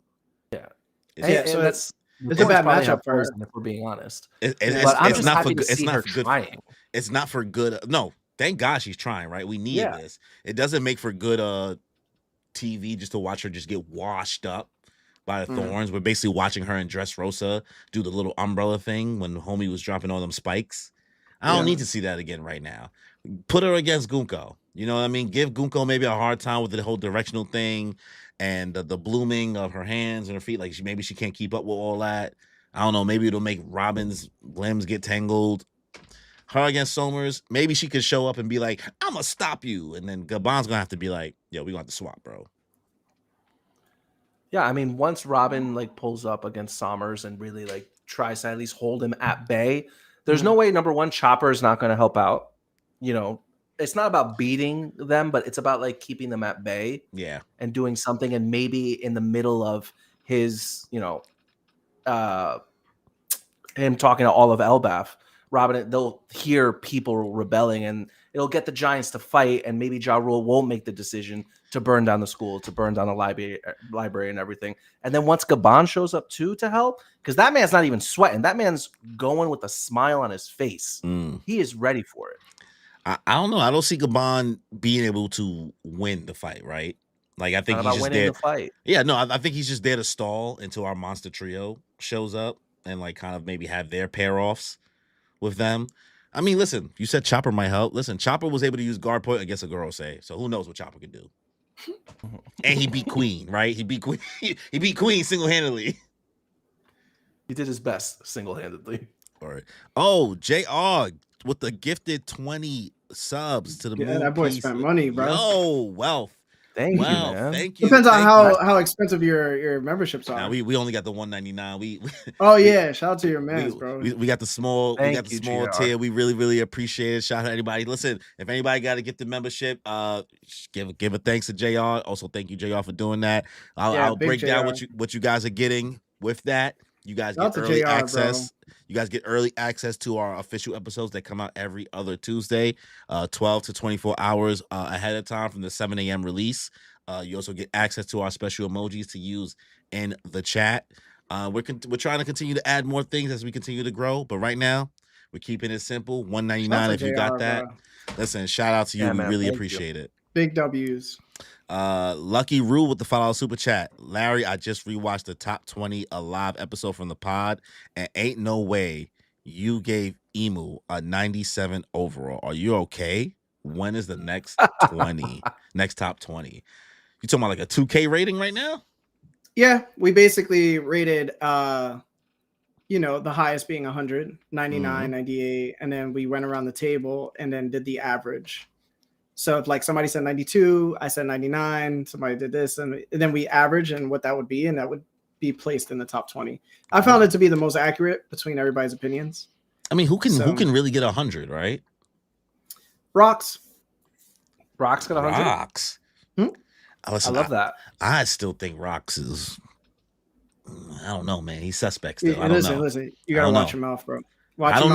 Yeah, so it's a bad matchup for her. If we're being honest. It's not for good. It's not for good. It's not for good. No, thank God she's trying. Right, we need this. It doesn't make for good TV just to watch her just get washed up by the thorns. We're basically watching her and Dressrosa do the little umbrella thing when homie was dropping all them spikes. I don't need to see that again right now. Put her against Gunko. You know what I mean? Give Gunko maybe a hard time with the whole directional thing and the blooming of her hands and her feet. Like maybe she can't keep up with all that. I don't know. Maybe it'll make Robin's limbs get tangled. Her against Somers, maybe she could show up and be like, I'm going to stop you. And then Gabon's going to have to be like, yo, we're going to have to swap, bro. Yeah, I mean, once Robin like pulls up against Somers and really like tries to at least hold him at bay, there's no way, number one, Chopper is not going to help out. You know, it's not about beating them, but it's about like keeping them at bay. Yeah. And doing something. And maybe in the middle of his, you know, him talking to all of Elbaf, Robin, they'll hear people rebelling and it'll get the Giants to fight. And maybe Ja Rule won't make the decision to burn down the school, to burn down the library and everything. And then once Gabon shows up too to help, because that man's not even sweating. That man's going with a smile on his face. He is ready for it. I don't know. I don't see Gabon being able to win the fight, right? Like I think he's just there. The fight. Yeah, no, I think he's just there to stall until our monster trio shows up and like kind of maybe have their pair offs with them. I mean, listen, you said Chopper might help. Listen, Chopper was able to use guard point against a Gorosei, so who knows what Chopper could do. And he beat Queen, right? He beat Queen. He beat Queen single-handedly. He did his best single-handedly. All right. Oh, JR with the gifted 20 subs to the moon. That boy spent money, bro. Yo, wealth. Thank you, man. Thank you. Depends on how expensive your memberships are. Now we only got the $199. We shout out to your man, bro. We got the small tier. We really appreciate it. Shout out to anybody. Listen, if anybody got to get the membership, give a thanks to JR. Also, thank you, JR, for doing that. I'll break down what you guys are getting with that. You guys get early access. Bro. You guys get early access to our official episodes that come out every other Tuesday, 12 to 24 hours ahead of time from the 7 a.m. release. You also get access to our special emojis to use in the chat. We're trying to continue to add more things as we continue to grow, but right now we're keeping it simple. $199 if you got that. Bro. Listen, shout out to you. We really appreciate it. Big W's. Lucky Rule with the $5 super chat. Larry, I just rewatched the top 20 Alive episode from the pod, and ain't no way you gave Emu a 97 overall. Are you okay? When is the next 20? Next top 20? You talking about like a 2K rating right now? Yeah, we basically rated the highest being 100, 99, 98, and then we went around the table and then did the average. So if like somebody said 92, I said 99, somebody did this, and then we average and what that would be, and that would be placed in the top 20. I found it to be the most accurate between everybody's opinions. I mean, who can really get 100, right? Rocks. Rock's got 100. Rocks. Listen, I love that. I still think Rocks is. I don't know, man. He's suspect still. I don't know. Listen. You gotta watch your mouth, bro. I don't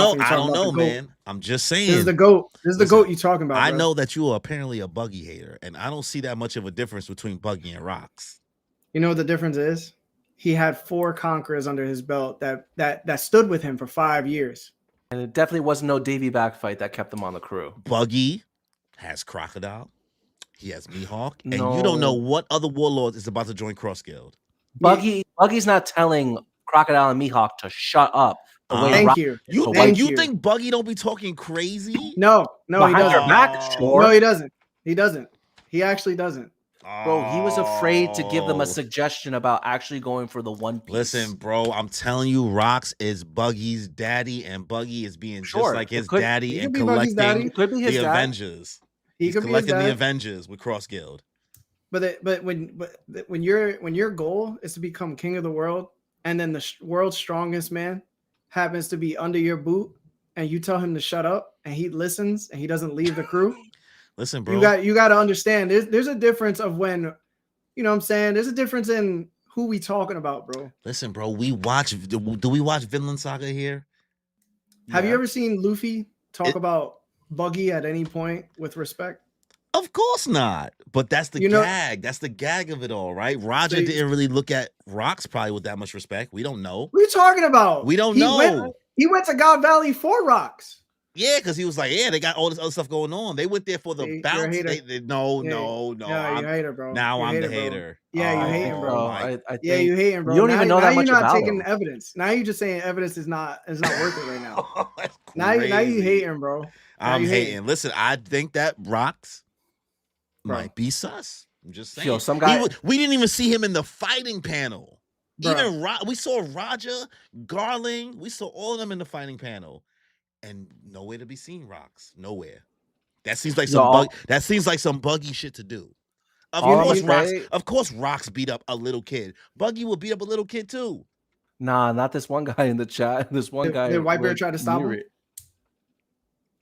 know, man. I'm just saying. This is the GOAT. This is the GOAT you talking about. I bro. know that you are apparently a Buggy hater, and I don't see that much of a difference between Buggy and Rocks. You know what the difference is? He had 4 conquerors under his belt that stood with him for 5 years. And it definitely wasn't no Davy back fight that kept him on the crew. Buggy has Crocodile. He has Mihawk, and you don't know what other warlord is about to join Cross Guild. Buggy's not telling Crocodile and Mihawk to shut up. Thank you. You think Buggy don't be talking crazy? No, he doesn't. Your back, sure. No, he doesn't. He doesn't. He actually doesn't. Bro, he was afraid to give them a suggestion about actually going for the One Piece. Listen, bro, I'm telling you, Rocks is Buggy's daddy, and Buggy is being just like his daddy and collecting the Avengers. He's collecting the Avengers with Cross Guild. But when your goal is to become king of the world, and then the world's strongest man happens to be under your boot, and you tell him to shut up, and he listens, and he doesn't leave the crew. Listen, bro. You got to understand. There's a difference of when, you know what I'm saying? There's a difference in who we talking about, bro. Listen, bro. Do we watch Vinland Saga here? Have you ever seen Luffy talk about Buggy at any point with respect? Of course not. But that's the gag. That's the gag of it all, right? Roger didn't really look at Rocks probably with that much respect. We don't know. What are you talking about? We don't know. He went to God Valley for Rocks. Yeah, because he was like, they got all this other stuff going on. They went there for the bounce. No. Yeah, you hater, bro. Now I'm the hater. Yeah, you hating, bro. I think you hating, bro. You don't even know that much about him. Now you're not taking evidence. Now you're just saying evidence is not working right now. Now you hating, bro. I'm hating. Listen, I think that Rocks might be sus. I'm just saying. Yo, some guy. We didn't even see him in the fighting panel. Bro. Even we saw Roger, Garling. We saw all of them in the fighting panel. And nowhere to be seen, Rocks. Nowhere. That seems like some Buggy shit to do. Of course, Rocks beat up a little kid. Buggy will beat up a little kid too. Nah, not this one guy in the chat. This one guy. Did Whitebeard try to stop him?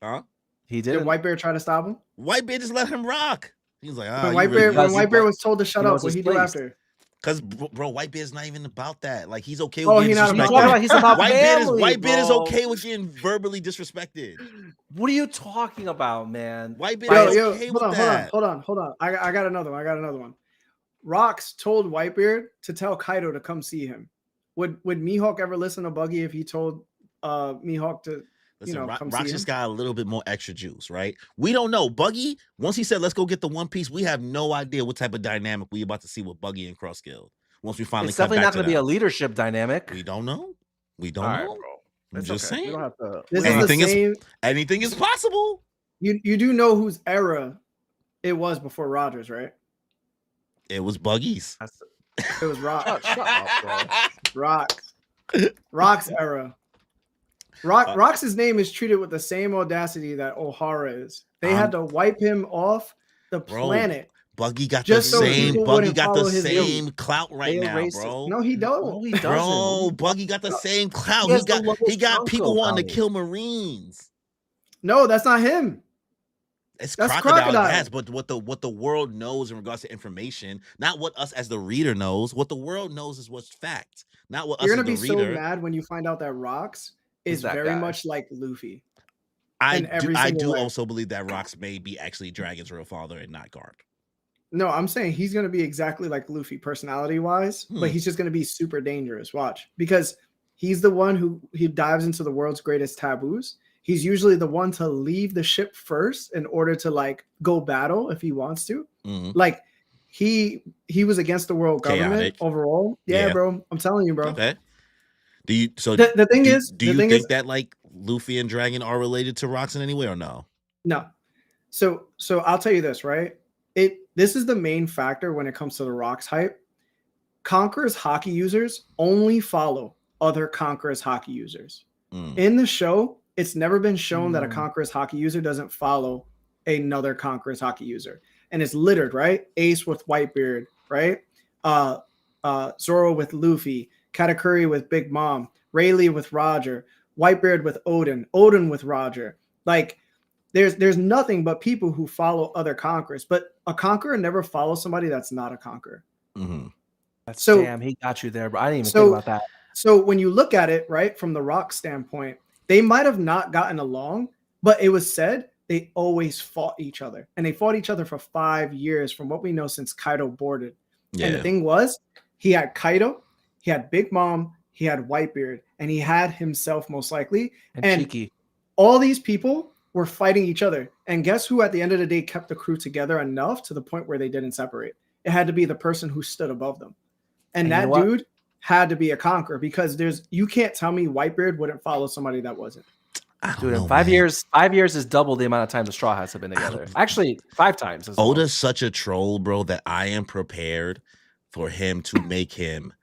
Huh? He did. Did Whitebeard try to stop him? Whitebeard just let him rock. He was like, when Whitebeard was told to shut up, what he do after? Because bro, Whitebeard's not even about that. Like he's okay with getting disrespected. He's about Whitebeard is okay with getting verbally disrespected. What are you talking about, man? Whitebeard is okay with that. Hold on. I got another one. Rocks told Whitebeard to tell Kaido to come see him. Would Mihawk ever listen to Buggy if he told Mihawk to? Listen, Rocks just got a little bit more extra juice, right? We don't know. Buggy, once he said, let's go get the One Piece, we have no idea what type of dynamic we're about to see with Buggy and Cross Guild. Once we finally it's definitely not going to be a leadership dynamic. We don't know. We don't know. Bro. I'm just saying. You don't have to... anything is possible. You do know whose era it was before Rogers, right? It was Buggy's. It was Rocks. Shut up, bro. Rock's era. Rox's name is treated with the same audacity that O'Hara is. They had to wipe him off the planet. Buggy got the same clout right now, bro. No, he don't. No, he doesn't. Bro, Buggy got the same clout. He got people wanting to kill Marines. No, that's not him. That's Crocodile. Yes, but what the world knows in regards to information, not what us as the reader knows. What the world knows is what's fact, not what You're us as gonna the be reader. So mad when you find out that Rocks is very much like Luffy. I do also believe that Rocks may be actually Dragon's real father and not Garp. No, I'm saying he's going to be exactly like Luffy personality-wise, but he's just going to be super dangerous. Watch. Because he's the one who dives into the world's greatest taboos. He's usually the one to leave the ship first in order to like go battle if he wants to. Mm-hmm. Like he was against the world government overall. Yeah, bro. I'm telling you, bro. Okay. Do you think that like Luffy and Dragon are related to Rocks in any way or no? No. So I'll tell you this, right? This is the main factor when it comes to the Rocks hype. Conqueror's hockey users only follow other Conqueror's hockey users. In the show, it's never been shown that a Conqueror's hockey user doesn't follow another Conqueror's hockey user. And it's littered, right? Ace with Whitebeard, right? Zoro with Luffy, Katakuri with Big Mom, Rayleigh with Roger, Whitebeard with Odin, Odin with Roger. Like there's nothing but people who follow other conquerors, but a conqueror never follows somebody that's not a conqueror. Mm-hmm. So damn, he got you there, but I didn't even so- think about that. So when you look at it, right, from the Rock standpoint, they might have not gotten along, but it was said they always fought each other. And they fought each other for 5 years, from what we know, since Kaido boarded. Yeah. And the thing was, he had Kaido, he had Big Mom, he had Whitebeard, and he had himself most likely. And Cheeky. All these people were fighting each other. And guess who at the end of the day kept the crew together enough to the point where they didn't separate? It had to be the person who stood above them. And that dude had to be a conqueror, because you can't tell me Whitebeard wouldn't follow somebody that wasn't. Dude, in 5 years, 5 years is double the amount of time the Straw Hats have been together. Actually, 5 times. Oda's such a troll, bro, that I am prepared for him to make him.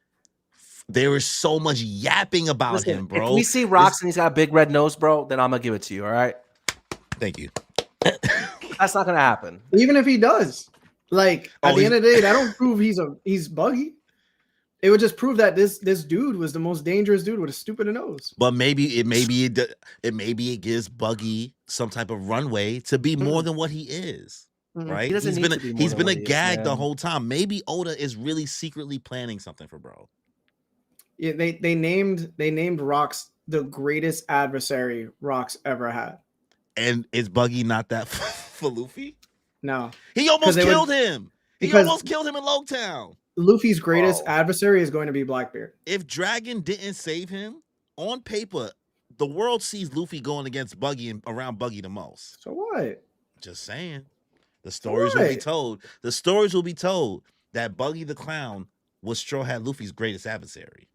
There is so much yapping about him, bro. If we see Rocks and he's got a big red nose, bro, then I'm gonna give it to you. All right. Thank you. That's not gonna happen. Even if he does, like at the end of the day, that don't prove he's buggy. It would just prove that this dude was the most dangerous dude with a stupid nose. But maybe it gives Buggy some type of runway to be more than what he is. Right? He's been a gag the whole time. Maybe Oda is really secretly planning something for bro. Yeah, they named Rocks the greatest adversary Rocks ever had. And is Buggy not that for Luffy? No. He almost killed him. He almost killed him in Logtown. Luffy's greatest adversary is going to be Blackbeard. If Dragon didn't save him, on paper, the world sees Luffy going against Buggy and around Buggy the most. So what? Just saying. The stories will be told. The stories will be told that Buggy the Clown had Luffy's greatest adversary.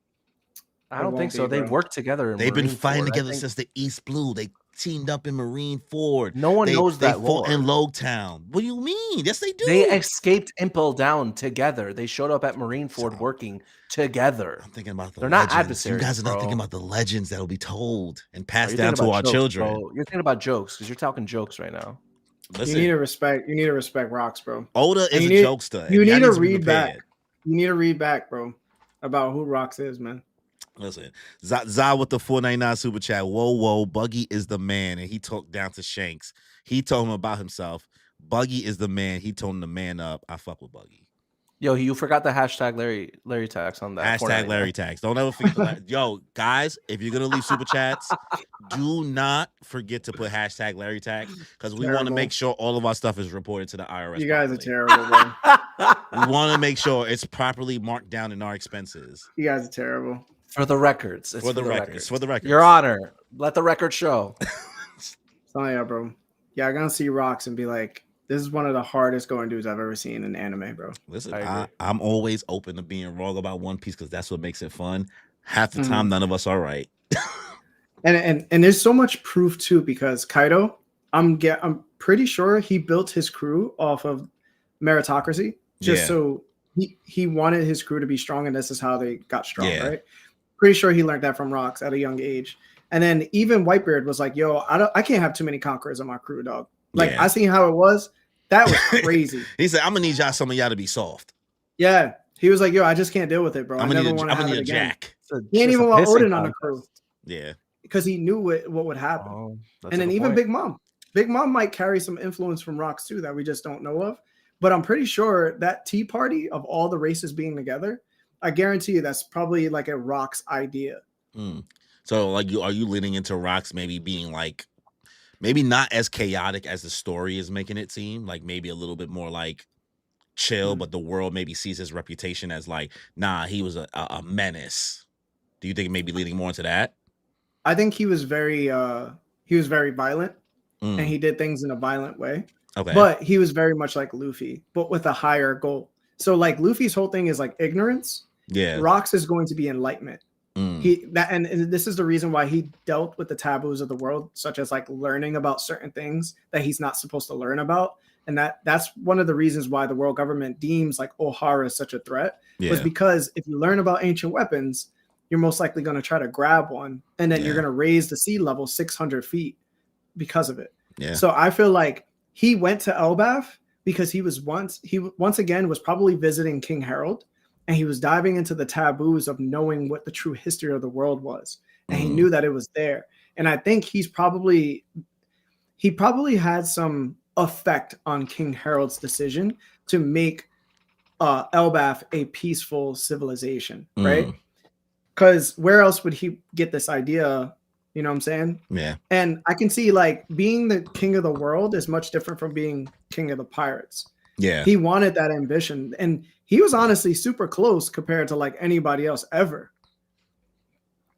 I don't think so. They've worked together. They've been fighting together since the East Blue. They teamed up in Marineford. No one knows that. They fought in Logtown. What do you mean? Yes, they do. They escaped Impel Down together. They showed up at Marineford working together. I'm thinking about they're not adversaries. You guys are not thinking about the legends that will be told and passed down to our children. Bro. You're thinking about jokes because you're talking jokes right now. Listen, you need to respect Rocks, bro. Oda is a jokester. You need to read back. You need to read back, bro, about who Rocks is, man. Listen, Za with the 499 super chat. Whoa, Buggy is the man, and he talked down to Shanks. He told him about himself. Buggy is the man. He told him to man up. I fuck with Buggy. Yo, you forgot the hashtag Larry tax on that. Hashtag Larry tax. Don't ever forget. Yo, guys, if you're gonna leave super chats, do not forget to put hashtag Larry tax, because we want to make sure all of our stuff is reported to the IRS. You guys are terrible, bro. We want to make sure it's properly marked down in our expenses. You guys are terrible. For the records. For the records. Your Honor, let the record show. So yeah, bro. Yeah, I'm gonna see Rocks and be like, this is one of the hardest going dudes I've ever seen in anime, bro. Listen, I'm always open to being wrong about One Piece because that's what makes it fun. Half the time, none of us are right. and there's so much proof too, because Kaido, I'm pretty sure he built his crew off of meritocracy, so he wanted his crew to be strong, and this is how they got strong, right? Pretty sure he learned that from Rocks at a young age. And then even Whitebeard was like, yo, I can't have too many conquerors on my crew, dog. Like, I seen how it was. That was crazy. He said, I'm gonna need some of y'all to be soft. Yeah. He was like, yo, I just can't deal with it, bro. I'm gonna need a jack. He ain't even want Odin on the crew. Yeah. Because he knew what would happen. And then even Big Mom. Big Mom might carry some influence from Rocks too that we just don't know of. But I'm pretty sure that tea party of all the races being together, I guarantee you that's probably like a Rocks idea. So like, are you leaning into Rocks maybe being like, maybe not as chaotic as the story is making it seem, like maybe a little bit more like chill, but the world maybe sees his reputation as like, nah, he was a menace. Do you think maybe leaning more into that? I think he was very violent, and he did things in a violent way. Okay. But he was very much like Luffy, but with a higher goal. So like Luffy's whole thing is like ignorance. Yeah. Rocks is going to be enlightenment. And this is the reason why he dealt with the taboos of the world, such as like learning about certain things that he's not supposed to learn about. And that's one of the reasons why the world government deems like Ohara such a threat, was because if you learn about ancient weapons, you're most likely going to try to grab one, and then you're going to raise the sea level 600 feet because of it. Yeah. So I feel like he went to Elbaf because he once again was probably visiting King Harold, and he was diving into the taboos of knowing what the true history of the world was, and he Mm. knew that it was there. And I think he probably had some effect on King Harold's decision to make Elbaf a peaceful civilization, right? Mm. Because where else would he get this idea? You know what I'm saying? Yeah. And I can see like being the king of the world is much different from being king of the pirates. Yeah. He wanted that ambition, and he was honestly super close compared to like anybody else ever.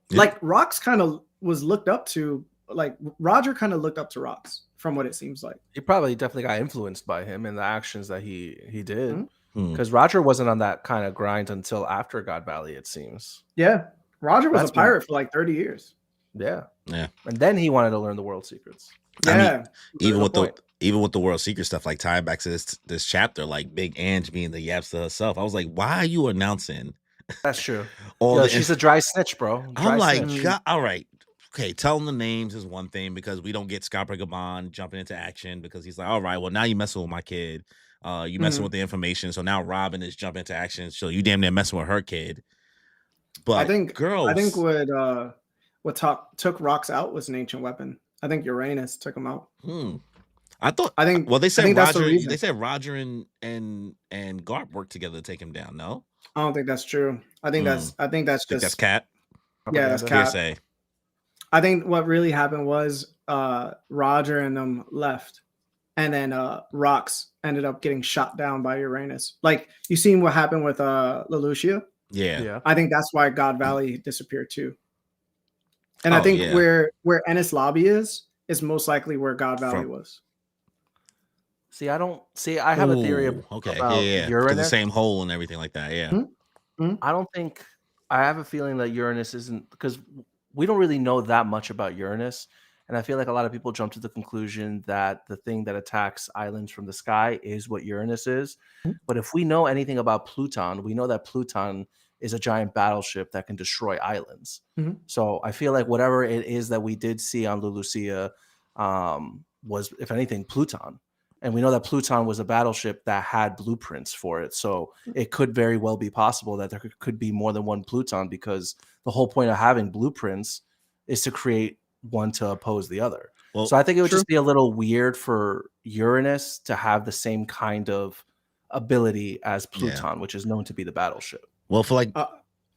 Yeah. Like Rox kind of was looked up to, like Roger kind of looked up to Rox from what it seems like. He probably definitely got influenced by him and the actions that he did. Mhm. Mm. Because Roger wasn't on that kind of grind until after God Valley, it seems. Yeah, Roger was That's a pirate for like 30 years. Yeah. Yeah. And then he wanted to learn the world secrets. I mean, Yeah, even with point. even with the world secret stuff, like tying back to this chapter, like Big Ange being the Yapster herself, I was like, why are you announcing That's true. all Yo, the she's a dry snitch, bro. Dry I'm like, snitch. God, all right. Okay, telling the names is one thing because we don't get Scott Gabon jumping into action because he's like, all right, well, now you messing with my kid. You messing with the information. So now Robin is jumping into action. So you damn near messing with her kid. But I think girls, what took Rox out was an ancient weapon. I think Uranus took him out. I thought I think. well, they I said think that's the Roger. reason. They said Roger and Garp worked together to take him down. No, I don't think that's true. I think that's think just that's Cat. yeah, that's Propaganda. Cap. PSA. I think what really happened was Roger and them left, and then Rox ended up getting shot down by Uranus. Like you seen what happened with Lelouchia. Yeah. Yeah. I think that's why God Valley disappeared too. And I Oh, think yeah. where Ennis Lobby is most likely where God Valley was. See, I have a theory Ooh, okay. about Yeah. Because the Uranus. same hole and everything like that. Yeah. I don't think I have a feeling that Uranus isn't because we don't really know that much about Uranus. And I feel like a lot of people jump to the conclusion that the thing that attacks islands from the sky is what Uranus is. But if we know anything about Pluton, we know that Pluton is a giant battleship that can destroy islands. Mhm. So I feel like whatever it is that we did see on Lulusia was, if anything, Pluton. And we know that Pluton was a battleship that had blueprints for it. So it could very well be possible that there could be more than one Pluton because the whole point of having blueprints is to create one to oppose the other. Well, So I think it would just be a little weird for Uranus to have the same kind of ability as Pluton, which is known to be the battleship. well, for like Uh,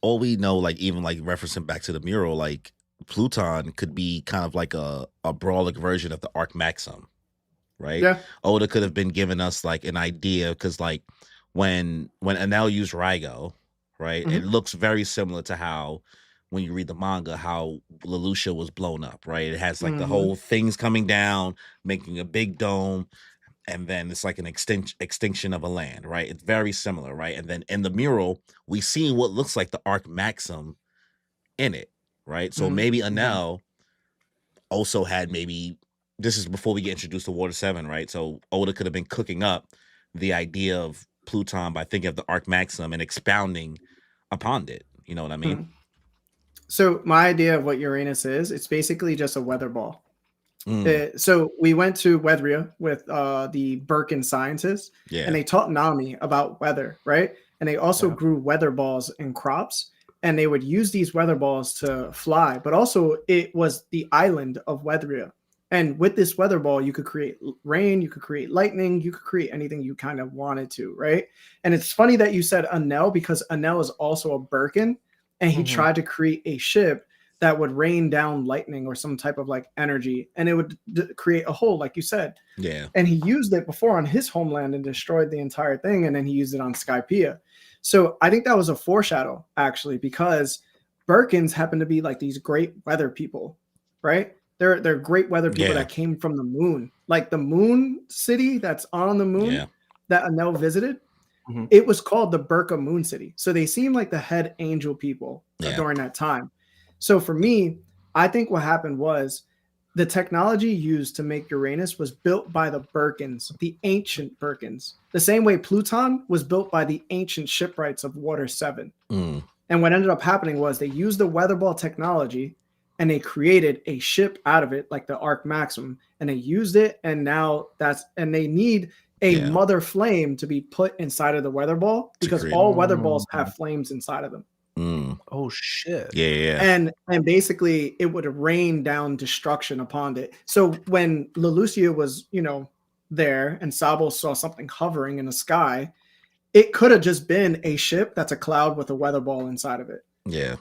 all we know, like even like referencing back to the mural, like Pluton could be kind of like a brawlic version of the Arc Maxim, right? Yeah. Oda could have been giving us like an idea because like when Enel used Raigo, right, it looks very similar to how when you read the manga, how Lelouchia was blown up, right? It has like the whole things coming down, making a big dome, and then it's like an extinction of a land, right? It's very similar, right? And then in the mural, we see what looks like the Arc Maxim in it, right? So maybe Enel also had maybe this is before we get introduced to Water 7, right? So Oda could have been cooking up the idea of Pluton by thinking of the Arc Maxim and expounding upon it. You know what I mean? So my idea of what Uranus is, it's basically just a weather ball. Mm, So we went to Weatheria with the Birkin scientists, yeah. and they taught Nami about weather, right? And they also grew weather balls and crops, and they would use these weather balls to fly. But also, it was the island of Weatheria. And with this weather ball, you could create rain, you could create lightning, you could create anything you kind of wanted to, right? And it's funny that you said Enel because Enel is also a Birkin, and he tried to create a ship that would rain down lightning or some type of like energy, and it would create a hole, like you said. Yeah. And he used it before on his homeland and destroyed the entire thing, and then he used it on Skypiea. So I think that was a foreshadow, actually, because Birkins happen to be like these great weather people, right? They're great weather people that came from the moon, like the moon city that's on the moon that Enel visited. It was called the Burka Moon City. So they seem like the head angel people during that time. So for me, I think what happened was the technology used to make Uranus was built by the Birkins, the ancient Birkins, the same way Pluton was built by the ancient shipwrights of Water 7. And what ended up happening was they used the weather ball technology and they created a ship out of it, like the Arc Maxim, and they used it. And now they need a Yeah. mother flame to be put inside of the weather ball because create- all weather balls have flames inside of them. Mm. Oh shit. Yeah. And basically it would rain down destruction upon it. So when Leloucia was, there and Sabo saw something hovering in the sky, it could have just been a ship that's a cloud with a weather ball inside of it. Yeah.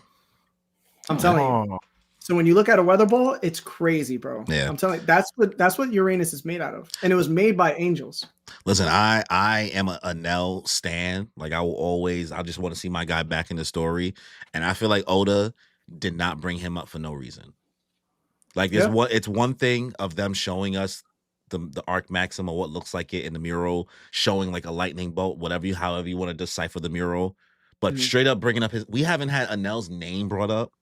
I'm telling you. Oh. So when you look at a weather ball, it's crazy, bro. Yeah. I'm telling you, that's what Uranus is made out of. And it was made by angels. Listen, I am a Nell stan. Like I just want to see my guy back in the story. And I feel like Oda did not bring him up for no reason. Like it's one thing of them showing us the Arc Maxim or what looks like it in the mural, showing like a lightning bolt, however you want to decipher the mural. But straight up bringing up we haven't had Anel's name brought up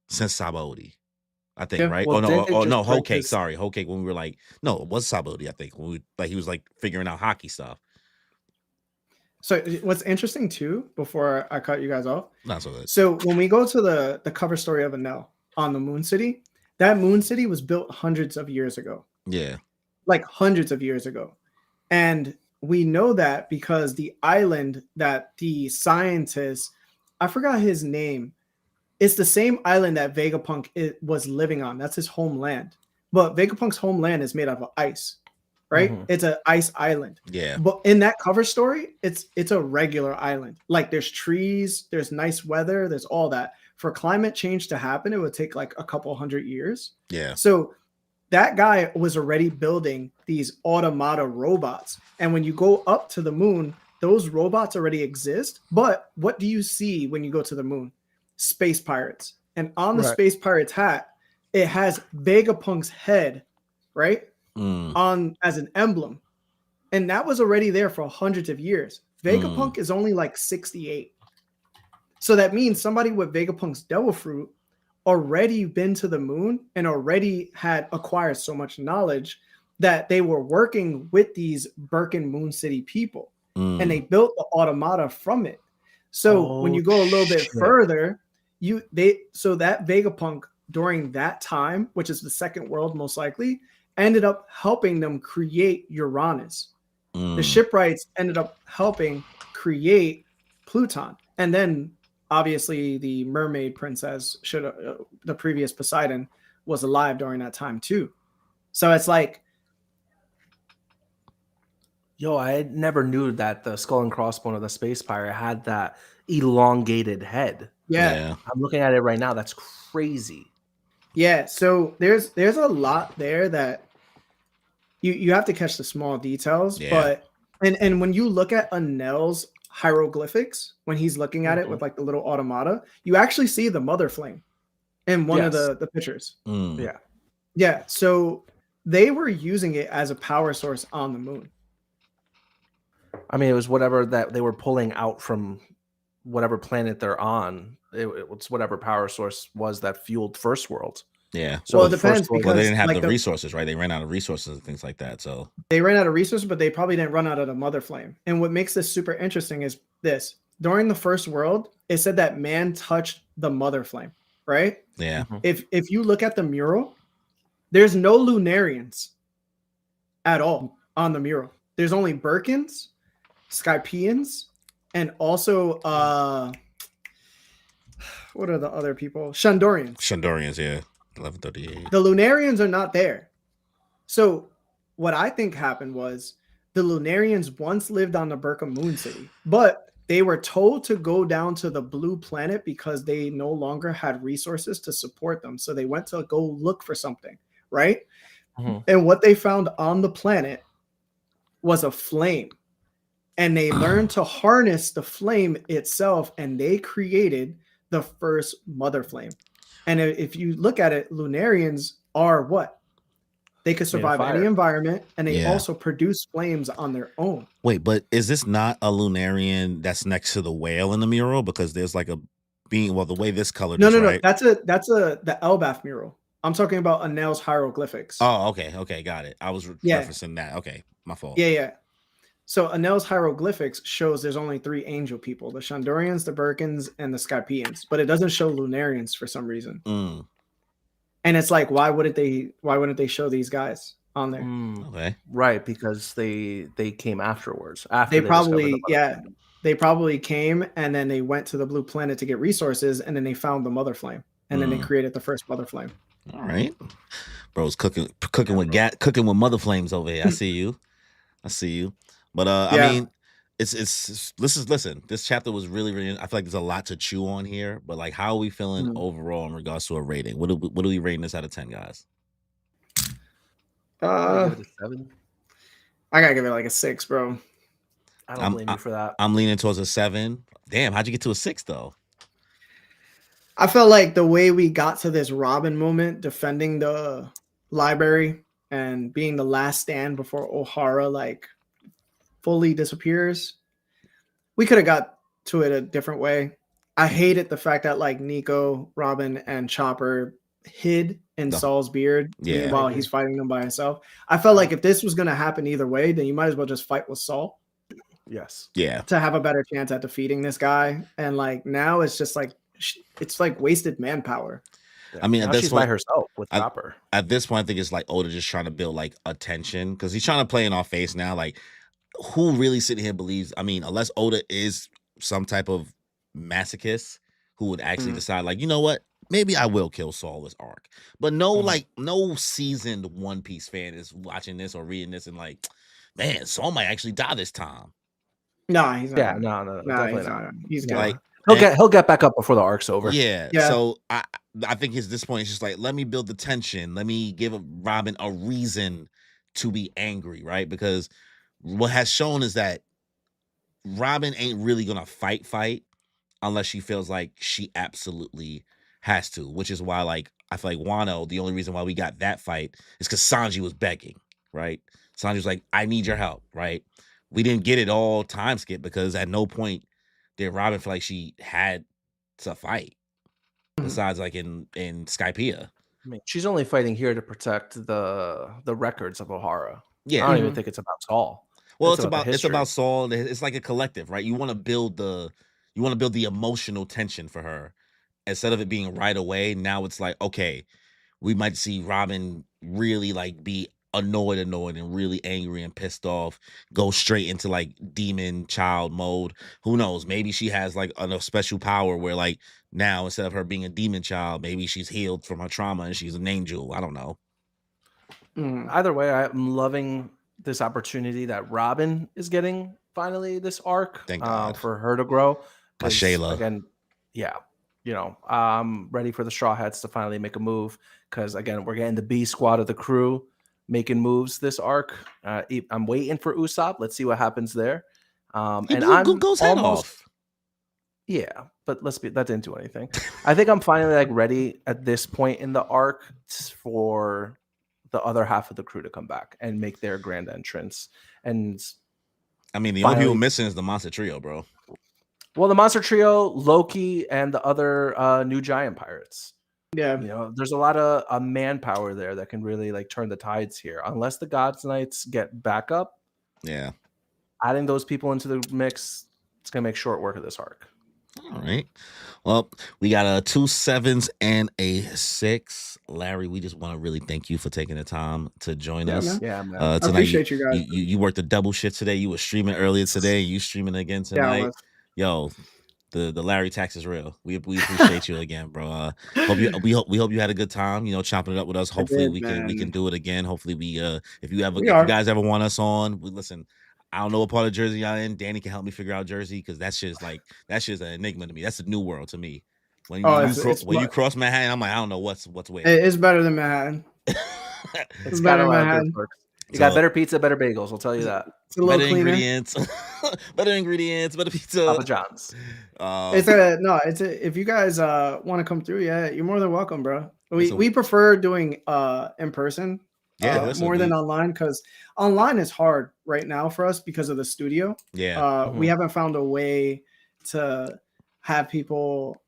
since Sabaody, I think, Yeah, right? well, No, Whole Cake. his- Sorry, Whole Cake. When we were like, no, it was Sabaody, I think. When he was like figuring out hockey stuff. So what's interesting too, before I cut you guys off. Not so good. So when we go to the cover story of Enel on the Moon City, that Moon City was built hundreds of years ago. Yeah. Like hundreds of years ago. And we know that because the island that the scientist, I forgot his name, it's the same island that Vegapunk was living on. That's his homeland. But Vegapunk's homeland is made out of ice, right? Mhm. It's an ice island. Yeah. But in that cover story, it's a regular island. Like there's trees, there's nice weather, there's all that. For climate change to happen, it would take like a couple hundred years. Yeah. So that guy was already building these automata robots. And when you go up to the moon, those robots already exist. But what do you see when you go to the moon? Space pirates. And on the Right. space pirate's hat, it has Vegapunk's head, right? On as an emblem. And that was already there for hundreds of years. Vegapunk is only like 68. So that means somebody with Vegapunk's Devil Fruit already been to the moon and already had acquired so much knowledge that they were working with these Birkin Moon City people and they built the automata from it. So when you go a little bit further, so that Vegapunk during that time, which is the second world most likely, ended up helping them create Uranus. The shipwrights ended up helping create Pluton. And then obviously the mermaid princess the previous Poseidon was alive during that time too. So it's like, Yo, I never knew that the skull and crossbone of the space pirate had that elongated head. yeah. I'm looking at it right now. That's crazy. Yeah, so there's a lot there that you have to catch the small details, but and when you look at Anel's hieroglyphics, when he's looking at it with like the little automata, you actually see the mother flame in one of the pictures. Yeah. Yeah, so they were using it as a power source on the moon. I mean, it was whatever that they were pulling out from whatever planet they're on. It was whatever power source was that fueled First World. Yeah. So Well, it depends Well, they didn't have like the resources, right? They ran out of resources and things like that. So they ran out of resources, but they probably didn't run out of the mother flame. And what makes this super interesting is this. During the First World, it said that man touched the mother flame, right? yeah. If you look at the mural, there's no Lunarians at all on the mural. There's only Birkins, Skypians, and also what are the other people? Shandorians. Shandorians, yeah. 1138. The Lunarians are not there. So what I think happened was the Lunarians once lived on the Birka Moon City, but they were told to go down to the blue planet because they no longer had resources to support them. So they went to go look for something, right? And what they found on the planet was a flame. And they learned to harness the flame itself, and they created the first mother flame. And if you look at it, Lunarians are what? They could survive any environment, and they also produce flames on their own. Wait, but is this not a Lunarian that's next to the whale in the mural? Because there's like a being, well, the way this color No, right? that's the Elbaf mural. I'm talking about Anel's hieroglyphics. Oh, okay, got it. I was referencing that. Okay, my fault. Yeah. So Anel's hieroglyphics shows there's only 3 angel people: the Shandorians, the Birkins, and the Skypians. But it doesn't show Lunarians for some reason. And it's like, why wouldn't they show these guys on there. Okay. Right, because they came afterwards. After They they discovered the probably, Mother yeah, Flame. they probably came and then they went to the blue planet to get resources, and then they found the Mother Flame, and then they created the first Mother Flame. All right. Bro's cooking Yeah, with bro. cooking with mother flames over here. I see you. But I Yeah. mean, listen. This chapter was really. I feel like there's a lot to chew on here. But like, how are we feeling overall in regards to a rating? What are we rating this out of 10, guys? I give it a 7. I gotta give it like a 6, bro. I don't blame you for that. I'm leaning towards a 7. Damn, how'd you get to a 6 though? I felt like the way we got to this Robin moment, defending the library and being the last stand before O'Hara like fully disappears, we could have got to it a different way. I hated the fact that like Nico, Robin, and Chopper hid in Saul's beard while he's fighting them by himself. I felt like if this was going to happen either way, then you might as well just fight with Saul. Yes. Yeah. To have a better chance at defeating this guy. And like now it's just like it's like wasted manpower. Yeah. I mean, now at this she's point, by herself with Chopper. At this point, I think it's like Oda just trying to build like attention because he's trying to play in our face now. Like, who really sitting here believes? I mean, unless Oda is some type of masochist who would actually decide, like, you know what? Maybe I will kill Saul this arc. But no, like, no seasoned One Piece fan is watching this or reading this and like, man, Saul might actually die this time. No, he's not. Yeah, no, definitely not. He's gonna like he'll get back up before the arc's over. Yeah. So I think at this point it's just like, let me build the tension. Let me give Robin a reason to be angry, right? Because what has shown is that Robin ain't really gonna fight unless she feels like she absolutely has to, which is why, like, I feel like Wano, the only reason why we got that fight is because Sanji was begging, right? Sanji was like, I need your help, right? We didn't get it all time skip because at no point did Robin feel like she had to fight. Besides, like in Skypiea. I mean, she's only fighting here to protect the records of O'Hara. Yeah. I don't even think it's about Saul. Well, it's about Saul. It's like a collective, right? You want to build the emotional tension for her instead of it being right away. Now it's like, okay, we might see Robin really like be annoyed and really angry and pissed off, go straight into like demon child mode. Who knows? Maybe she has like a special power where like now instead of her being a demon child, maybe she's healed from her trauma and she's an angel. I don't know. Either way, I'm loving this opportunity that Robin is getting finally this arc. Thank God. For her to grow. My Shayla. Again, yeah. You know, I'm ready for the Straw Hats to finally make a move because again, we're getting the B squad of the crew making moves this arc. I'm waiting for Usopp. Let's see what happens there. And goes head off. Yeah, but that didn't do anything. I think I'm finally like ready at this point in the arc for the other half of the crew to come back and make their grand entrance. And I mean, the only people missing is the Monster Trio, bro. Well, the Monster Trio, Loki, and the other new giant pirates. Yeah, you know, there's a lot of manpower there that can really like turn the tides here. Unless the Gods Knights get back up, yeah, adding those people into the mix, it's gonna make short work of this arc. All right. Well, we got 2 7s and a 6. Larry, we just want to really thank you for taking the time to join us. Man. Yeah, man. I appreciate you guys. You worked a double shift today. You were streaming earlier today. You streaming again tonight. Yo, the Larry tax is real. We appreciate you again, bro. We hope you had a good time. You know, chopping it up with us. Hopefully we can do it again. Hopefully if you guys ever want us on, listen. I don't know what part of Jersey y'all in. Danny can help me figure out Jersey because that's just an enigma to me. That's a new world to me. When you cross Manhattan, I'm like, I don't know what's where. It's better than Manhattan. It's better than Manhattan. You got better pizza, better bagels. I'll tell you that. It's a little better cleaner. ingredients, better pizza. Papa John's. If you guys want to come through, yeah, you're more than welcome, bro. We prefer doing in person. More than online because online is hard right now for us because of the studio. We haven't found a way to have people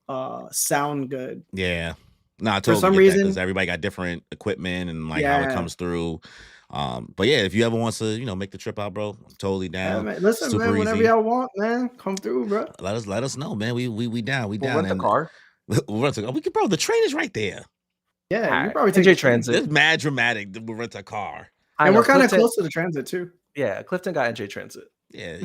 sound good. I totally for some reason because everybody got different equipment and like how it comes through. But yeah, if you ever want to make the trip out, bro, I'm totally down. Man. Listen, super man, whenever y'all want, man, come through, bro. Let us know, man. We down. We'll rent the car. We can, the train is right there. Yeah, you probably take NJ Transit. It's mad dramatic. We'll rent a car. And know we're kind of Clifton. close to the transit too. Yeah, Clifton got NJ Transit. Yeah, Mhm.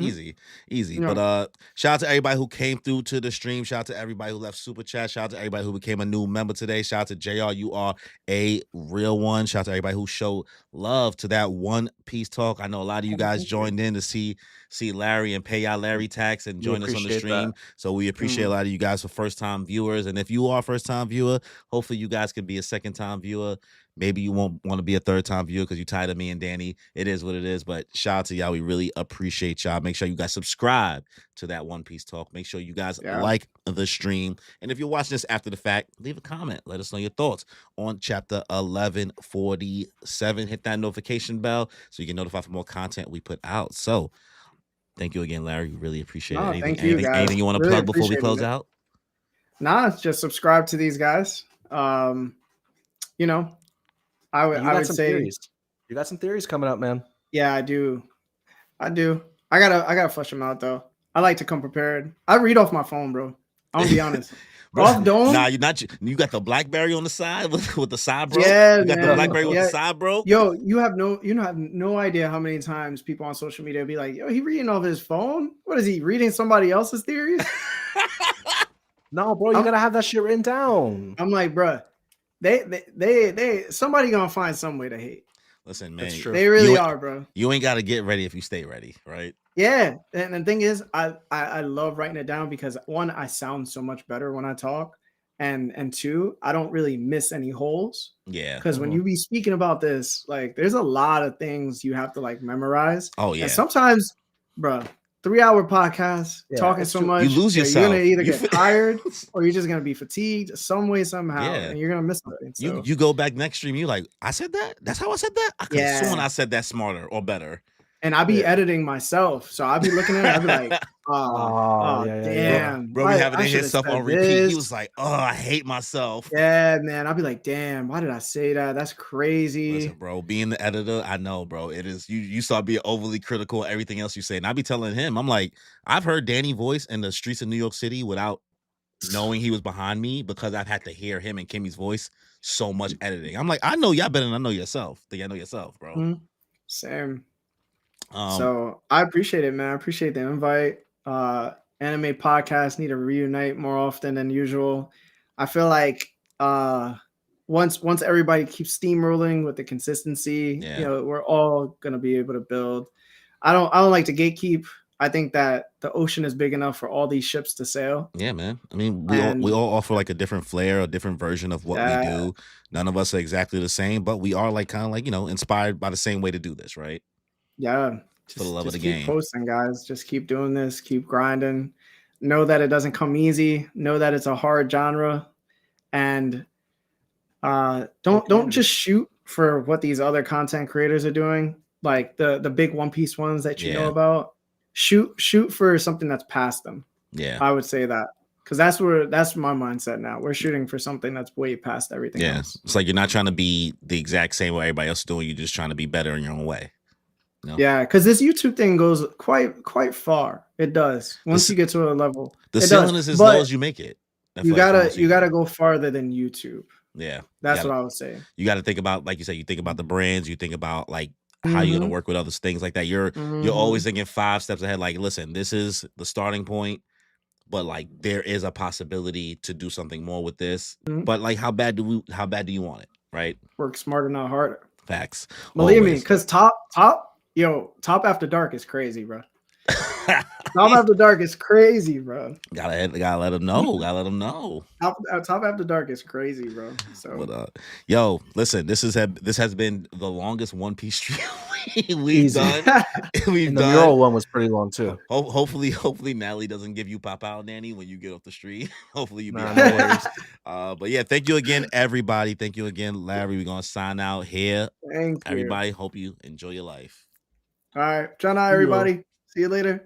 easy. Yeah. But shout out to everybody who came through to the stream. Shout out to everybody who left super chat. Shout out to everybody who became a new member today. Shout out to JR. You are a real one. Shout out to everybody who showed love to that One Piece talk. I know a lot of you guys Thank you. joined in to see Larry and pay y'all Larry tax and We join us on the appreciate stream. that. So we appreciate a lot of you guys for first time viewers. And if you are a first time viewer, hopefully you guys could be a second time viewer. Maybe you won't want to be a third time viewer because you're tired of me and Danny. It is what it is. But shout out to y'all. We really appreciate y'all. Make sure you guys subscribe to that One Piece talk. Make sure you guys Yeah. like the stream. And if you're watching this after the fact, leave a comment. Let us know your thoughts on chapter 1147. Hit that notification bell so you get notified for more content we put out. So thank you again, Larry. We really appreciate No, it. thank you, guys. Anything you want to Really plug before we appreciate close it. out? Nah, just subscribe to these guys. You know, I You got would some say, theories. You got some theories coming up, man. yeah, I do. I gotta flush them out though. I like to come prepared. I read off my phone, bro. I'm gonna be honest. Bro, Off dome. nah, you're not. You got the BlackBerry on the side with the side, bro. Yeah, you got the man. BlackBerry with Yeah. the side, bro. Yo, you have no idea how many times people on social media be like, yo, he reading off his phone? What is he reading somebody else's theories? No, bro, you gotta have that shit written down. I'm like, bruh, they somebody gonna find some way to hate. Listen, man, That's true. They really You- are, bro. you ain't got to get ready if you stay ready, right? Yeah, and the thing is, I love writing it down because one, I sound so much better when I talk, and two, I don't really miss any holes. Yeah. Because when you be speaking about this, like, there's a lot of things you have to like memorize. Oh yeah. And sometimes, bruh, 3-hour podcast Yeah, talking it's so true. much, You lose you're yourself. gonna either You get fi- tired or you're just gonna be fatigued some way somehow, Yeah. and you're gonna miss something. So You go back next stream. You like, I said that. That's how I said that. I could have Yeah. sworn I said that smarter or better. and I be Yeah. editing myself, so I'll be looking at it, I'll be like, oh, yeah, yeah, yeah. damn, Bro, we having I his should've stuff said on repeat. this. He was like, oh, I hate myself. Yeah, man. I'll be like, damn, why did I say that? That's crazy. Listen, bro, being the editor, I know, bro. It is you start being overly critical of everything else you say. And I be telling him, I'm like, I've heard Danny voice in the streets of New York City without knowing he was behind me because I've had to hear him and Kimmy's voice so much editing. I'm like, I know y'all better than I know yourself. Think I know yourself, bro. Mhm. Same. Um, So I appreciate it, man. I appreciate the invite. Anime podcasts need to reunite more often than usual. I feel like once everybody keeps steamrolling with the consistency, Yeah. you know, we're all gonna be able to build. I don't like to gatekeep. I think that the ocean is big enough for all these ships to sail. yeah, man. I mean, And- we all offer like a different flair, a different version of what we Yeah. do. None of us are exactly the same, but we are like kind of like, inspired by the same way to do this, right? Yeah. For the love of just the keep game. posting, guys. Just keep doing this. Keep grinding. Know that it doesn't come easy. Know that it's a hard genre, and don't just shoot for what these other content creators are doing, like the big One Piece ones that you know Yeah. about. Shoot for something that's past them. Yeah. I would say that because that's my mindset now. We're shooting for something that's way past everything Yeah. else. It's like you're not trying to be the exact same way everybody else is doing. You're just trying to be better in your own way. No. Yeah, because this YouTube thing goes quite far. It does. Once s- you get to a level, The it does. ceiling is as But low as you make it. I you feel like for gotta most you gotta people. go farther than YouTube. Yeah. That's gotta- what I would say. You got to think about, like you said, you think about the brands, you think about like how you're gonna Mhm. work with other things like that. You're Mhm. always thinking 5 steps ahead. Like, listen, this is the starting point, but like there is a possibility to do something more with this. Mhm. But like, how bad do you want it? Right? Work smarter, not harder. Facts. Believe me, Always. because top After Dark is crazy, bro. Top After Dark is crazy, bro. gotta let them know. Gotta let them know. Top After Dark is crazy, bro. So But yo, listen, this has been the longest One Piece stream we've Easy. done. We've And the done. mural one was pretty long too. Hopefully Natalie doesn't give you pop out, Nanny, when you get off the street. Hopefully you be Nah, on no the worries. But yeah, thank you again, everybody. Thank you again, Larry. We're gonna sign out here. thank you. Everybody, hope you enjoy your life. All right, John, everybody. See you later.